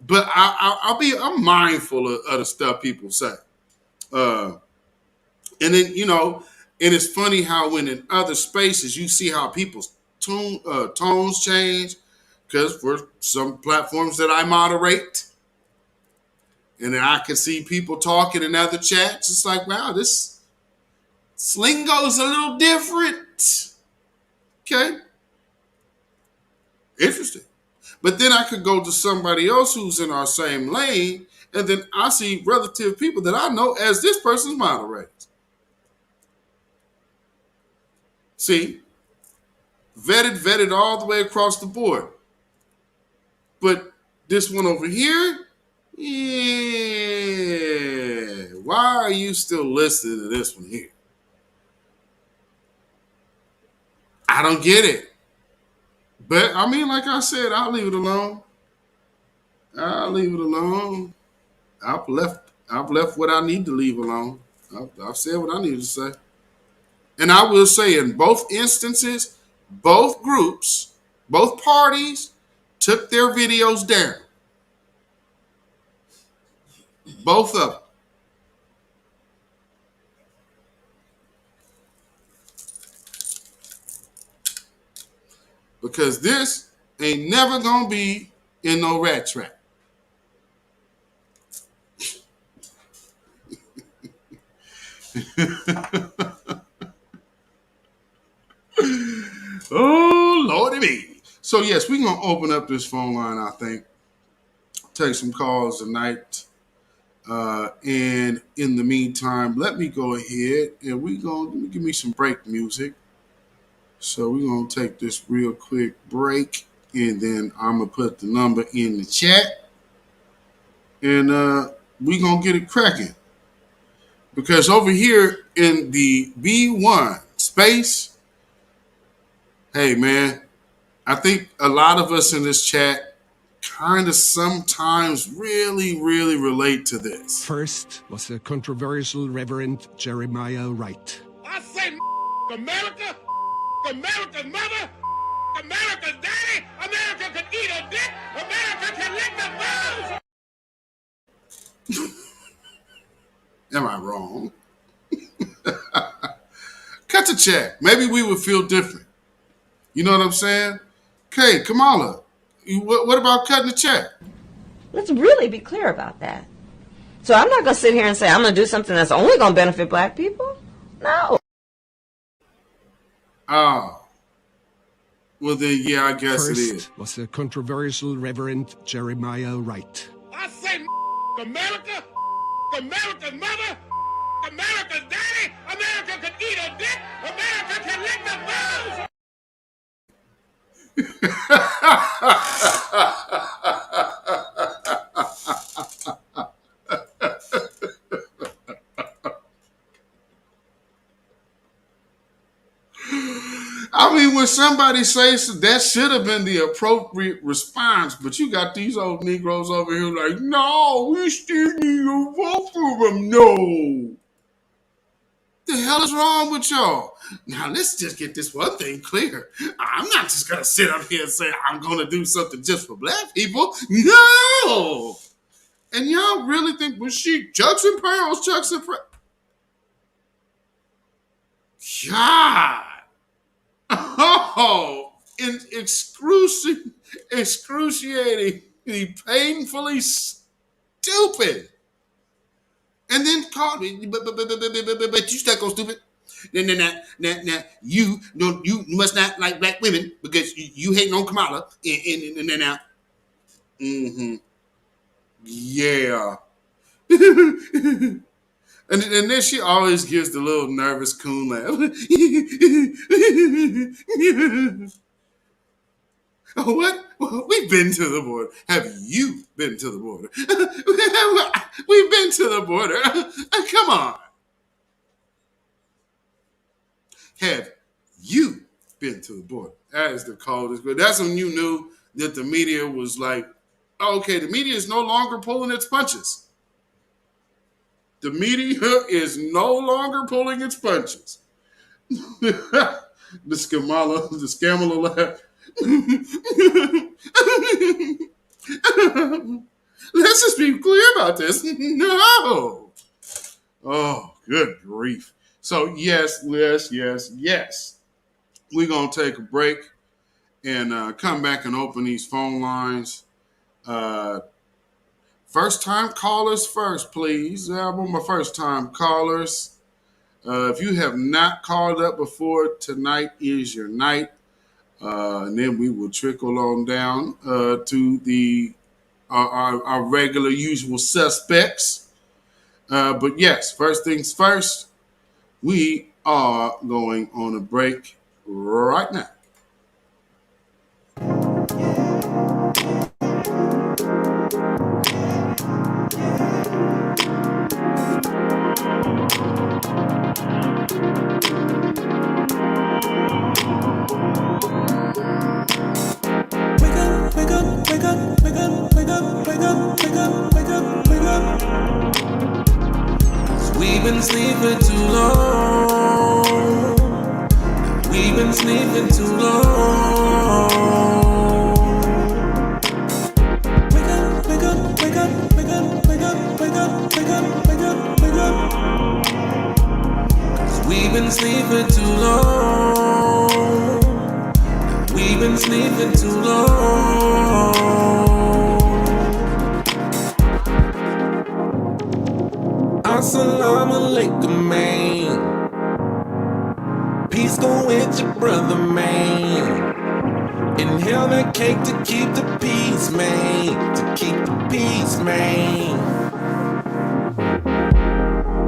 But I'm mindful of the stuff people say. And then, and it's funny how when in other spaces you see how people's tones change, because for some platforms that I moderate, and then I can see people talking in other chats. It's like, wow, this lingo's a little different. Okay. Interesting. But then I could go to somebody else who's in our same lane, and then I see relative people that I know as this person's moderators. See, vetted all the way across the board. But this one over here, yeah, why are you still listening to this one here? I don't get it. But I mean, like I said, I'll leave it alone. I've left what I need to leave alone. I've said what I need to say. And I will say, in both instances, both groups, both parties took their videos down. Both of them. Because this ain't never gonna be in no rat trap. Oh, Lordy me. So, yes, we're going to open up this phone line, I think. Take some calls tonight. And in the meantime, let me go ahead and give me some break music. So we're going to take this real quick break, and then I'm going to put the number in the chat, and we're going to get it cracking. Because over here in the B1 space, hey, man, I think a lot of us in this chat kind of sometimes really, really relate to this. First was the controversial Reverend Jeremiah Wright. I say America, America's mother, America's daddy, America can eat a dick, America can lick the balls. Am I wrong? Cut the check. Maybe we would feel different. You know what I'm saying? Okay, Kamala, what about cutting the check? Let's really be clear about that. So I'm not going to sit here and say I'm going to do something that's only going to benefit black people. No. Oh. Well, then, yeah, I guess First it is. was the controversial Reverend Jeremiah Wright. I say America, America's mother, America's daddy, America can eat a dick, America can lick the balls. I mean, when some somebody say so, that should have been the appropriate response, but you got these old Negroes over here like, no, we still need to vote for them. No. The hell is wrong with y'all? Now, let's just get this one thing clear. I'm not just going to sit up here and say I'm going to do something just for black people. No. And y'all really think when she chucks and pearls. God. Oh, excruciatingly, painfully stupid. And then called me, but you stuck on stupid. Now, you must not like black women because you hating on Kamala. And now, yeah. And then she always gives the little nervous coon laugh. What? We've been to the border. Have you been to the border? We've been to the border. Come on. Have you been to the border? That is the coldest. But that's when you knew that the media was like, okay, the media is no longer pulling its punches. The media is no longer pulling its punches. The scammer laugh. Let's just be clear about this. No. Oh, good grief. So, yes. We're going to take a break and come back and open these phone lines. First-time callers first, please. I want my first-time callers. If you have not called up before, tonight is your night. And then we will trickle on down to our regular usual suspects. But yes, first things first, we are going on a break right now. We've been sleeping too long. We've been sleeping too long. Wake up, wake up, wake up, wake up, wake up, wake up, wake up, wake up, wake up. 'Cause we've been sleeping too long. We've been sleeping too long. Assalamu alaikum, man. Peace go with your brother, man. Inhale that cake to keep the peace, man. To keep the peace, man.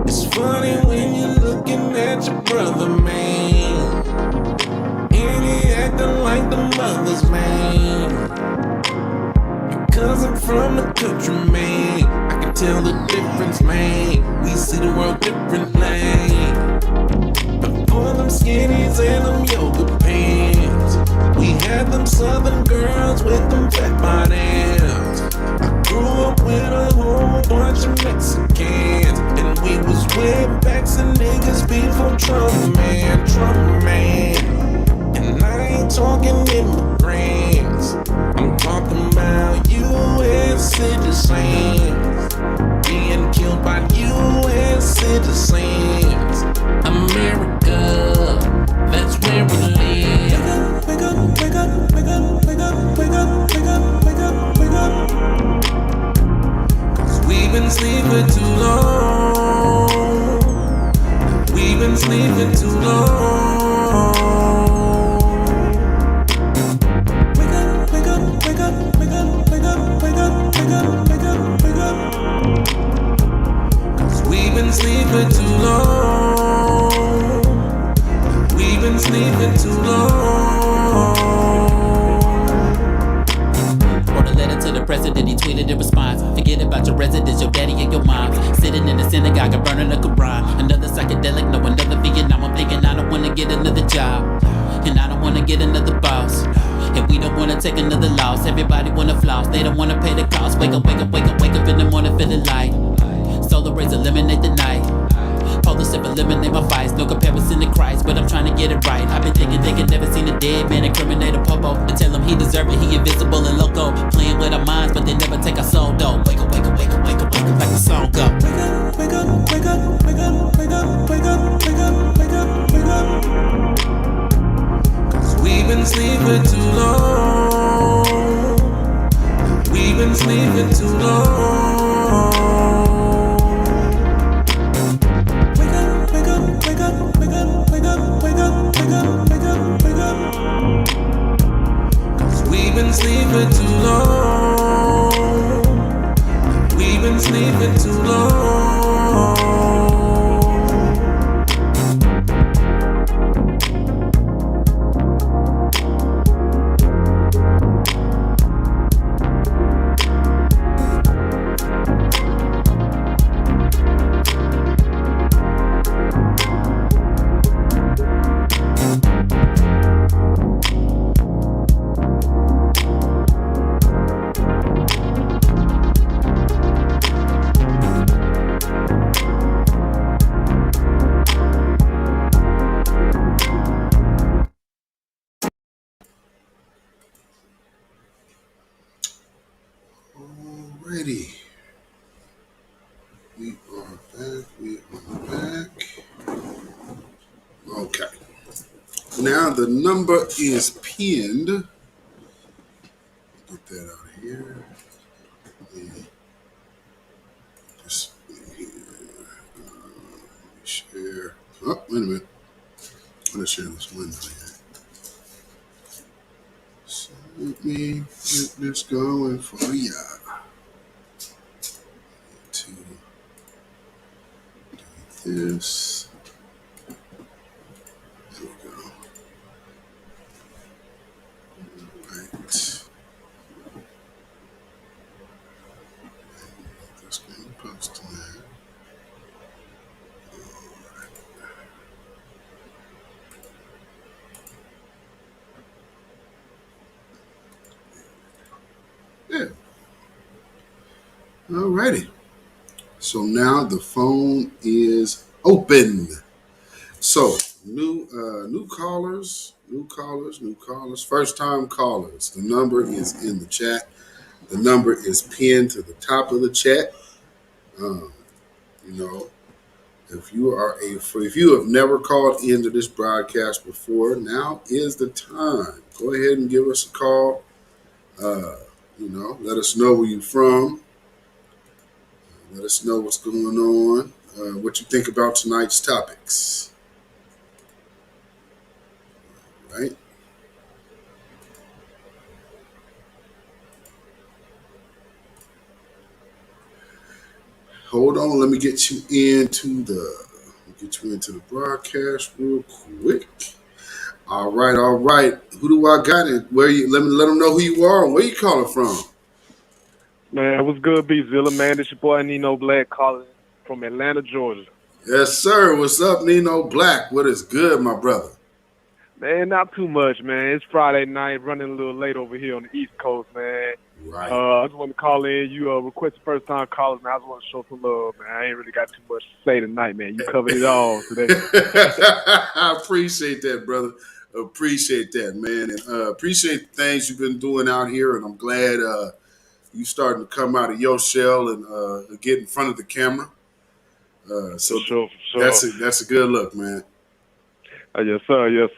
It's funny when you're looking at your brother, man. And he acting like the mothers, man. Because I'm from the country, man. I can tell the difference, man. We see the world differently. Before them skinnies and them yoga pants, we had them southern girls with them fat bottoms. I grew up with a whole bunch of Mexicans, and we was wetbacks and niggas before Trump, man. And I ain't talking immigrants, I'm talking about U.S. citizens being killed by U.S. citizens. America, that's where we live. Wake up, wake up, wake up, wake up, wake up, wake up, wake up, wake up, wake up. 'Cause we've been sleeping too long. We've been sleeping too long. Wake up, wake up, wake up, wake up, wake up, wake up, wake up, wake up, wake up. 'Cause we've been sleeping too long. We've been sleeping too long. Wrote a letter to the president, he tweeted in response. Forget about your residence, your daddy and your mom. Sitting in the synagogue and burning a Quran. Another psychedelic, no another Vietnam. I'm thinking I don't wanna get another job. And I don't wanna get another boss. And we don't wanna take another loss. Everybody wanna floss, they don't wanna pay the cost. Wake up, wake up, wake up, wake up in the morning feeling light. Solar rays eliminate the night. Polar step eliminate my fights. No comparison to Christ, but I'm trying to get it right. I've been thinking they can never seen a dead man incriminate a popo and tell him he deserve it. He invisible and loco, playing with our minds, but they never take our soul though. Wake up, wake up, wake up, wake up, wake up, like the song go. Wake up, wake up, wake up, wake up, wake up, wake up, wake up, wake up, wake up. 'Cause we've been sleeping too long. We've been sleeping too long. We've been sleeping too long. We've been sleeping too long. Alrighty. We are back. We are back. Okay. Now the number is pinned. Get that out of here. And just here. Share. Oh, wait a minute. I'm going to share this window here. So let me get this going for ya. To do this. There we go. Right. This going to post to that. Yeah. Alrighty. So now the phone is open. So new callers. First time callers. The number is in the chat. The number is pinned to the top of the chat. If you have never called into this broadcast before, now is the time. Go ahead and give us a call. Let us know where you're from. Let us know what's going on. What you think about tonight's topics. Right? Hold on, let me get you into the broadcast real quick. All right. Who do I got? Where you? Let them know who you are and where you calling from. Man, what's good, Beatzilla, man? This your boy Nino Black calling from Atlanta, Georgia. Yes, sir. What's up, Nino Black? What is good, my brother? Man, not too much, man. It's Friday night, running a little late over here on the East Coast, man. Right. I just want to call in. You requested first time callers, man. I just want to show some love, man. I ain't really got too much to say tonight, man. You covered it all today. I appreciate that, brother. Appreciate that, man. And appreciate the things you've been doing out here. And I'm glad you starting to come out of your shell and get in front of the camera. For sure. That's a good look, man. Yes, sir.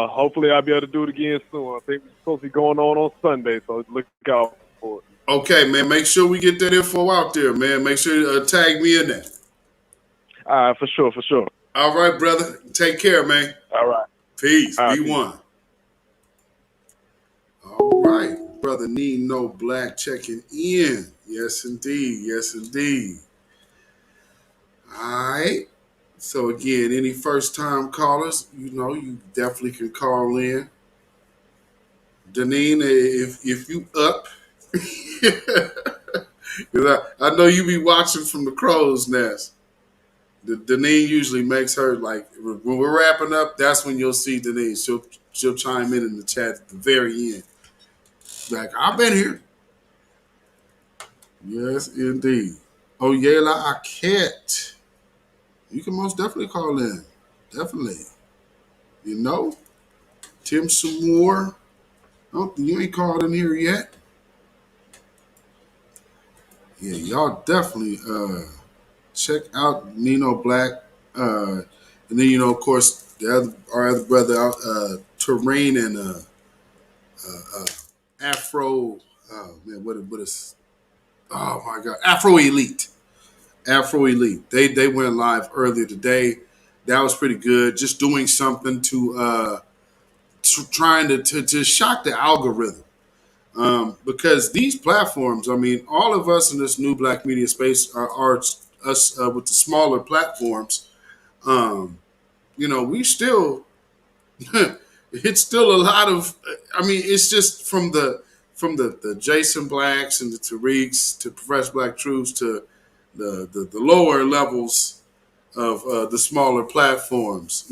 Hopefully I'll be able to do it again soon. I think we're supposed to be going on Sunday, so look out for it. Okay, man. Make sure we get that info out there, man. Make sure you tag me in there. All right, for sure. All right, brother. Take care, man. All right. Peace. All right, Be one. All right. Brother Nino Black checking in. Yes, indeed. All right. So, again, any first-time callers, you definitely can call in. Deneen, if you up, I know you be watching from the crow's nest. Deneen usually makes her like when we're wrapping up. That's when you'll see Deneen. She'll chime in the chat at the very end. Like I've been here. Yes, indeed. Oh, Yela Aket. You can most definitely call in. Definitely. You know? Tim Samore. Oh, you ain't called in here yet. Yeah, y'all definitely check out Nino Black. And then, of course, our other brother out, Terrain and Afro. Oh, man, what is. Oh, my God. Afro Elite. Afro Elite. They went live earlier today. That was pretty good. Just doing something to trying to shock the algorithm. Because these platforms, I mean, all of us in this new black media space are us with the smaller platforms. We still, it's still a lot of. I mean, it's just from the Jason Blacks and the Tariqs to Professor Black Truths to the lower levels of the smaller platforms.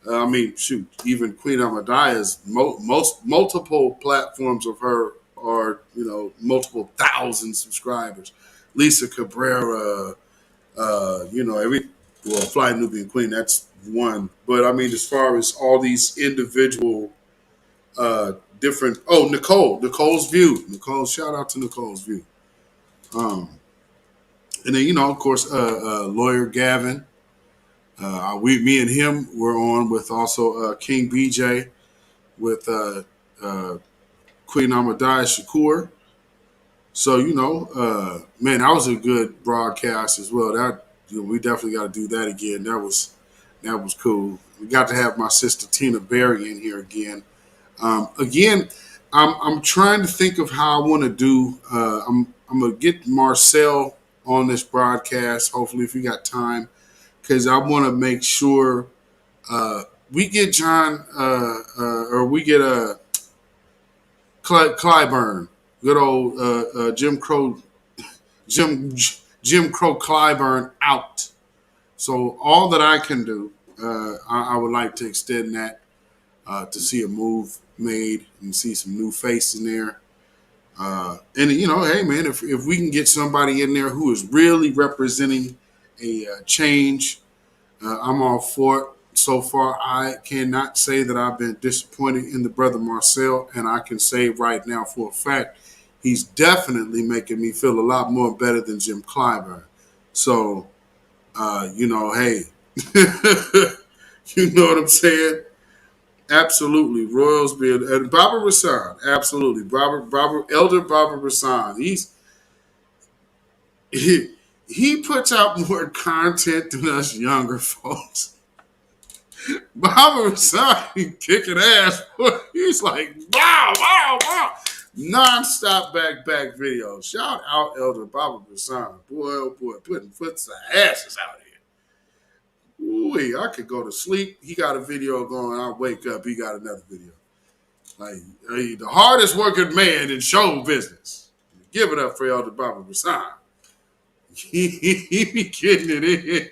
I mean, shoot, even Queen Amadiah's multiple platforms of her are, multiple thousand subscribers. Lisa Cabrera, Fly Nubian Queen, that's one. But I mean, as far as all these individual different, Nicole's View. Shout out to Nicole's View. And then, of course, Lawyer Gavin. Me and him were on with also King BJ with Queen Amadiah Shakur. So, man, that was a good broadcast as well. That we definitely got to do that again. That was cool. We got to have my sister Tina Berry in here again. I'm trying to think of how I want to do. I'm gonna get Marcel on this broadcast. Hopefully, if you got time, because I want to make sure we get John or we get Clyburn, good old Jim Crow Clyburn out. So all that I can do, I would like to extend that to see a move made and see some new faces in there. And hey man, if we can get somebody in there who is really representing a change, I'm all for it. So far, I cannot say that I've been disappointed in the brother Marcel, and I can say right now for a fact, he's definitely making me feel a lot more better than Jim Clyburn. So, hey, you know what I'm saying? Absolutely. Royals being, and Baba Rasan, absolutely. Elder Baba Rasan, he puts out more content than us younger folks. Baba Rasan kicking ass. He's like, wow. Non-stop back videos. Shout out Elder Baba Rasan. Boy, oh boy, putting foots and asses out here. Ooh, I could go to sleep. He got a video going. I'll wake up. He got another video. Like, the hardest working man in show business. Give it up for Elder Baba Rasan. He be getting it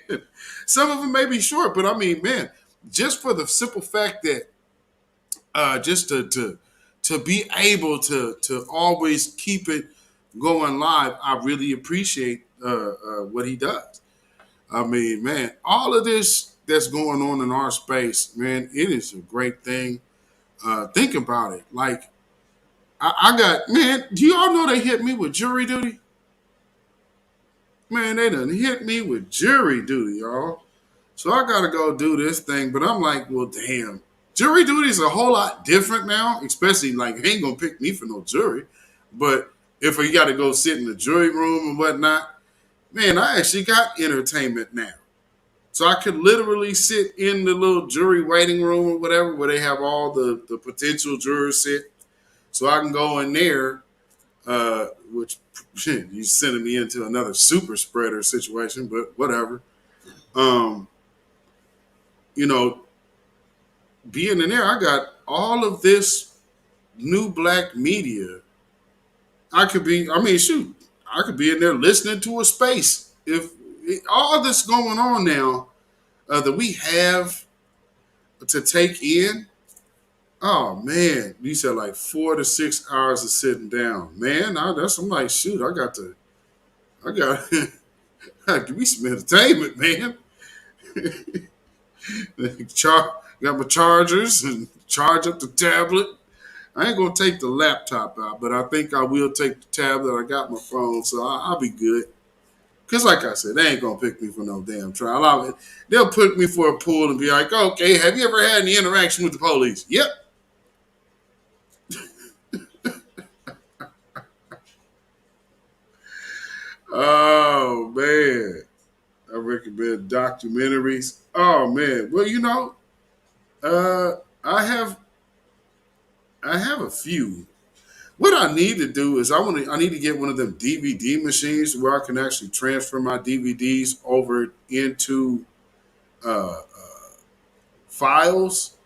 in. Some of them may be short, but I mean, man, just for the simple fact that just to be able to always keep it going live, I really appreciate what he does. I mean, man, all of this that's going on in our space, man, it is a great thing. Think about it. Like, I got, man, do you all know they hit me with jury duty? Man, they done hit me with jury duty, y'all. So I got to go do this thing. But I'm like, well, damn. Jury duty is a whole lot different now, especially like, they ain't going to pick me for no jury. But if you got to go sit in the jury room and whatnot, man, I actually got entertainment now. So I could literally sit in the little jury waiting room or whatever where they have all the potential jurors sit. So I can go in there, which you sending me into another super spreader situation, but whatever. Being in there, I got all of this new black media. I could be in there listening to a space if all this going on now that we have to take in. Oh man, you said like 4 to 6 hours of sitting down. Man, I'm like, shoot, I got give me some entertainment, man. Got my chargers and charge up the tablet. I ain't gonna take the laptop out, but I think I will take the tablet. I got my phone, so I'll be good. Cause like I said, they ain't gonna pick me for no damn trial. They'll put me for a pool and be like, okay, have you ever had any interaction with the police? Yep. Oh man. I recommend documentaries. Oh man. Well, I have a few. What I need to do is I need to get one of them DVD machines where I can actually transfer my DVDs over into files.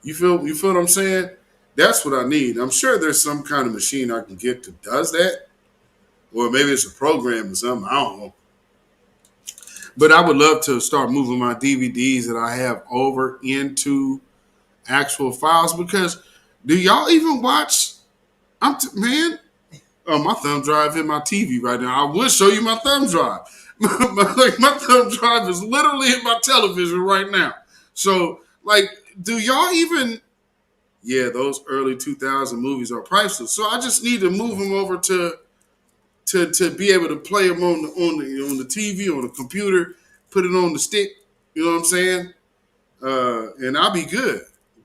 You feel what I'm saying? That's what I need. I'm sure there's some kind of machine I can get that does that. Or maybe it's a program or something. I don't know. But I would love to start moving my DVDs that I have over into actual files, because do y'all even watch? Man, my thumb drive in my TV right now. I would show you my thumb drive. My thumb drive is literally in my television right now. So, do y'all even? Yeah, those early 2000 movies are priceless. So I just need to move them over to be able to play them on the TV, on the computer, put it on the stick. You know what I'm saying? And I'll be good.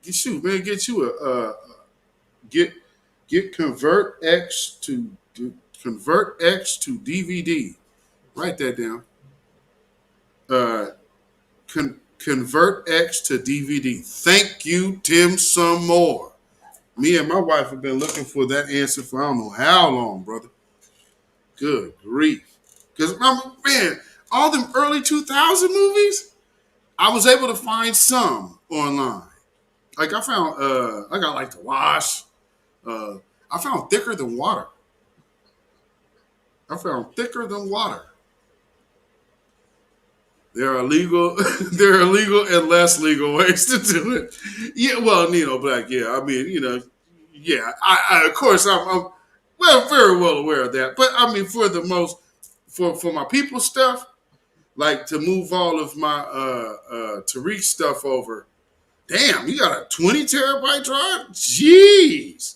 Shoot, man, get you get ConvertX to DVD. Write that down. ConvertX to DVD. Thank you, Tim, some more. Me and my wife have been looking for that answer for I don't know how long, brother. Good grief. Because, man, all them early 2000 movies, I was able to find some online. Like I found, I got like The Wash. I found Thicker Than Water. There are legal and less legal ways to do it. Yeah, well, Nino Black, yeah. I mean, yeah. I of course, I'm very well aware of that. But I mean, for my people stuff, like to move all of my Tariq stuff over. Damn, you got a 20 terabyte drive? Jeez.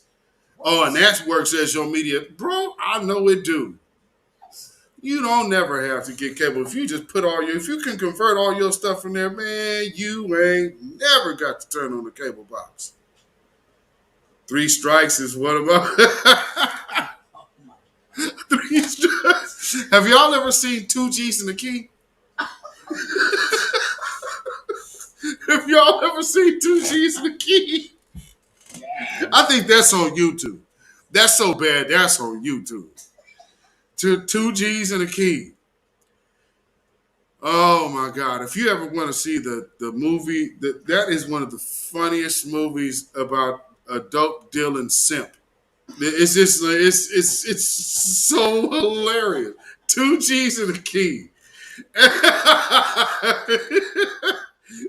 Oh, and that works as your media. Bro, I know it do. You don't never have to get cable. If you just if you can convert all your stuff from there, man, you ain't never got to turn on the cable box. 3 strikes is what about 3 strikes. Have y'all ever seen 2 G's in the Key? Have y'all ever seen 2 G's in the Key? I think that's on YouTube. That's so bad, that's on YouTube. 2 G's in a Key. Oh my God. If you ever want to see the movie, that is one of the funniest movies about a dope dealing simp. It's just, it's so hilarious. 2 G's in a Key.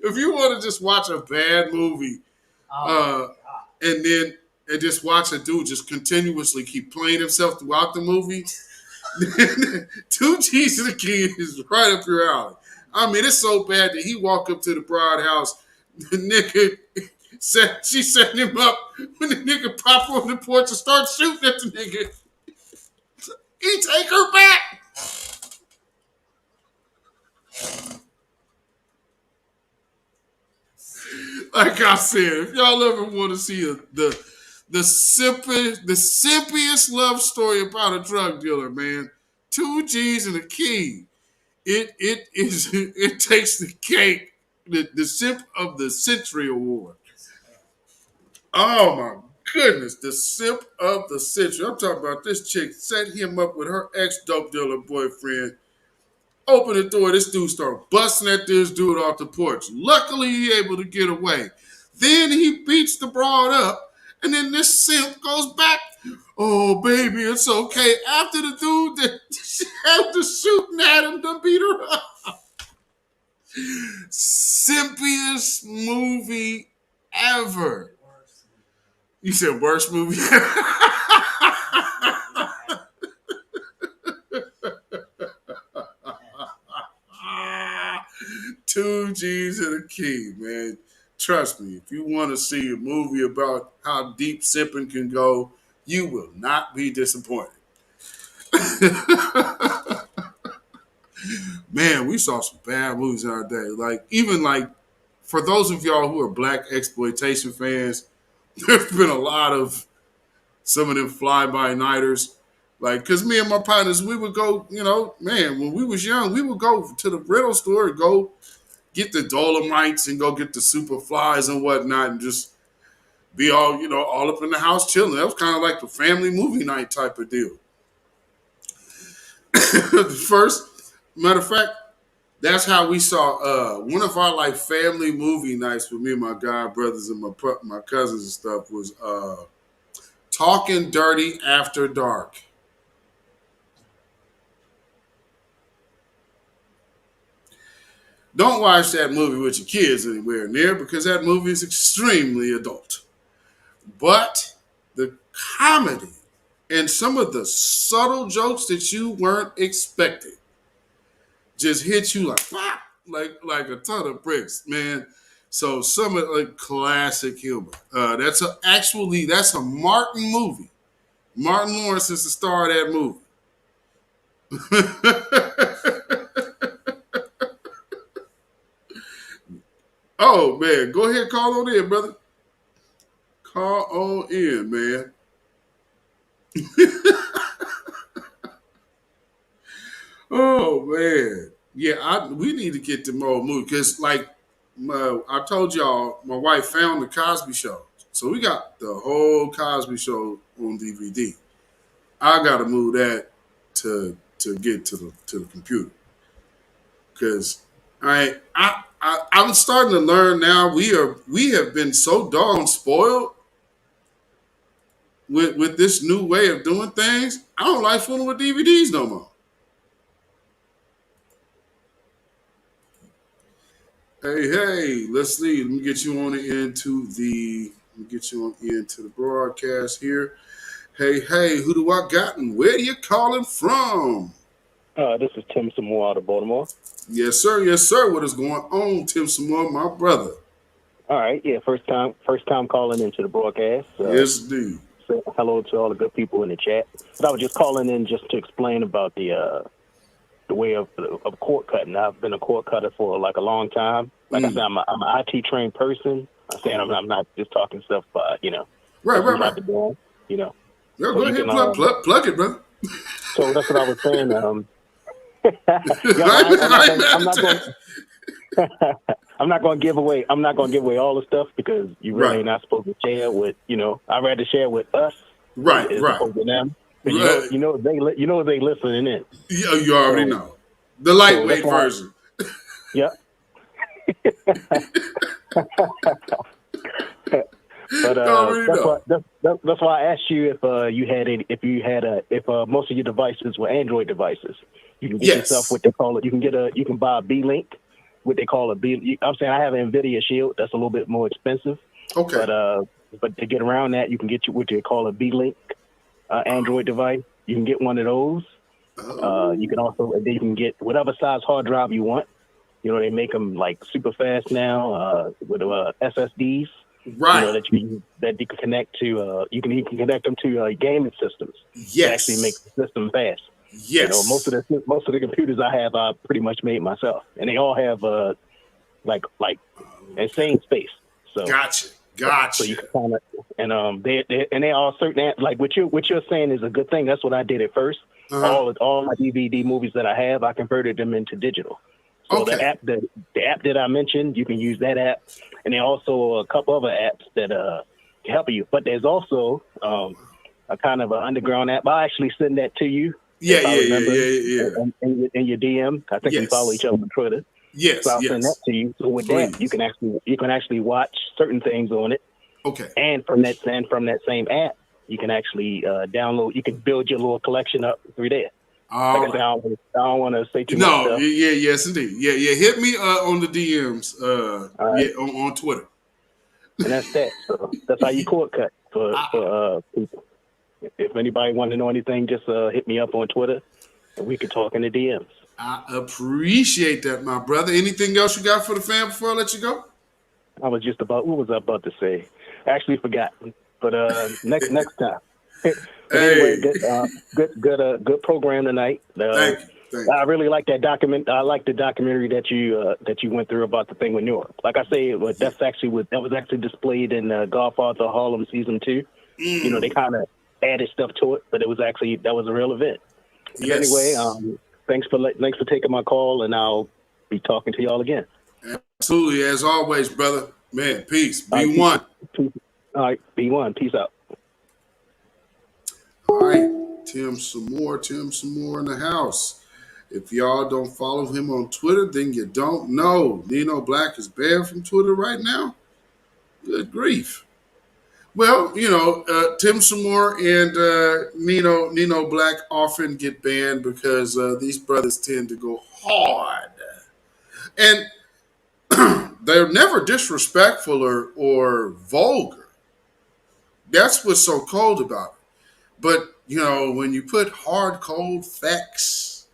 If you want to just watch a bad movie, and just watch a dude just continuously keep playing himself throughout the movie, 2 G's in the Key is right up your alley. I mean, it's so bad that he walked up to the bride house. The nigga she set him up when the nigga popped on the porch and start shooting at the nigga. He take her back. Like I said, if y'all ever want to see the simpiest love story about a drug dealer, man, 2 G's and a Key. It takes the cake, the Simp of the Century Award. Oh my goodness, the Simp of the Century. I'm talking about this chick set him up with her ex-dope dealer boyfriend. Open the door, this dude started busting at this dude off the porch. Luckily, he able to get away. Then he beats the broad up And then this simp goes back, oh, baby, it's okay. After the dude that after shooting at him, done beat her up. Simpiest movie ever. You said worst movie ever? Two G's and a key, man. Trust me, if you want to see a movie about how deep simping can go, you will not be disappointed. Man, we saw some bad movies in our day. Like, even like, for those of y'all who are black exploitation fans, there's been a lot of some of them fly-by-nighters. Like, because me and my partners, we would go, man, when we was young, we would go to the rental store and go get the Dolomites and go get the Superflies and whatnot and just be all, all up in the house chilling. That was kind of like the family movie night type of deal. The first, matter of fact, that's how we saw one of our like family movie nights with me and my god brothers and my cousins and stuff was Talking Dirty After Dark. Don't watch that movie with your kids anywhere near because that movie is extremely adult. But the comedy and some of the subtle jokes that you weren't expecting just hit you like pop, like a ton of bricks, man. So some of like classic humor. That's a Martin movie. Martin Lawrence is the star of that movie. Oh man, go ahead, call on in, brother. Call on in, man. Oh man, yeah. We need to get to more movies because, like, I told y'all, my wife found the Cosby Show, so we got the whole Cosby Show on DVD. I gotta move that to get to the computer because I'm starting to learn now. We have been so darn spoiled with this new way of doing things. I don't like fooling with DVDs no more. Hey, let's see. Let me get you on into the broadcast here. Hey, who do I got and where are you calling from? This is Tim Samoa out of Baltimore. Yes, sir. What is going on, Tim Samoa, my brother? All right, yeah, first time calling into the broadcast. Yes, dude. Say hello to all the good people in the chat. But I was just calling in just to explain about the way of cord cutting. I've been a cord cutter for like a long time. Like I said, I'm an IT trained person. I'm saying I'm not just talking stuff, Right. Yeah, Go ahead, plug it, brother. So that's what I was saying. I'm not going to give away all the stuff because you really ain't not supposed to share with. I'd rather share with us, right. With them. You know they listening in. Yeah, you already know the lightweight version. Yep. But that's why I asked you if most of your devices were Android devices. You can get yourself what they call it. You can buy a B-Link, what they call a B. I'm saying I have an NVIDIA Shield. That's a little bit more expensive. Okay. But to get around that, you can get what they call a B-Link Android device. You can get one of those. You can get whatever size hard drive you want. They make them like super fast now with SSDs. Right. That you can connect to. You can connect them to gaming systems. Yes. To actually make the system fast. Yes. Most of the computers I have, I pretty much made myself, and they all have like insane space. So gotcha. So you can kind of they all certain like what you're saying is a good thing. That's what I did at first. All my DVD movies that I have, I converted them into digital. So the app that I mentioned, you can use that app, and there are also a couple other apps that can help you. But there's also a kind of an underground app. I'll actually send that to you. Yeah. In your DM. I think we follow each other on Twitter. Yes. So I'll send that to you. So with that, you can actually watch certain things on it. Okay. And from that same app, you can actually download. You can build your little collection up through there. All like I right. said, I don't want to say too much No, stuff. yes, indeed. Yeah. Hit me on the DMs. On Twitter. And that's that. So that's how you cord cut for people. If anybody want to know anything, just hit me up on Twitter, and we can talk in the DMs. I appreciate that, my brother. Anything else you got for the fam before I let you go? I was just about. What was I about to say? I actually forgot. But next time. But anyway, good program tonight. Thank you. I really like that document. I like the documentary that you went through about the thing with Newark. Like I say, that was actually displayed in Godfather Harlem season 2. You know, they kind of added stuff to it, but that was a real event. But Yes. Anyway, thanks for taking my call, and I'll be talking to y'all again. Absolutely, as always, brother. Man, peace. Be one. All right, be one. Peace out. All right, Tim some more in the house. If y'all don't follow him on Twitter, then you don't know. Nino Black is banned from Twitter right now. Good grief. Well, Tim Samore and Nino Black often get banned because these brothers tend to go hard. And they're never disrespectful or vulgar. That's what's so cold about it. But, when you put hard, cold facts,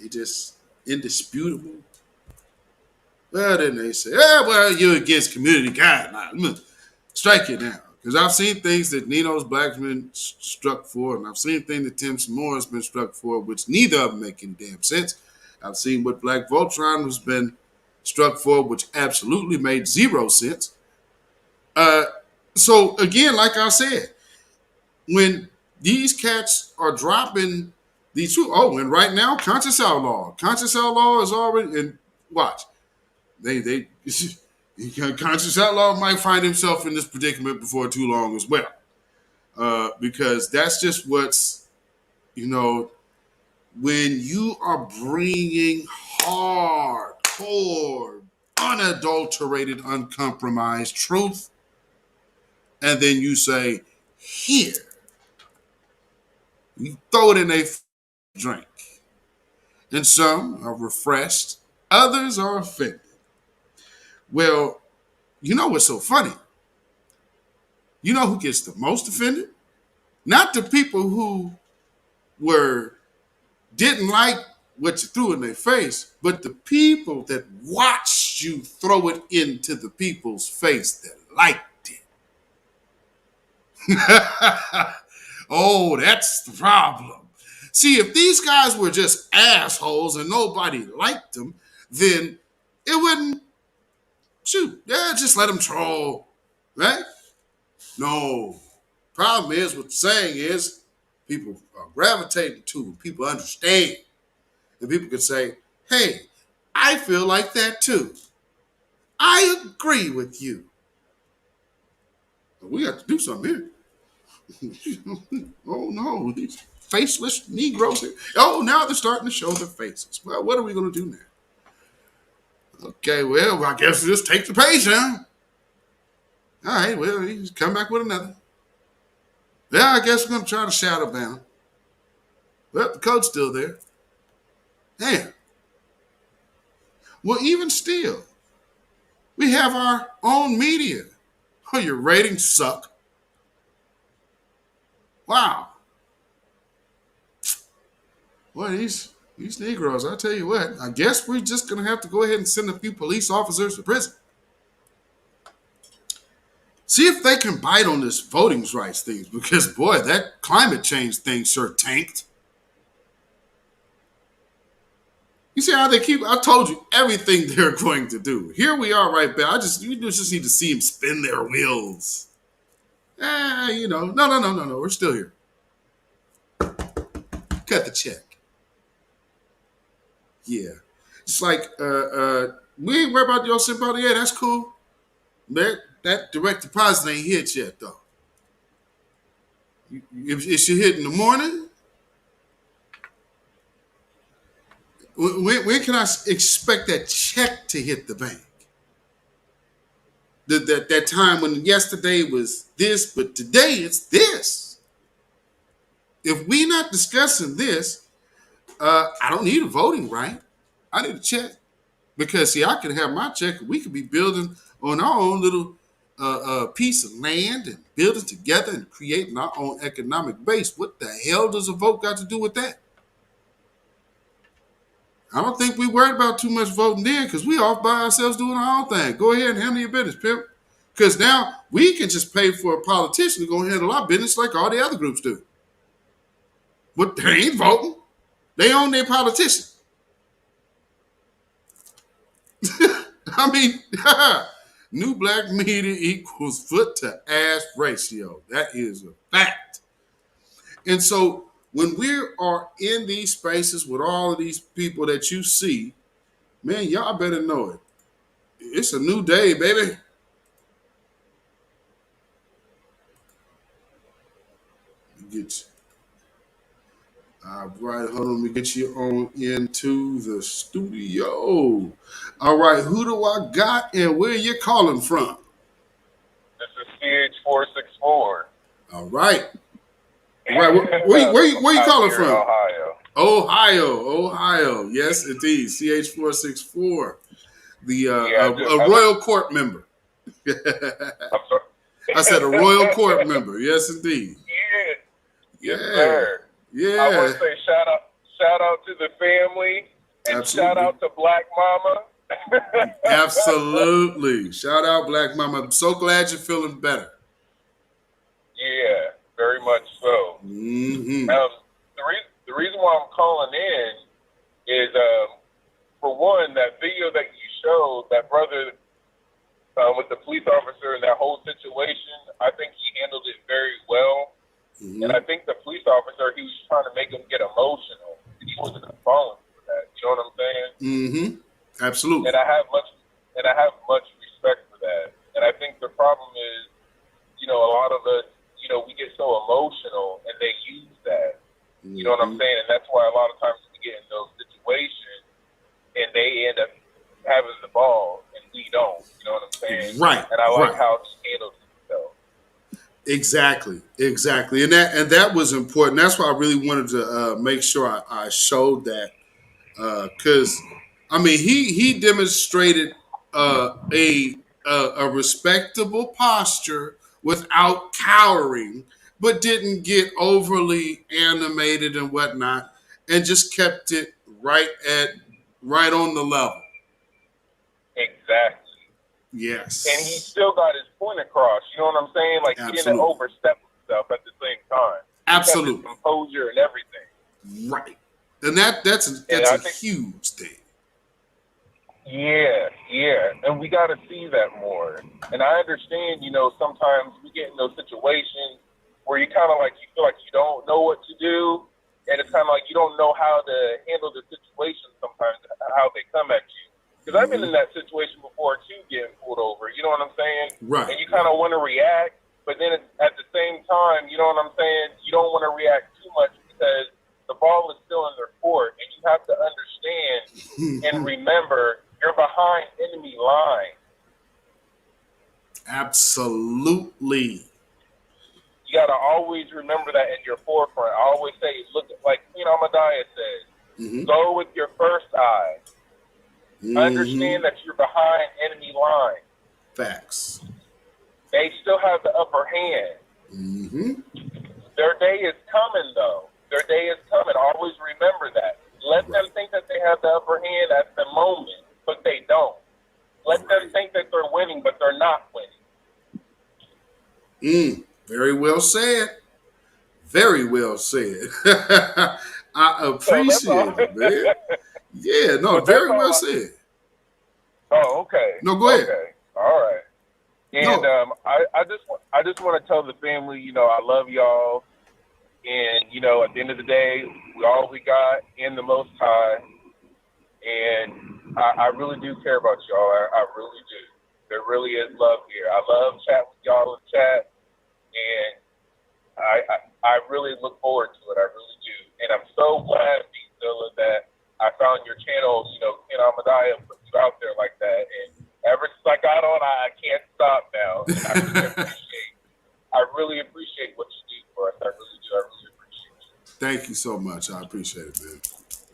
they just indisputable. Well, then they say, you're against community guidelines. Strike it down. Because I've seen things that Nino's Black's been struck for, and I've seen things that Tim Samore has been struck for, which neither of them make any damn sense. I've seen what Black Voltron has been struck for, which absolutely made zero sense. So, again, like I said, when these cats are dropping these two, and right now, Conscious Outlaw is already, and watch, they Conscious Outlaw might find himself in this predicament before too long as well. Because that's just what's, when you are bringing hardcore, unadulterated, uncompromised truth, and then you say, here, you throw it in a drink. And some are refreshed, others are offended. Well, you know what's so funny? You know who gets the most offended? Not the people who didn't like what you threw in their face, but the people that watched you throw it into the people's face that liked it. Oh, that's the problem. See, if these guys were just assholes and nobody liked them, then it wouldn't, just let them troll, right? No. Problem is, what you're saying is, people are gravitating to them. People understand. And people can say, hey, I feel like that too. I agree with you. But we have to do something here. Oh no, these faceless Negroes here. Oh, now they're starting to show their faces. Well, what are we going to do now? Okay, well, I guess we'll just take the page now. All right, well, you just come back with another. Yeah, I guess we're going to try to shadow ban them. Well, the code's still there. Damn. Well, even still, we have our own media. Oh, your ratings suck. Wow. Boy, these Negroes, I tell you what, I guess we're just going to have to go ahead and send a few police officers to prison. See if they can bite on this voting rights thing, because, boy, that climate change thing sure tanked. You see how they I told you everything they're going to do. Here we are right back. You just need to see them spin their wheels. No, we're still here. Cut the check. Yeah. It's like, we ain't worried about your sympathy. Yeah, that's cool. That direct deposit ain't hit yet, though. It should hit in the morning. When can I expect that check to hit the bank? that time when yesterday was this, but today it's this. If we not discussing this, I don't need a voting right. I need a check. Because, see, I could have my check. We could be building on our own little piece of land and building together and creating our own economic base. What the hell does a vote got to do with that? I don't think we worried about too much voting then because we off by ourselves doing our own thing. Go ahead and handle your business, pimp. Because now we can just pay for a politician to go handle our business like all the other groups do. But they ain't voting. They own their politician. I mean, new black media equals foot to ass ratio. That is a fact. And so when we are in these spaces with all of these people that you see, man, y'all better know it. It's a new day, baby. Get you. All right, hold on. Let me get you on into the studio. All right, who do I got and where you calling from? This is CH464. All right. All right, where you calling from? Ohio. Yes, indeed. CH464, a royal court member. I said a royal court member. Yes, indeed. Yes, sir. Yeah. I want to say shout out to the family and shout out to Black Mama. Absolutely. Shout out Black Mama. I'm so glad you're feeling better. Yeah, very much so. Mm-hmm. The reason why I'm calling in is, for one, that video that you showed, that brother with the police officer and that whole situation, I think he handled it very well. Mm-hmm. And I think the police officer, he was trying to make him get emotional. He wasn't falling for that. You know what I'm saying? Mm-hmm. Absolutely. And I have much respect for that. And I think the problem is, a lot of us, we get so emotional and they use that. Mm-hmm. You know what I'm saying? And that's why a lot of times we get in those situations and they end up having the ball and we don't. You know what I'm saying? Right. And I like how he handles himself. Exactly. And that was important. That's why I really wanted to make sure I showed that. Because, he demonstrated a respectable posture without cowering, but didn't get overly animated and whatnot, and just kept it right on the level. Exactly. Yes. And he still got his point across. You know what I'm saying? Like, he didn't overstep himself at the same time. Absolutely. He kept his composure and everything. Right. And that's a huge thing. Yeah. And we got to see that more. And I understand, sometimes we get in those situations where you feel like you don't know what to do. And it's kind of like you don't know how to handle the situation sometimes, how they come at you. Because I've been in that situation before, too, getting pulled over. You know what I'm saying? Right. And you kind of want to react, but then at the same time, you know what I'm saying? You don't want to react too much because the ball is still in their court, and you have to understand and remember you're behind enemy line. Absolutely. You got to always remember that in your forefront. I always say, look, like Amadiah says, go with your first eye. Understand that you're behind enemy line. Facts. They still have the upper hand. Mm-hmm. Their day is coming, though. Their day is coming. Always remember that. Let them think that they have the upper hand at the moment, but they don't. Let them think that they're winning, but they're not winning. Very well said. Very well said. I appreciate it, man. Yeah, no, very well said. Oh, okay. No, go ahead. Okay. All right. And I just want to tell the family, I love y'all. And, at the end of the day, we got in the Most High. And I really do care about y'all. I really do. There really is love here. I love chatting with y'all in chat. And I really look forward to it. I really do. And I'm so glad, Beatzilla, that I found your channel, Ken Amadiah put you out there like that. And ever since I got on, I can't stop now. And I really appreciate what you do for us. I really do. I really appreciate you. Thank you so much. I appreciate it, man.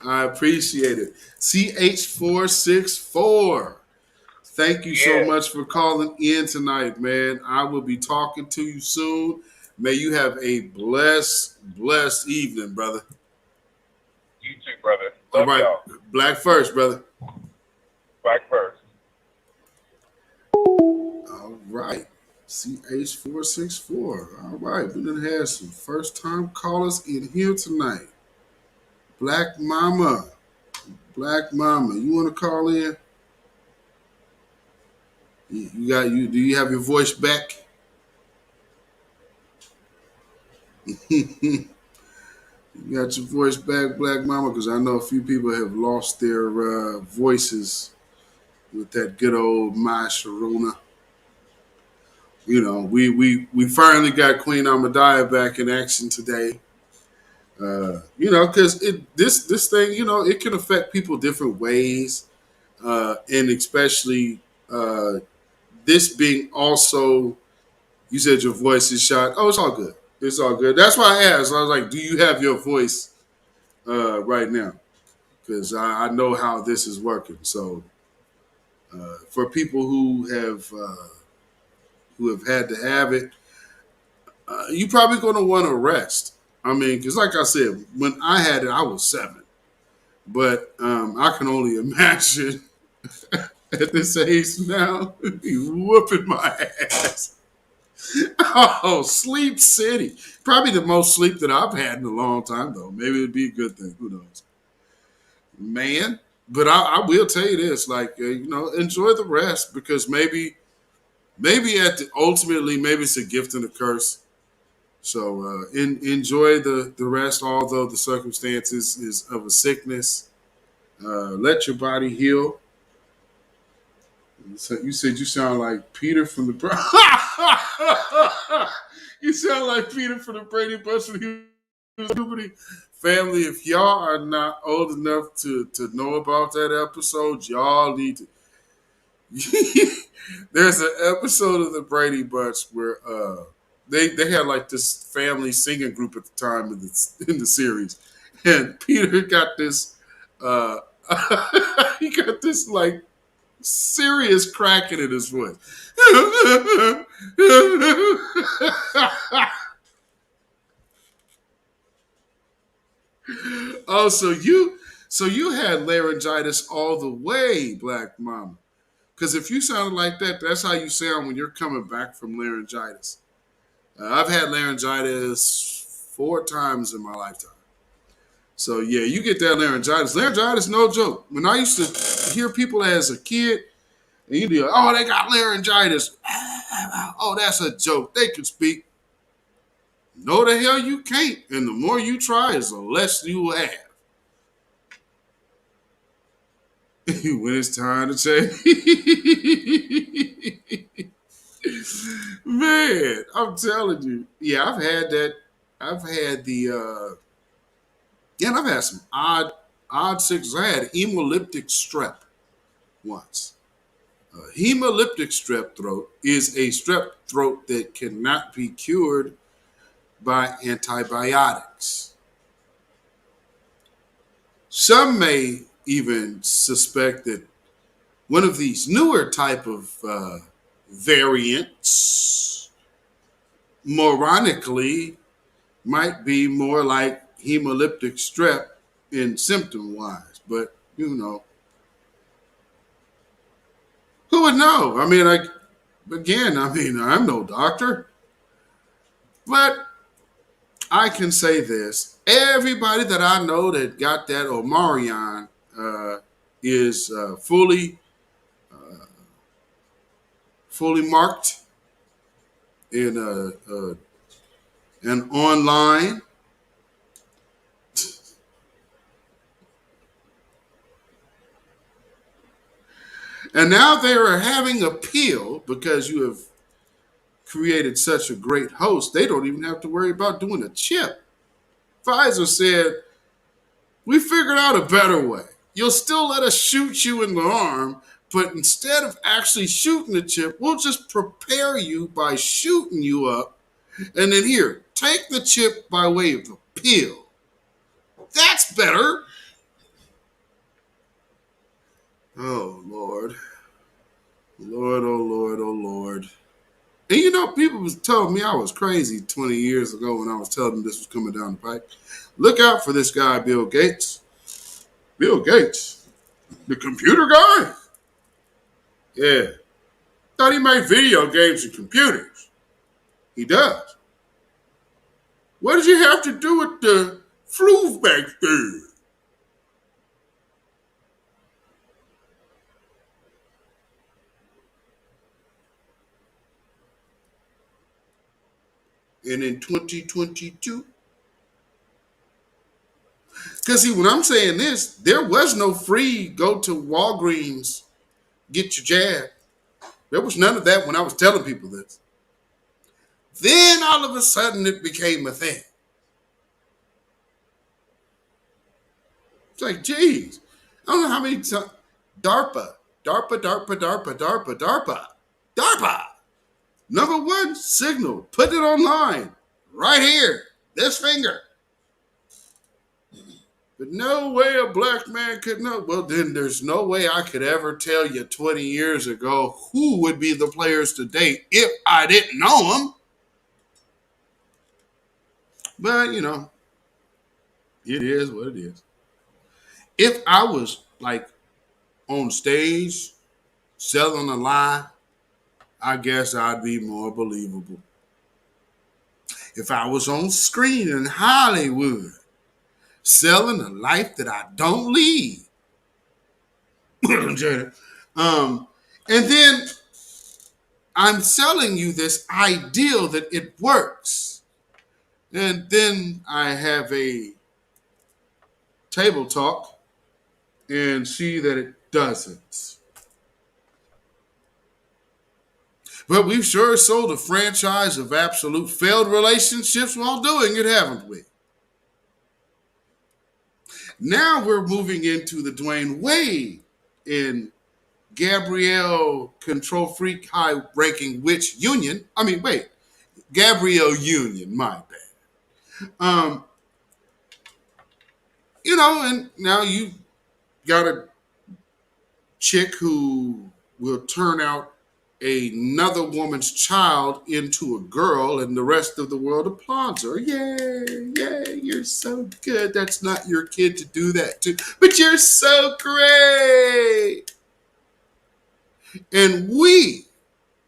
I appreciate it. CH464. Thank you so much for calling in tonight, man. I will be talking to you soon. May you have a blessed evening, brother. You too, brother. All right. Y'all. Black first, brother. Black first. All right. CH464. All right. We done had some first-time callers in here tonight. Black Mama. You want to call in? Do you have your voice back? You got your voice back, Black Mama, because I know a few people have lost their voices with that good old My Sharona. You know, we finally got Queen Ahmadiyya back in action today. You know, because this thing, you know, it can affect people different ways, and especially this being also, you said your voice is shot. Oh, it's all good. It's all good. That's why I asked. I was like, do you have your voice right now? Because I know how this is working. So for people who have had to have it, you're probably going to want to rest. I mean, because like I said, when I had it, I was 7. But I can only imagine at this age now, he's whooping my ass. Oh, Sleep City. Probably the most sleep that I've had in a long time, though. Maybe it'd be a good thing. Who knows? Man. But I will tell you this, like, you know, enjoy the rest, because maybe ultimately, maybe it's a gift and a curse. So enjoy the rest, although the circumstances is of a sickness. Let your body heal. So you said you sound like Peter from the You sound like Peter from the Brady Bunch when he was family. If y'all are not old enough to know about that episode, y'all need to. There's an episode of the Brady Bunch where they had like this family singing group at the time in the series, and Peter got this he got this like serious cracking in his voice. Oh, so you had laryngitis all the way, Black Mama. Because if you sounded like that, that's how you sound when you're coming back from laryngitis. I've had laryngitis 4 times in my lifetime. So, yeah, you get that laryngitis. Laryngitis, no joke. When I used to hear people as a kid, and you'd be like, oh, they got laryngitis. Oh, that's a joke. They can speak. No, the hell you can't. And the more you try is the less you will have. When it's time to change. Man, I'm telling you. Yeah, I've had that. I've had the and I've had some odd sickness. I had hemolytic strep once. Hemolytic strep throat is a strep throat that cannot be cured by antibiotics. Some may even suspect that one of these newer type of variants, moronically, might be more like hemolytic strep in symptom-wise. But, you know, who would know? I mean, I'm no doctor. But I can say this. Everybody that I know that got that Omarion is fully marked in and online. And now they are having appeal because you have created such a great host. They don't even have to worry about doing a chip. Pfizer said, we figured out a better way. You'll still let us shoot you in the arm, But instead of actually shooting the chip, we'll just prepare you by shooting you up. And then here, take the chip by way of the pill. That's better. Oh, Lord. Lord, oh, Lord, oh, Lord. And you know, people was telling me I was crazy 20 years ago when I was telling them this was coming down the pipe. Look out for this guy, Bill Gates. Bill Gates, the computer guy? Yeah. Thought he made video games and computers. He does. What did you have to do with the flu back there? And in 2022, because see, when I'm saying this, there was no free go to Walgreens, get your jab. There was none of that when I was telling people this. Then all of a sudden it became a thing. It's like, geez, I don't know how many times. DARPA. Number one, signal. Put it online. Right here. This finger. But no way a black man could know. Well, then there's no way I could ever tell you 20 years ago who would be the players today if I didn't know them. But, you know, it is what it is. If I was like on stage selling a lie, I guess I'd be more believable. If I was on screen in Hollywood selling a life that I don't lead, and then I'm selling you this ideal that it works, and then I have a table talk and see that it doesn't. But we've sure sold a franchise of absolute failed relationships while doing it, haven't we? Now we're moving into the Dwayne Wade and Gabrielle control freak high ranking witch union. Gabrielle Union, my bad. You know, and now you got a chick who will turn out another woman's child into a girl, and the rest of the world applauds her. Yay, you're so good. That's not your kid to do that to, but you're so great. And we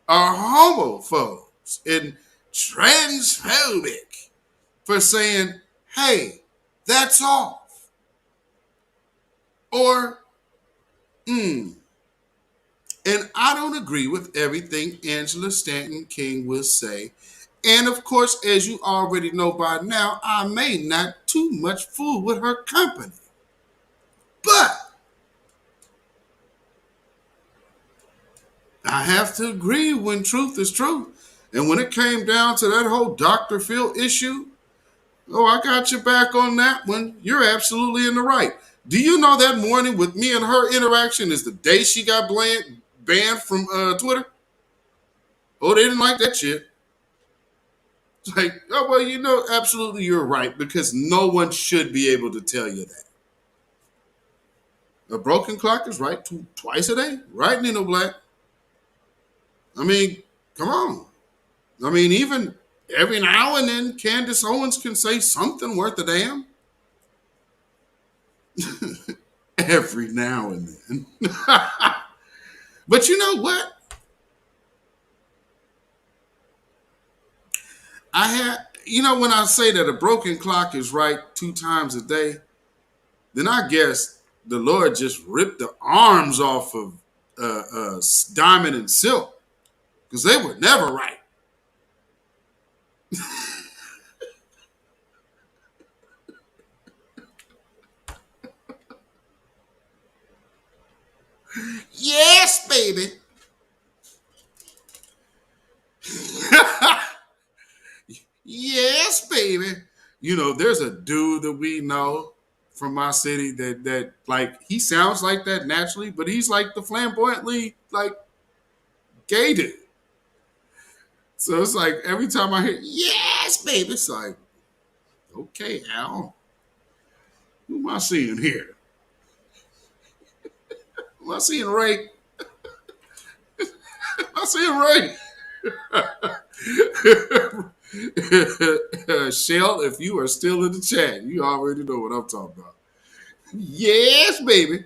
are homophobes and transphobic for saying, hey, that's off. Or, And I don't agree with everything Angela Stanton King will say. And of course, as you already know by now, I may not too much fool with her company. But I have to agree when truth is truth. And when it came down to that whole Dr. Phil issue, I got your back on that one. You're absolutely in the right. Do you know that morning with me and her interaction is the day she got banned from Twitter? They didn't like that shit. It's like, absolutely you're right, because no one should be able to tell you that. A broken clock is right twice a day, right, Nino Black? Come on. Even every now and then, Candace Owens can say something worth a damn. Every now and then. But you know what? When I say that a broken clock is right 2 times a day, then I guess the Lord just ripped the arms off of Diamond and Silk, because they were never right. Yes, baby. Yes, baby. There's a dude that we know from my city that like he sounds like that naturally, but he's like the flamboyantly like gay dude. So it's like every time I hear yes, baby, it's like, okay, Al, who am I seeing here? Am I seeing Ray? Am I seeing Ray? Shell, if you are still in the chat, you already know what I'm talking about. Yes, baby.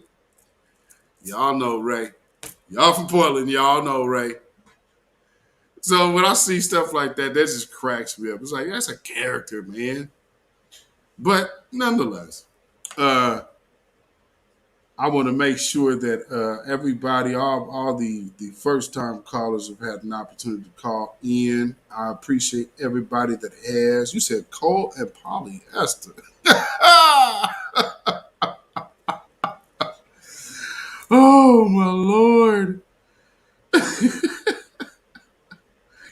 Y'all know Ray. Y'all from Portland, y'all know Ray. So when I see stuff like that, that just cracks me up. It's like, that's a character, man. But nonetheless, I want to make sure that everybody, all the first-time callers have had an opportunity to call in. I appreciate everybody that has. You said Cole and polyester. Oh, my Lord.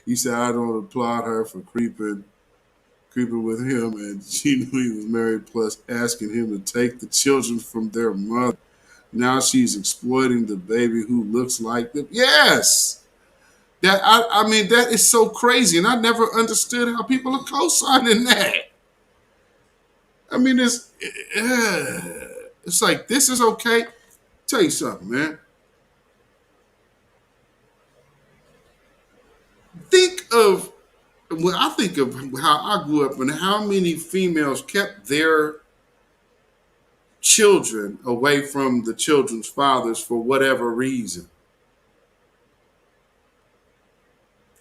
He said, I don't applaud her for creeping with him, and she knew he was married, plus asking him to take the children from their mother. Now she's exploiting the baby who looks like them. Yes. That I mean, that is so crazy, and I never understood how people are co-signing that. I mean, it's like, this is okay. Tell you something, man. When I think of how I grew up and how many females kept their children away from the children's fathers for whatever reason.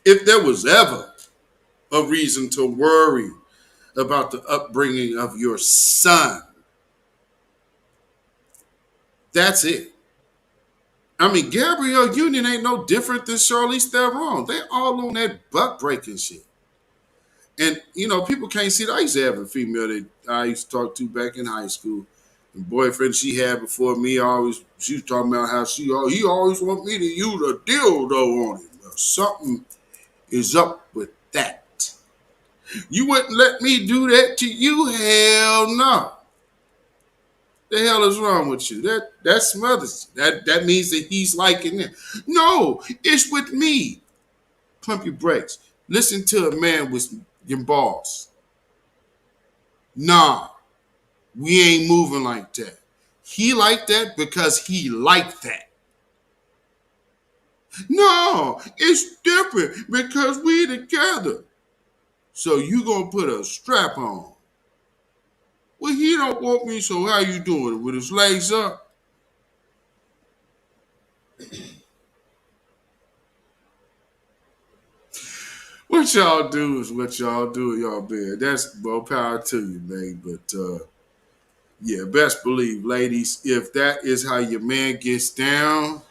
If there was ever a reason to worry about the upbringing of your son, that's it. I mean, Gabrielle Union ain't no different than Charlize Theron. They all on that butt breaking shit. And, you know, people can't see that. I used to have a female that I used to talk to back in high school. The boyfriend she had before me, she was talking about how he always want me to use a dildo on him. Something is up with that. You wouldn't let me do that to you? Hell no. The hell is wrong with you? That smothers you. That means that he's liking it. No, it's with me. Pump your brakes. Listen to a man with your balls. Nah, we ain't moving like that. He like that because he like that. No, it's different because we together. So you gonna put a strap on. Well, he don't want me, so how you doing it? With his legs up? What y'all do is what y'all do, y'all man. That's more power to you, man. But yeah, best believe, ladies, if that is how your man gets down,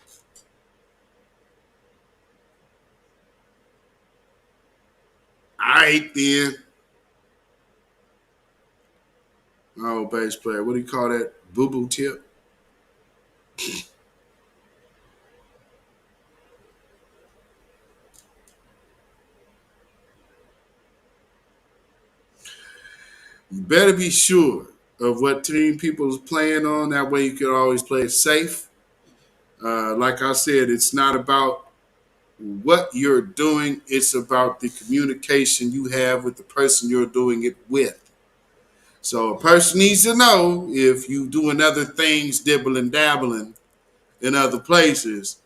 all right then. Oh, bass player, what do you call that? Boo-boo tip? You better be sure of what team people is playing on. That way you can always play it safe. Like I said, it's not about what you're doing. It's about the communication you have with the person you're doing it with. So a person needs to know if you doing other things, dibbling, dabbling in other places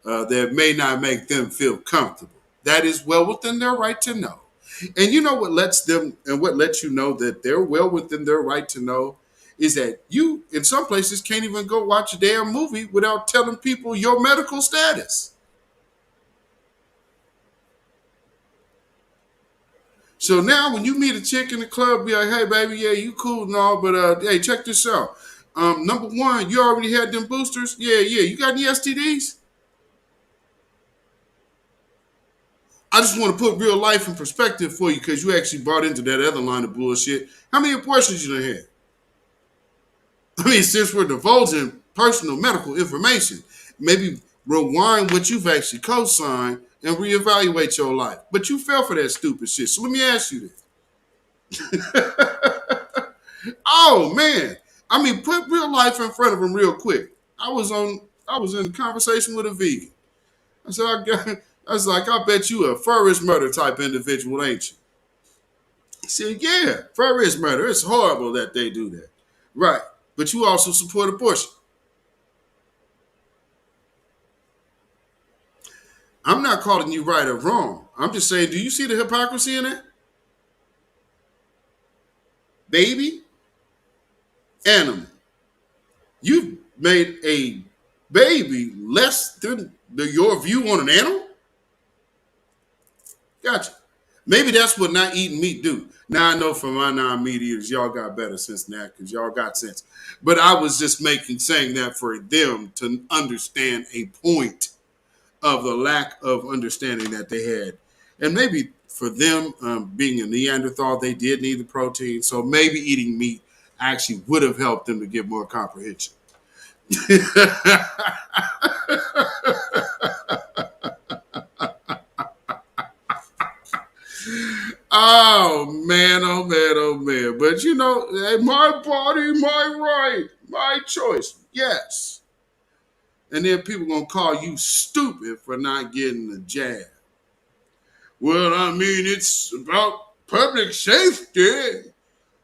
that may not make them feel comfortable. That is well within their right to know. And you know what lets them and what lets you know that they're well within their right to know is that you, in some places, can't even go watch a damn movie without telling people your medical status. So now when you meet a chick in the club, be like, hey, baby, yeah, you cool and all, but hey, check this out. Number one, you already had them boosters? Yeah. You got any STDs? I just want to put real life in perspective for you because you actually bought into that other line of bullshit. How many abortions you done had? I mean, since we're divulging personal medical information, maybe rewind what you've actually co-signed and reevaluate your life. But you fell for that stupid shit. So let me ask you this. Oh, man. I mean, put real life in front of them real quick. I was in a conversation with a vegan. I said, I was like, I bet you a furist murder type individual, ain't you? He said, yeah, furist murder. It's horrible that they do that. Right. But you also support abortion. I'm not calling you right or wrong. I'm just saying, do you see the hypocrisy in it? Baby, animal. You've made a baby less than your view on an animal? Gotcha. Maybe that's what not eating meat do. Now I know from my non-meat eaters, y'all got better sense than that because y'all got sense. But I was just saying that for them to understand a point of the lack of understanding that they had. And maybe for them, being a Neanderthal, they did need the protein. So maybe eating meat actually would have helped them to get more comprehension. Oh man, oh man, oh man. But you know, my body, my right, my choice. Yes. And then people gonna call you stupid for not getting the jab. Well, I mean, it's about public safety.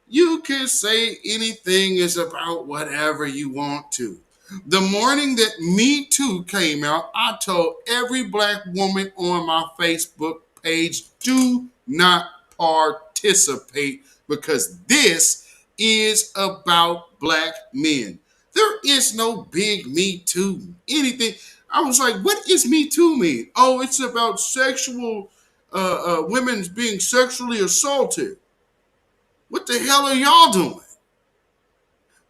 You can say anything is about whatever you want to. The morning that Me Too came out, I told every black woman on my Facebook page, do not participate because this is about black men. There is no big Me Too anything. I was like, what is Me Too mean? Oh, it's about sexual women being sexually assaulted. What the hell are y'all doing?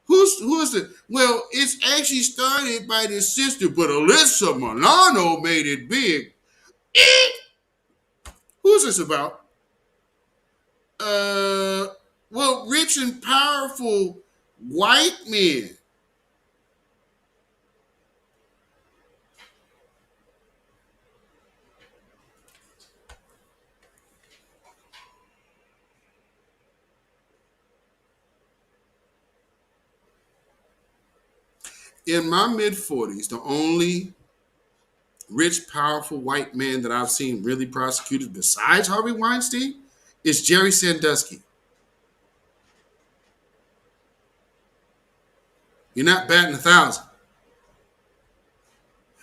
Who's it? Well, it's actually started by this sister, but Alyssa Milano made it big. Who's this about? Well, rich and powerful white men. In my mid-40s, the only rich, powerful white man that I've seen really prosecuted besides Harvey Weinstein is Jerry Sandusky. You're not batting 1,000.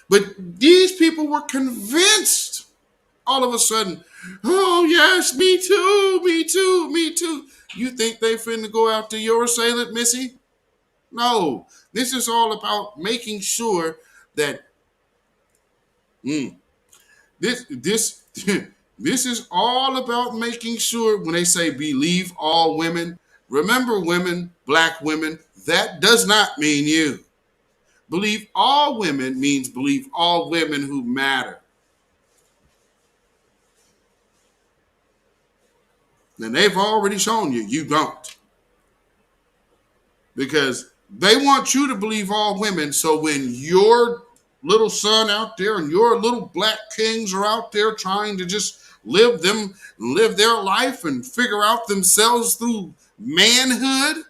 But these people were convinced all of a sudden, oh yes, me too, me too, me too. You think they finna go after your assailant, Missy? No, this is all about making sure that this this is all about making sure when they say believe all women, remember women, black women, that does not mean you. Believe all women means believe all women who matter. And they've already shown you don't. Because they want you to believe all women, so when your little son out there and your little black kings are out there trying to just live their life and figure out themselves through manhood,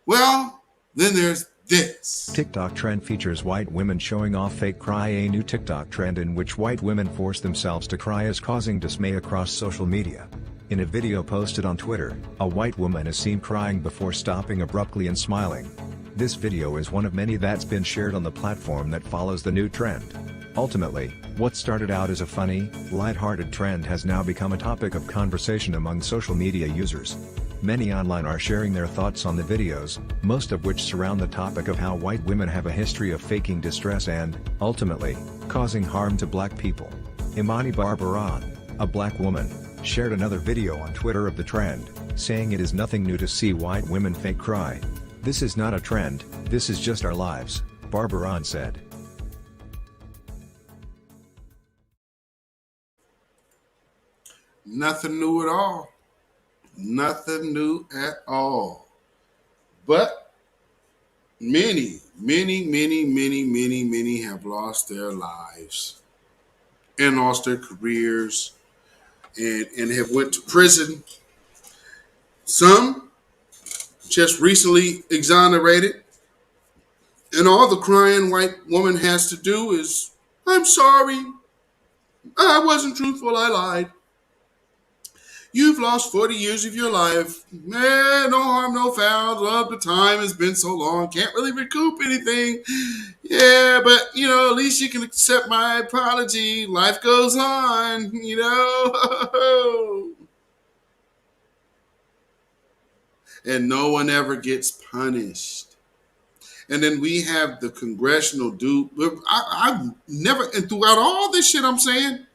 well, then there's this. TikTok trend features white women showing off fake cry. A new TikTok trend in which white women force themselves to cry is causing dismay across social media. In a video posted on Twitter, a white woman is seen crying before stopping abruptly and smiling. This video is one of many that's been shared on the platform that follows the new trend. Ultimately, what started out as a funny, lighthearted trend has now become a topic of conversation among social media users. Many online are sharing their thoughts on the videos, most of which surround the topic of how white women have a history of faking distress and, ultimately, causing harm to black people. Imani Barbaran, a black woman, shared another video on Twitter of the trend, saying it is nothing new to see white women fake cry. This is not a trend, this is just our lives, Barbaran said. Nothing new at all. Nothing new at all. But many have lost their lives and lost their careers and have went to prison. Some just recently exonerated. And all the crying white woman has to do is, I'm sorry. I wasn't truthful. I lied. You've lost 40 years of your life. No harm, no foul. Well, the time has been so long. Can't really recoup anything. Yeah, but, at least you can accept my apology. Life goes on. And no one ever gets punished. And then we have the congressional dude. I've never, and throughout all this shit I'm saying,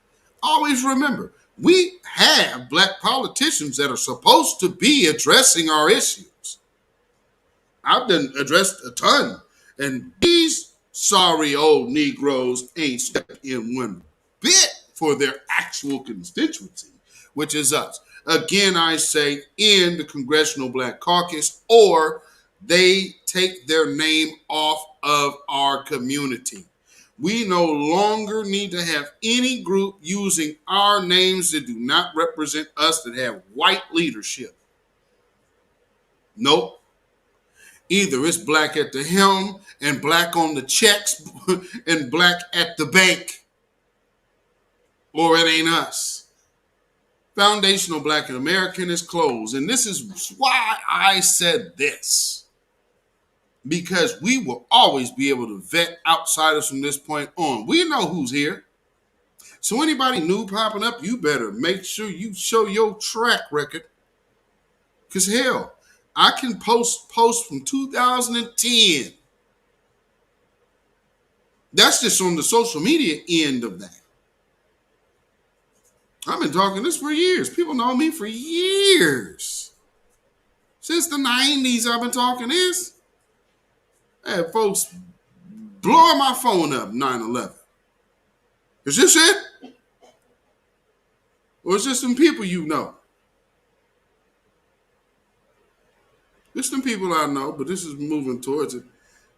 always remember, we have black politicians that are supposed to be addressing our issues. I've done addressed a ton. And these sorry old Negroes ain't stepped in one bit for their actual constituency, which is us. Again, I say in the Congressional Black Caucus, or they take their name off of our community. We no longer need to have any group using our names that do not represent us, that have white leadership. Nope. Either it's black at the helm and black on the checks and black at the bank, or it ain't us. Foundational Black and American is closed. And this is why I said this. Because we will always be able to vet outsiders from this point on. We know who's here. So anybody new popping up, you better make sure you show your track record. Because hell, I can post from 2010. That's just on the social media end of that. I've been talking this for years. People know me for years. Since the 90s, I've been talking this. I had folks blowing my phone up 9/11. Is this it? Or is this some people you know? There's some people I know, but this is moving towards it.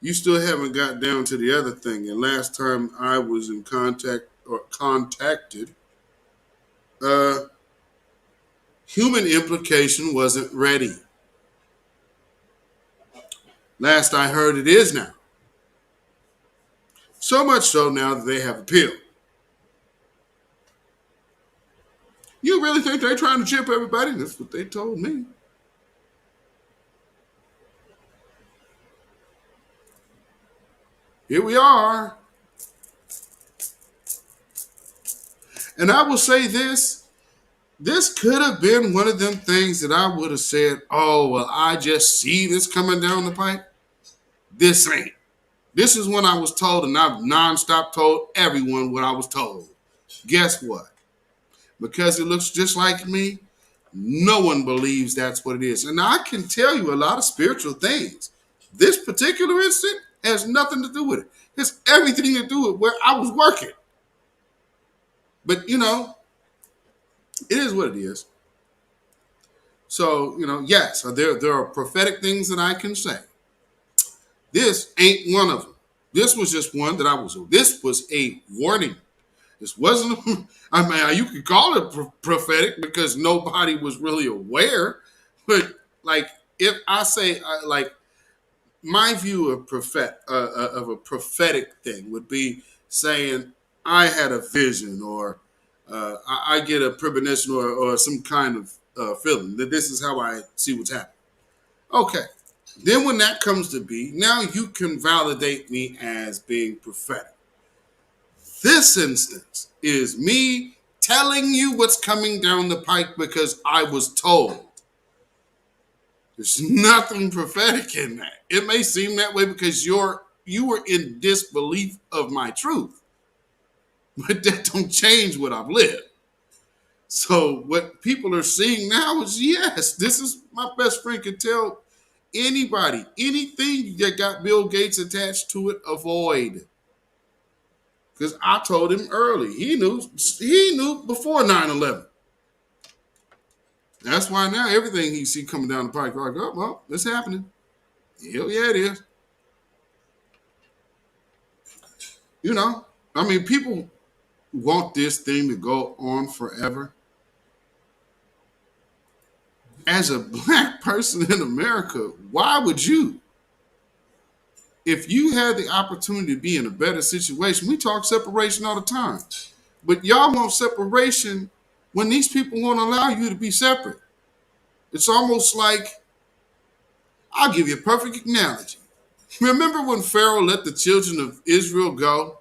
You still haven't got down to the other thing. And last time I was in contact or contacted, human implication wasn't ready. Last I heard, it is now. So much so now that they have appealed. You really think they're trying to chip everybody? That's what they told me. Here we are. And I will say this. This could have been one of them things that I would have said, oh, well, I just see this coming down the pipe. This ain't. This is when I was told, and I've nonstop told everyone what I was told. Guess what? Because it looks just like me, no one believes that's what it is. And I can tell you a lot of spiritual things. This particular incident has nothing to do with it. It's everything to do with where I was working. But, it is what it is. So, yes, there are prophetic things that I can say. This ain't one of them. This was just one that this was a warning. This wasn't, you could call it prophetic because nobody was really aware. But if I say, my view of a prophetic thing would be saying, I had a vision, or I get a premonition or some kind of feeling that this is how I see what's happening. Okay. Then when that comes to be, now you can validate me as being prophetic. This instance is me telling you what's coming down the pike because I was told. There's nothing prophetic in that. It may seem that way because you were in disbelief of my truth. But that don't change what I've lived. So what people are seeing now is, yes, this is my best friend could tell anybody, anything that got Bill Gates attached to it, avoid. Because I told him early. He knew before 9/11. That's why now everything he see coming down the pike, like, oh, well, it's happening. Hell yeah, it is. People want this thing to go on forever. as a black person in America, why would you? If you had the opportunity to be in a better situation, we talk separation all the time. But y'all want separation when these people won't allow you to be separate. It's almost like, I'll give you a perfect analogy. Remember when Pharaoh let the children of Israel go?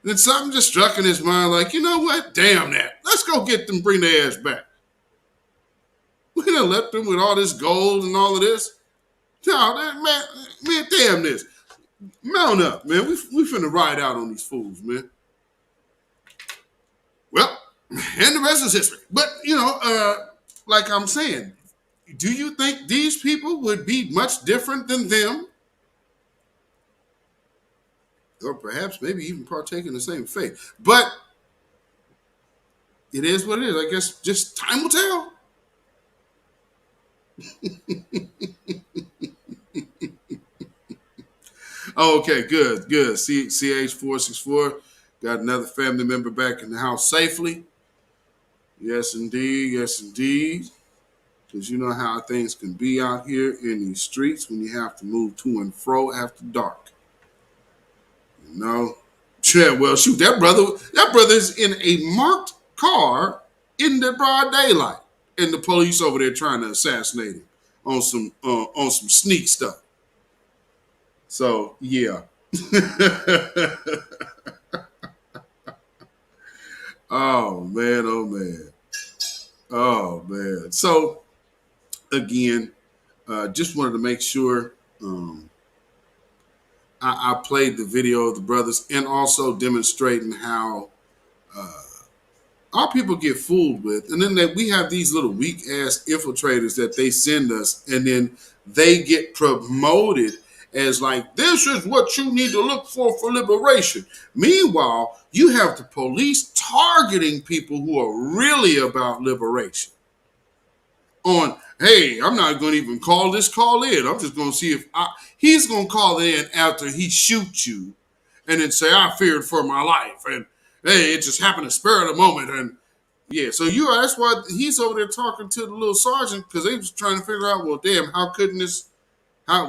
And then something just struck in his mind like, you know what? Damn that. Let's go get them, bring their ass back. We done left them with all this gold and all of this. No, man, damn this. Mount up, man. We finna ride out on these fools, man. Well, and the rest is history. But, like I'm saying, do you think these people would be much different than them? Or perhaps maybe even partake in the same faith. But it is what it is. I guess just time will tell. Okay, good. CH464 got another family member back in the house safely. Yes, indeed. Because you know how things can be out here in these streets when you have to move to and fro after dark. Yeah, well, shoot, that brother's in a marked car in the broad daylight, and the police over there trying to assassinate him on some sneak stuff. So yeah. Oh man. So again, just wanted to make sure I played the video of the brothers and also demonstrating how our people get fooled with. And then we have these little weak ass infiltrators that they send us, and then they get promoted as like, this is what you need to look for liberation. Meanwhile, you have the police targeting people who are really about liberation. On, hey, I'm not going to even call this call in. I'm just going to see if he's going to call in after he shoots you and then say, I feared for my life. And hey, it just happened to spur of the moment. And yeah, so that's why he's over there talking to the little sergeant, because they was trying to figure out, well, damn, how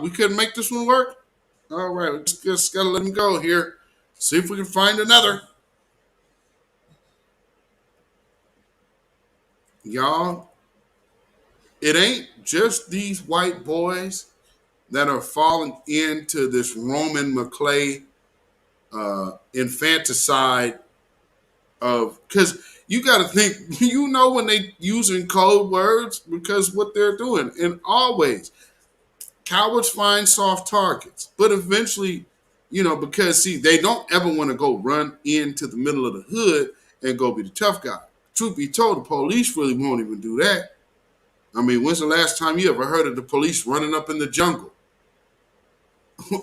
we couldn't make this one work? All right, we just got to let him go here. See if we can find another. Y'all, it ain't just these white boys that are falling into this Roman McClay infanticide of, because you got to think, when they using code words, because what they're doing. And always, cowards find soft targets. But eventually, because, see, they don't ever want to go run into the middle of the hood and go be the tough guy. Truth be told, the police really won't even do that. I mean, when's the last time you ever heard of the police running up in the jungle?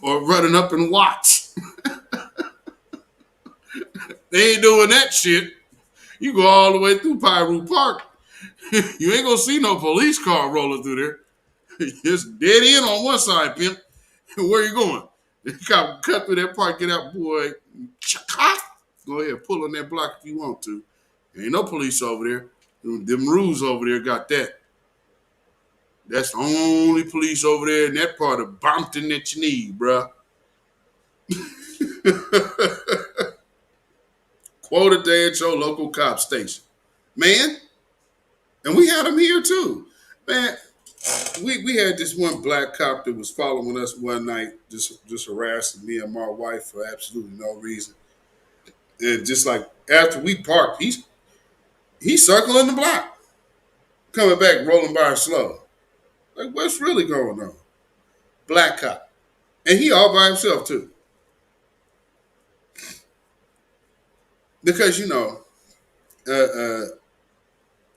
Or running up in Watts? They ain't doing that shit. You go all the way through Pyru Park. You ain't gonna see no police car rolling through there. It's dead end on one side, pimp. Where you going? You got cut through that park, get out, boy. Go ahead, pull on that block if you want to. There ain't no police over there. Them rules over there got that. That's the only police over there in that part of Bompton that you need, bruh. Quote a day at your local cop station. Man, and we had them here too. Man, we had this one black cop that was following us one night, just harassing me and my wife for absolutely no reason. And just like after we parked, he's circling the block, coming back, rolling by slow. Like, what's really going on? Black cop. And he all by himself too. Because, I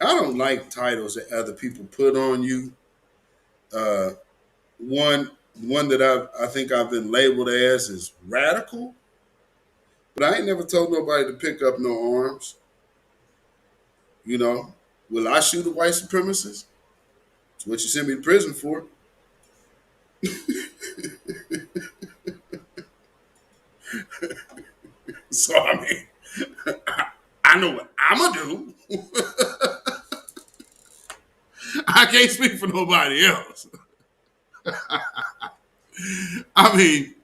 don't like titles that other people put on you. One that I think I've been labeled as is radical. But I ain't never told nobody to pick up no arms. Will I shoot a white supremacist? It's what you send me to prison for. So, I mean, I know what I'm going to do. I I can't speak for nobody else. I mean,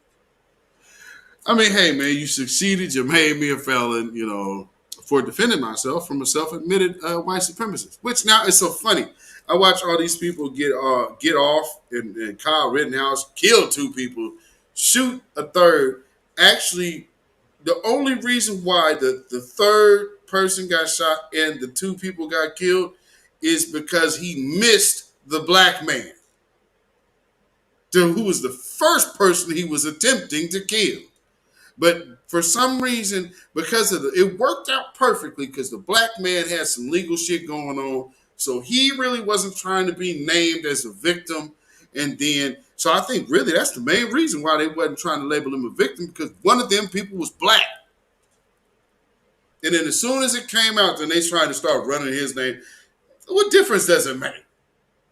hey, man, you succeeded. You made me a felon, for defending myself from a self-admitted white supremacist. Which now is so funny. I watch all these people get off, and Kyle Rittenhouse killed 2 people, shoot a third. Actually, the only reason why the third person got shot and the 2 people got killed is because he missed the black man, who was the first person he was attempting to kill. But for some reason, because of it worked out perfectly because the black man had some legal shit going on. So he really wasn't trying to be named as a victim. And then, so I think really that's the main reason why they wasn't trying to label him a victim, because one of them people was black. And then as soon as it came out, then they tried to start running his name. What difference does it make?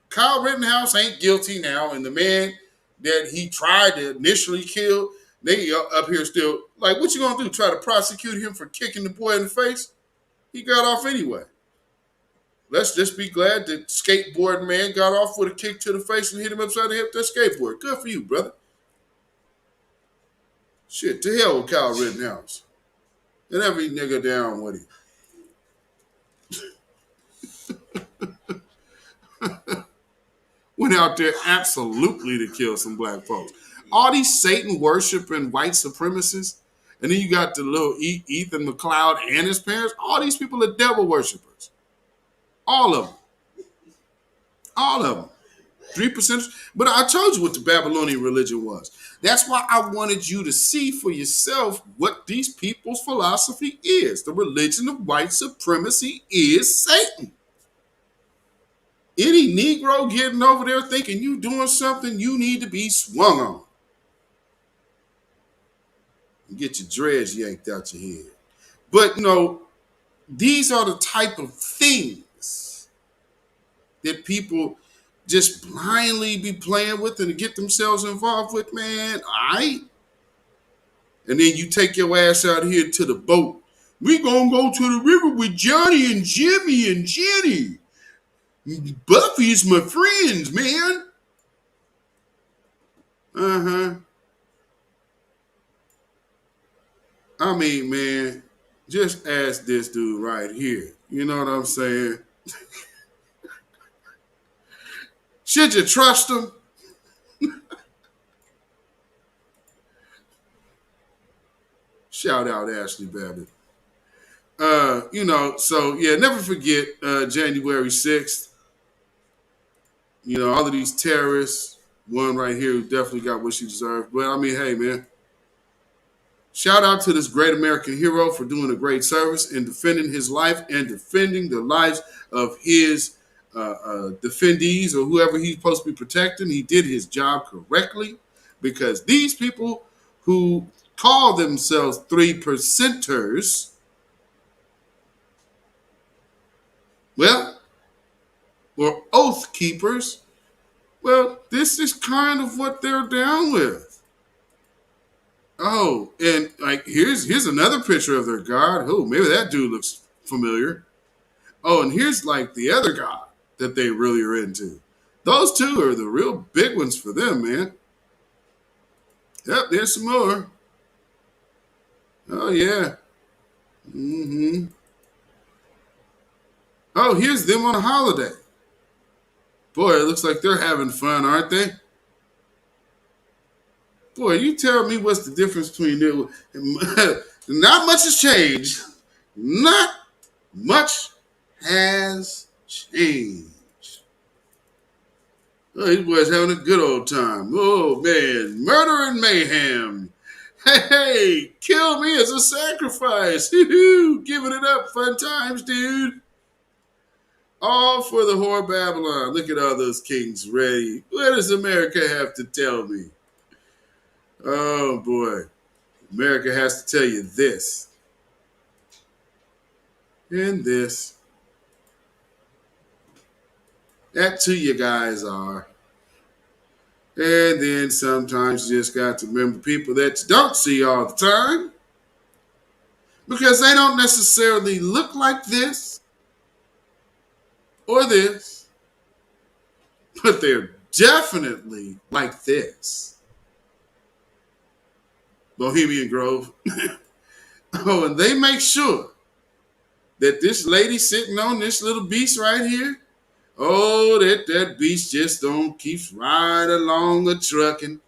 Kyle Rittenhouse ain't guilty now, and the man that he tried to initially kill, they up here still, like, what you gonna do? Try to prosecute him for kicking the boy in the face? He got off anyway. Let's just be glad that skateboard man got off with a kick to the face and hit him upside the head with that skateboard. Good for you, brother. Shit, to hell with Kyle Rittenhouse. And every nigga down with him. Went out there absolutely to kill some black folks. All these Satan worshiping white supremacists, and then you got the little Ethan McLeod and his parents. All these people are devil worshipers. All of them. All of them. 3%. But I told you what the Babylonian religion was. That's why I wanted you to see for yourself what these people's philosophy is. The religion of white supremacy is Satan. Any Negro getting over there thinking you doing something, you need to be swung on. You get your dreads yanked out your head. But, these are the type of things that people just blindly be playing with and get themselves involved with, man. All right. And then you take your ass out here to the boat. We gonna go to the river with Johnny and Jimmy and Jenny. Buffy's my friends, man. I mean, man, just ask this dude right here. You know what I'm saying? Should you trust him? Shout out Ashley Babbitt. Never forget January 6th. All of these terrorists, one right here who definitely got what she deserved. But I mean, hey, man, shout out to this great American hero for doing a great service and defending his life and defending the lives of his defendees or whoever he's supposed to be protecting. He did his job correctly, because these people who call themselves 3%ers, or oath keepers, this is kind of what they're down with. Oh, and here's another picture of their God. Oh, maybe that dude looks familiar. Oh, and here's the other God that they really are into. Those two are the real big ones for them, man. Yep, there's some more. Oh, yeah. Oh, here's them on a holiday. Boy, it looks like they're having fun, aren't they? Boy, you tell me what's the difference between them. Not much has changed. Not much has changed. Oh, these boys having a good old time. Oh, man. Murder and mayhem. Hey, kill me as a sacrifice. Giving it up. Fun times, dude. All for the whore Babylon. Look at all those kings ready. What does America have to tell me? Oh, boy. America has to tell you this. And this. That's who you guys are. And then sometimes you just got to remember people that you don't see all the time, because they don't necessarily look like this or this, but they're definitely like this. Bohemian Grove. Oh, and they make sure that this lady sitting on this little beast right here, oh, that beast just don't keeps right along a trucking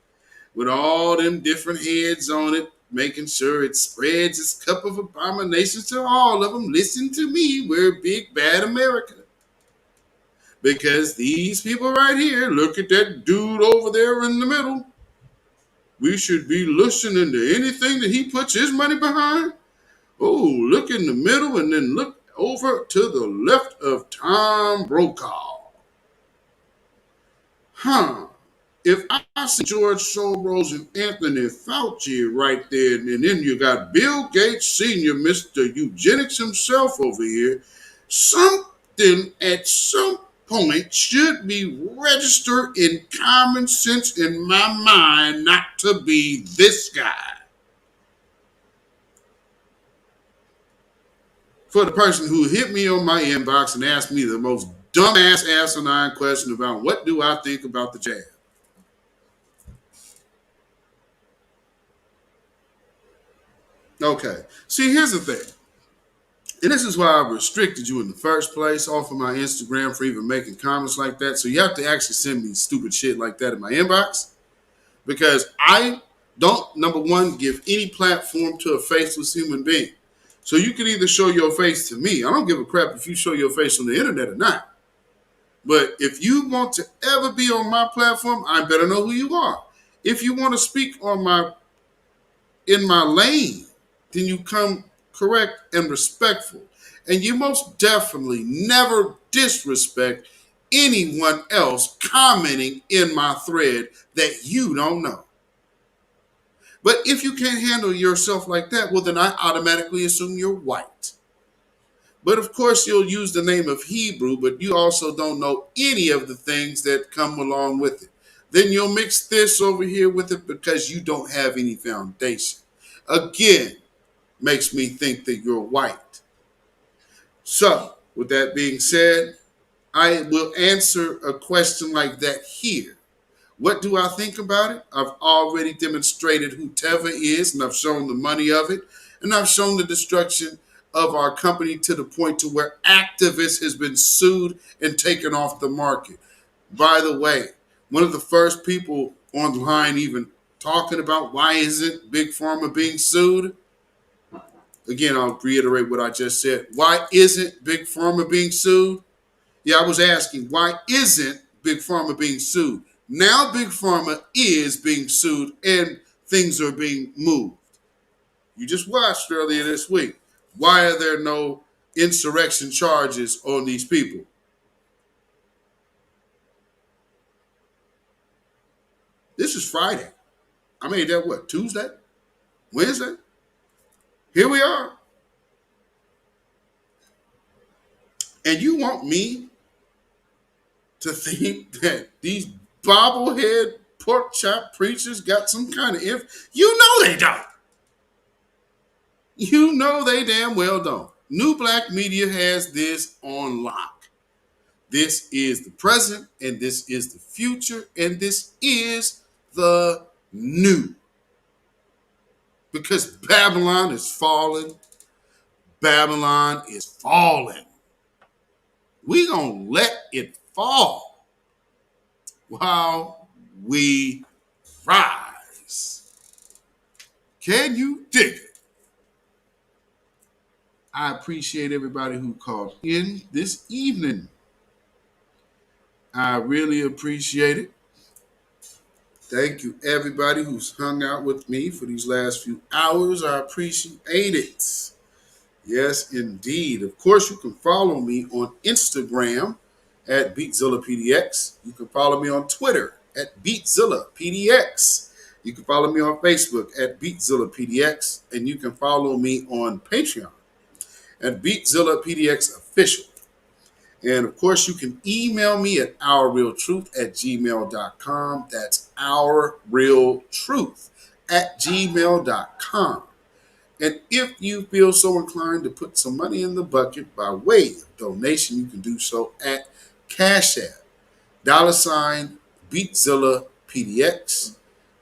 with all them different heads on it, making sure it spreads its cup of abominations to all of them. Listen to me, we're big bad America. Because these people right here, look at that dude over there in the middle. We should be listening to anything that he puts his money behind. Oh, look in the middle and then look over to the left of Tom Brokaw. Huh. If I see George Soros and Anthony Fauci right there, and then you got Bill Gates Sr., Mr. Eugenics himself over here, something at some point should be registered in common sense in my mind not to be this guy. For the person who hit me on my inbox and asked me the most dumbass asinine question about what do I think about the jab. Okay, see, here's the thing. And this is why I restricted you in the first place off of my Instagram for even making comments like that. So you have to actually send me stupid shit like that in my inbox. Because I don't, number one, give any platform to a faceless human being. So you can either show your face to me. I don't give a crap if you show your face on the internet or not. But if you want to ever be on my platform, I better know who you are. If you want to speak on in my lane, then you come correct and respectful. And you most definitely never disrespect anyone else commenting in my thread that you don't know. But if you can't handle yourself like that, well, then I automatically assume you're white. But of course, you'll use the name of Hebrew, but you also don't know any of the things that come along with it. Then you'll mix this over here with it because you don't have any foundation. Again, makes me think that you're white. So, with that being said, I will answer a question like that here. What do I think about it? I've already demonstrated who Teva is, and I've shown the money of it, and I've shown the destruction of our company to the point to where activists has been sued and taken off the market. By the way, one of the first people online even talking about why isn't Big Pharma being sued? Again, I'll reiterate what I just said. Why isn't Big Pharma being sued? Yeah, I was asking, why isn't Big Pharma being sued? Now Big Pharma is being sued and things are being moved. You just watched earlier this week. Why are there no insurrection charges on these people? This is Friday. I made that what, Tuesday? Wednesday? Here we are. And you want me to think that these bobblehead pork chop preachers got some kind of You know they don't. You know they damn well don't. New Black Media has this on lock. This is the present, and this is the future, and this is the new. Because Babylon is falling. Babylon is falling. We gonna let it fall while we rise. Can you dig it? I appreciate everybody who called in this evening. I really appreciate it. Thank you, everybody who's hung out with me for these last few hours. I appreciate it. Yes, indeed. Of course, you can follow me on Instagram at beatzillapdx. You can follow me on Twitter at beatzillapdx. You can follow me on Facebook at beatzillapdx. And you can follow me on Patreon at beatzillapdx official. And of course, you can email me at ourrealtruth@gmail.com. That's ourrealtruth@gmail.com. And if you feel so inclined to put some money in the bucket by way of donation, you can do so at CashApp. $beatzillapdx.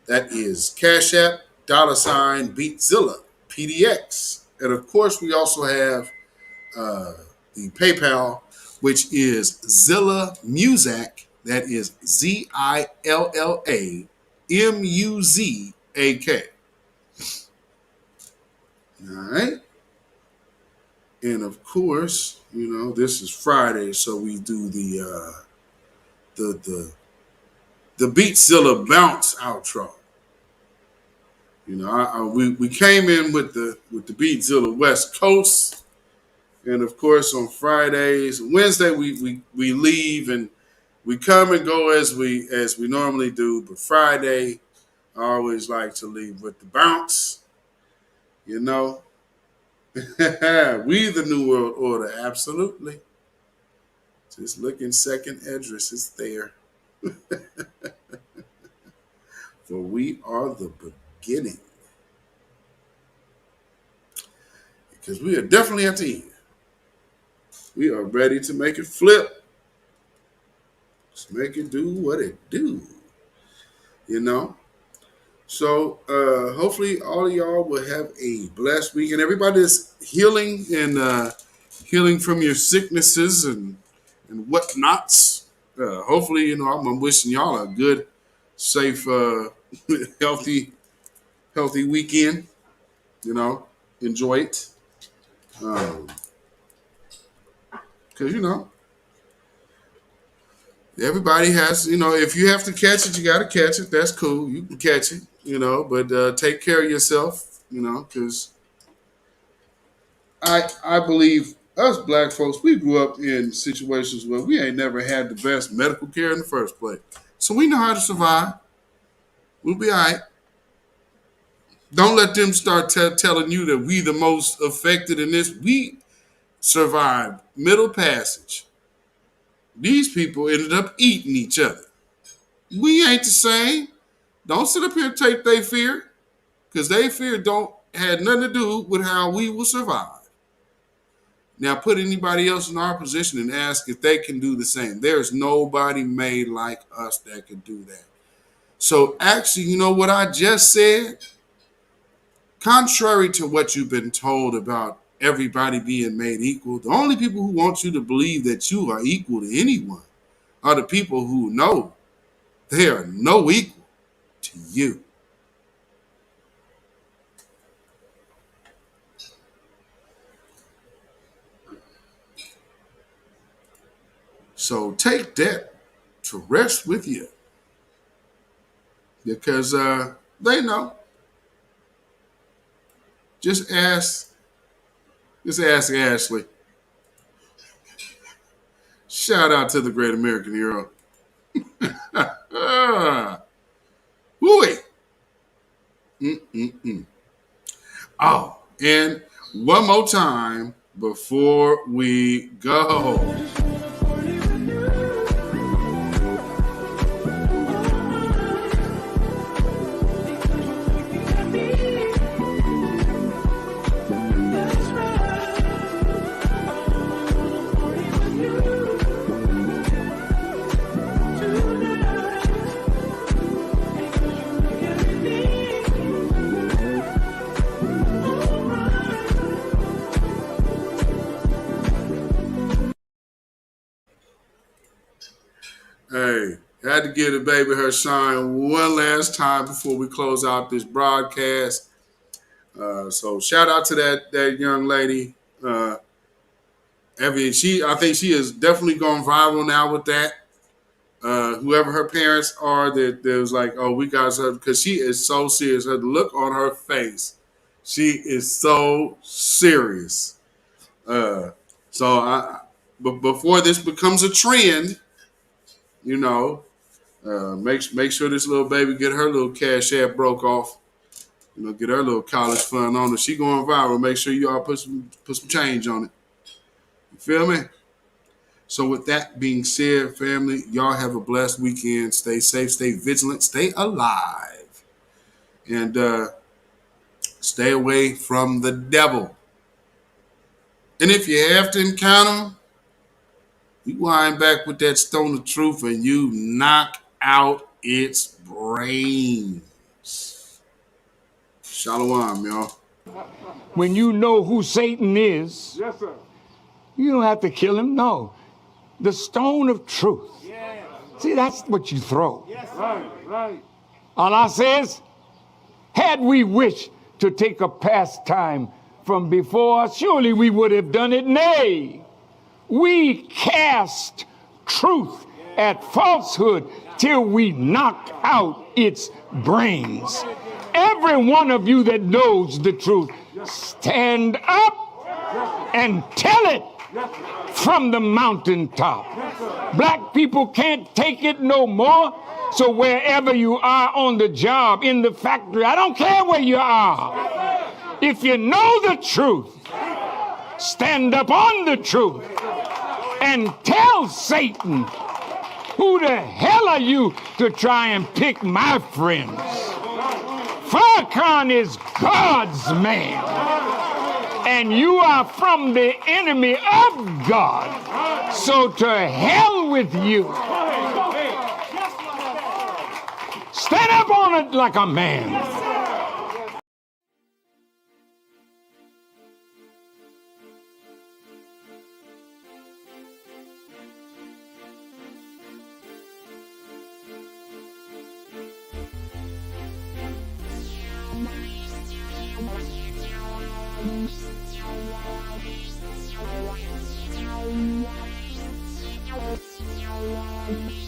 That is Cash App, $beatzillapdx. And of course, we also have the PayPal, which is Zilla Muzak. That is ZILLAMUZAK. All right. And of course, this is Friday, so we do the Beatzilla bounce outro. We came in with the Beatzilla West Coast, and of course on Fridays, Wednesday we leave and we come and go as we normally do. But Friday, I always like to leave with the bounce. We the New World Order, absolutely. Just looking second address is there. For we are the beginning. Because we are definitely at the end. We are ready to make it flip. Just make it do what it do. So hopefully all of y'all will have a blessed week. And everybody that's healing and healing from your sicknesses and whatnots. Hopefully, I'm wishing y'all a good, safe, healthy weekend. Enjoy it. Because, everybody has, if you have to catch it, you got to catch it. That's cool. You can catch it, but take care of yourself, because I believe us black folks, we grew up in situations where we ain't never had the best medical care in the first place. So we know how to survive. We'll be all right. Don't let them start telling you that we the most affected in this. We survived Middle Passage. These people ended up eating each other. We ain't the same. Don't sit up here and take their fear, because their fear had nothing to do with how we will survive. Now put anybody else in our position and ask if they can do the same. There's nobody made like us that can do that. So actually, you know what I just said? Contrary to what you've been told about everybody being made equal, the only people who want you to believe that you are equal to anyone are the people who know they are no equal to you. So take that to rest with you, because they know. Just ask Ashley. Shout out to the great American hero. Woo-wee. Oh, and one more time before we go. Hey, had to give the baby her shine one last time before we close out this broadcast. So shout out to that young lady. I think she is definitely going viral now with that. Whoever her parents are, that was like, oh, we got her, because she is so serious. Her look on her face, she is so serious. But before this becomes a trend, make sure this little baby get her little cash app broke off. Get her little college fund on her. She going viral. Make sure you all put some change on it. You feel me? So with that being said, family, y'all have a blessed weekend. Stay safe, stay vigilant, stay alive, and stay away from the devil. And if you have to encounter him, You wind back with that stone of truth and you knock out its brains. Shalom, y'all. When you know who Satan is, Yes, sir. you don't have to kill him. No. The stone of truth. See, that's what you throw. Right. Allah says, had we wished to take a pastime from before, surely we would have done it. Nay, we cast truth at falsehood till we knock out its brains. Every one of you that knows the truth, stand up and tell it from the mountaintop. Black people can't take it no more. So wherever you are on the job, in the factory, I don't care where you are. If you know the truth, stand up on the truth and tell Satan, who the hell are you to try and pick my friends? Farrakhan is God's man, and you are from the enemy of God. So to hell with you. Stand up on it like a man. Thank you.